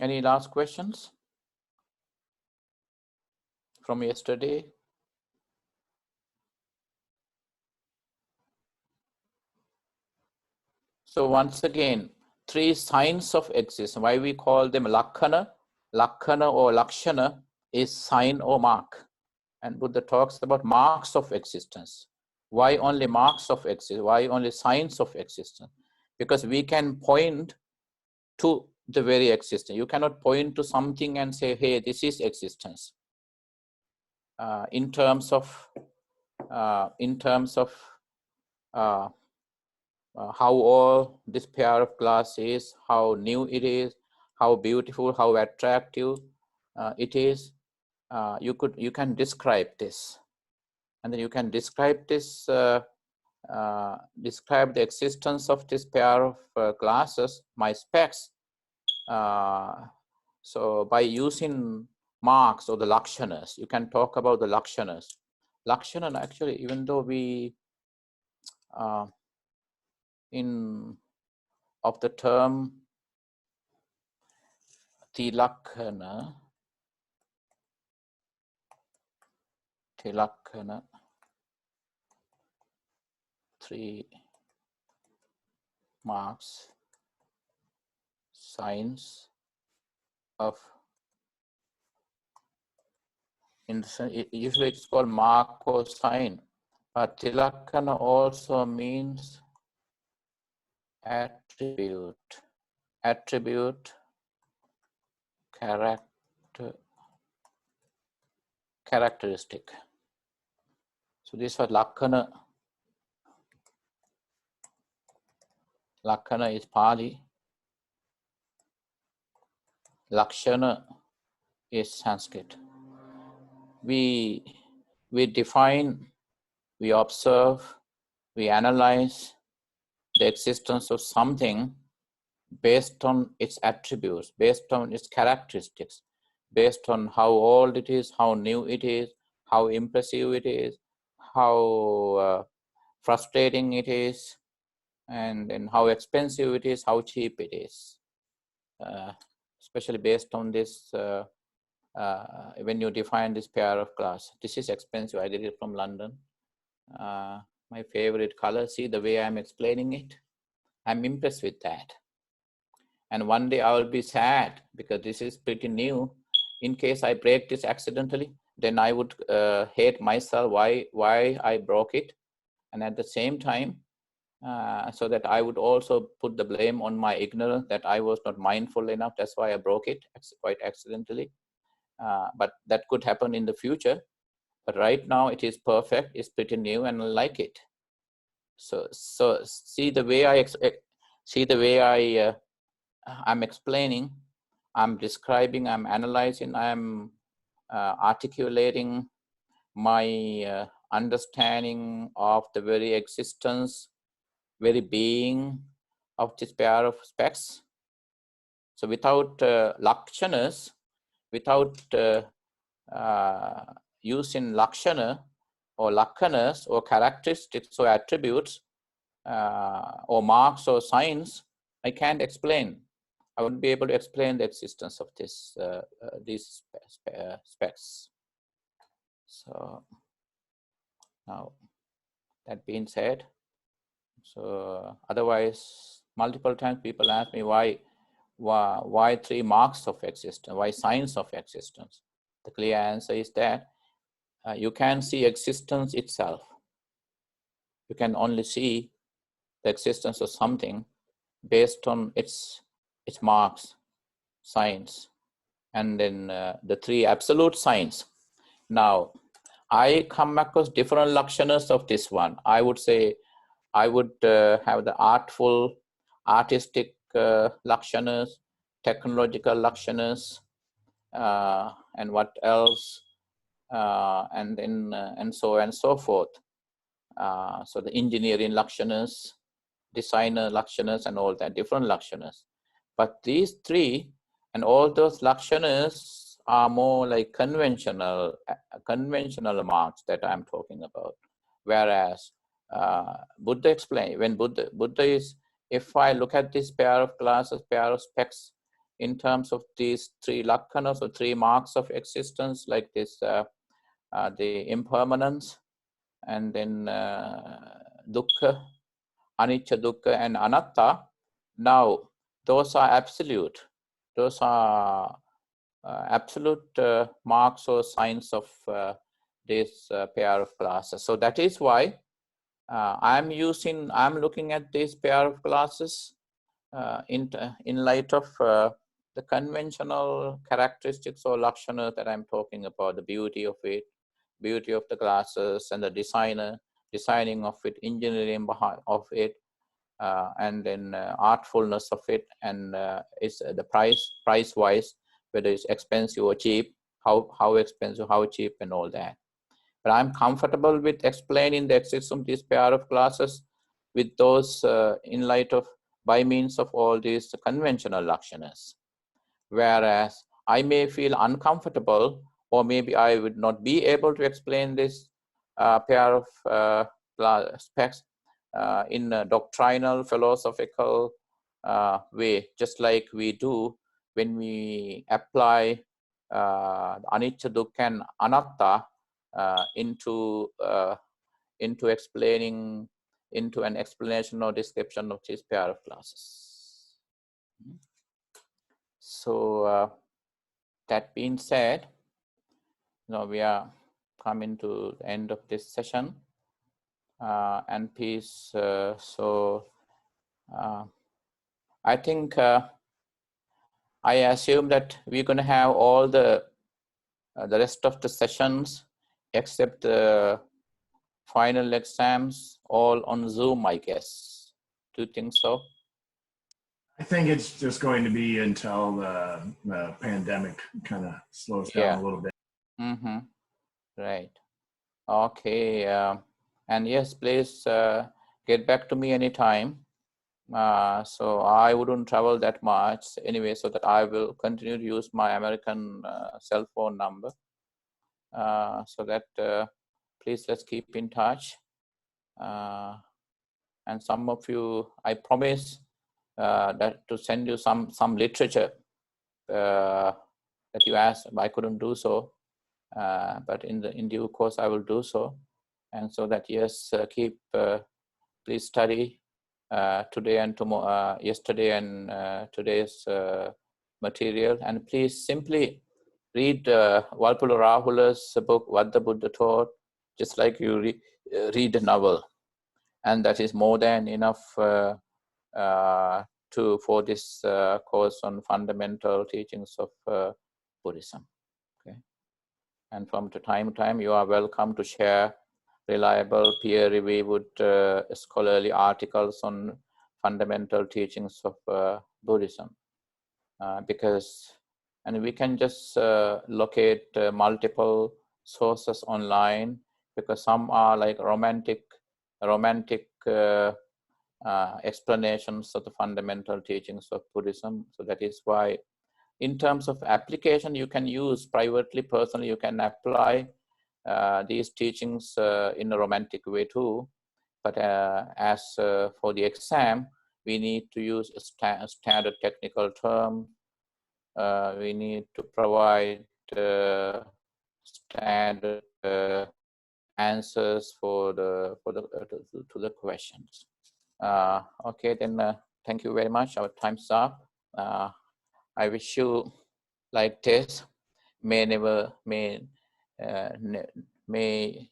any last questions from yesterday? So once again, 3 signs of existence. Why we call them lakhana? Lakhana or lakshana is sign or mark. And Buddha talks about marks of existence. Why only marks of existence? Why only signs of existence? Because we can point to the very existence. You cannot point to something and say, hey, this is existence. In terms of how old this pair of glass is, how new it is, how beautiful, how attractive it is. You can describe this, and then you can describe this, describe the existence of this pair of glasses, my specs. So by using marks or the lakshanas, you can talk about the lakshanas. Lakshana, actually, even though we of the term tilakkana, 3 marks, signs of, usually it's called mark or sign, but tilakkana also means attribute, characteristic. So this was lakkana. Lakkana is Pali. Lakshana is Sanskrit. We define, we observe, we analyze the existence of something based on its attributes, based on its characteristics, based on how old it is, how new it is, how impressive it is, how frustrating it is, and then how expensive it is, how cheap it is. Especially based on this, when you define this pair of glass. This is expensive. I did it from London. My favorite color. See the way I'm explaining it. I'm impressed with that. And one day I will be sad because this is pretty new. In case I break this accidentally, then I would hate myself why I broke it. And at the same time, so that I would also put the blame on my ignorance that I was not mindful enough. That's why I broke it quite accidentally. But that could happen in the future. But right now it is perfect. It's pretty new, and I like it. So see the way I'm explaining, I'm describing, I'm analyzing, I'm articulating my understanding of the very existence, very being of this pair of specs. So without lakshanas, without using lakshana or lakhanas or characteristics or attributes or marks or signs, I can't explain. I wouldn't be able to explain the existence of these specs. So now that being said, so otherwise multiple times people ask me why 3 marks of existence, why signs of existence? The clear answer is that you can see existence itself. You can only see the existence of something based on its marks, signs, and then the 3 absolute signs. Now, I come across different lakshanas of this one. I would say I would have the artistic lakshanas, technological lakshanas, and what else, and then and so on and so forth. So the engineering lakshanas, designer lakshanas, and all that, different lakshanas. But these three and all those lakshanas are more like conventional marks that I'm talking about. Whereas Buddha explained, when Buddha is, if I look at this pair of glasses, pair of specs, in terms of these three lakkhanas or three marks of existence, like this, the impermanence, and then dukkha, anicca, dukkha, and anatta. Now, those are absolute. Those are absolute marks or signs of this pair of glasses. So that is why I'm looking at this pair of glasses in light of the conventional characteristics or lakshana that I'm talking about, the beauty of it, beauty of the glasses, and the designing of it, engineering of it, and then artfulness of it, and is the price wise, whether it's expensive or cheap, how expensive, how cheap, and all that. But I'm comfortable with explaining the existence of this pair of glasses with those in light of, by means of all these conventional lakshanas. Whereas I may feel uncomfortable, or maybe I would not be able to explain this pair of specs in a doctrinal, philosophical way, just like we do when we apply anicca, dukkha, and anatta into explaining, into an explanation or description of this pair of classes. So that being said, now we are coming to the end of this session, and peace. So I think I assume that we're going to have all the rest of the sessions except the final exams all on Zoom, I guess. Do you think so? I think it's just going to be until the pandemic kind of slows down a little bit. Mm-hmm. Right. Okay. And yes, please get back to me anytime. So I wouldn't travel that much anyway, so that I will continue to use my American cell phone number. So that please, let's keep in touch. And some of you, I promise that to send you some literature that you asked. I couldn't do so, but in due course I will do so. And so that, yes, please study today and tomorrow, yesterday and today's material, and please simply read Walpula Rahula's book, What the Buddha Taught, just like you read a novel. And that is more than enough for this course on fundamental teachings of Buddhism. Okay. And from time to time, you are welcome to share reliable, peer-reviewed scholarly articles on fundamental teachings of Buddhism, and we can just locate multiple sources online, because some are like romantic explanations of the fundamental teachings of Buddhism. So that is why, in terms of application, you can use privately, personally, you can apply these teachings in a romantic way too. But as for the exam, we need to use a standard technical term. We need to provide standard answers to the questions. Okay, then thank you very much. Our time's up. I wish you like this. May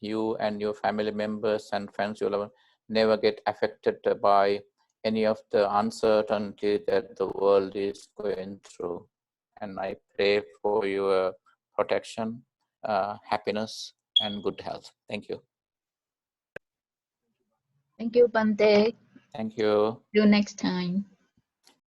you and your family members and friends you love never get affected by any of the uncertainty that the world is going through. And I pray for your protection, happiness, and good health. Thank you. Thank you, Bante. Thank you. See you next time.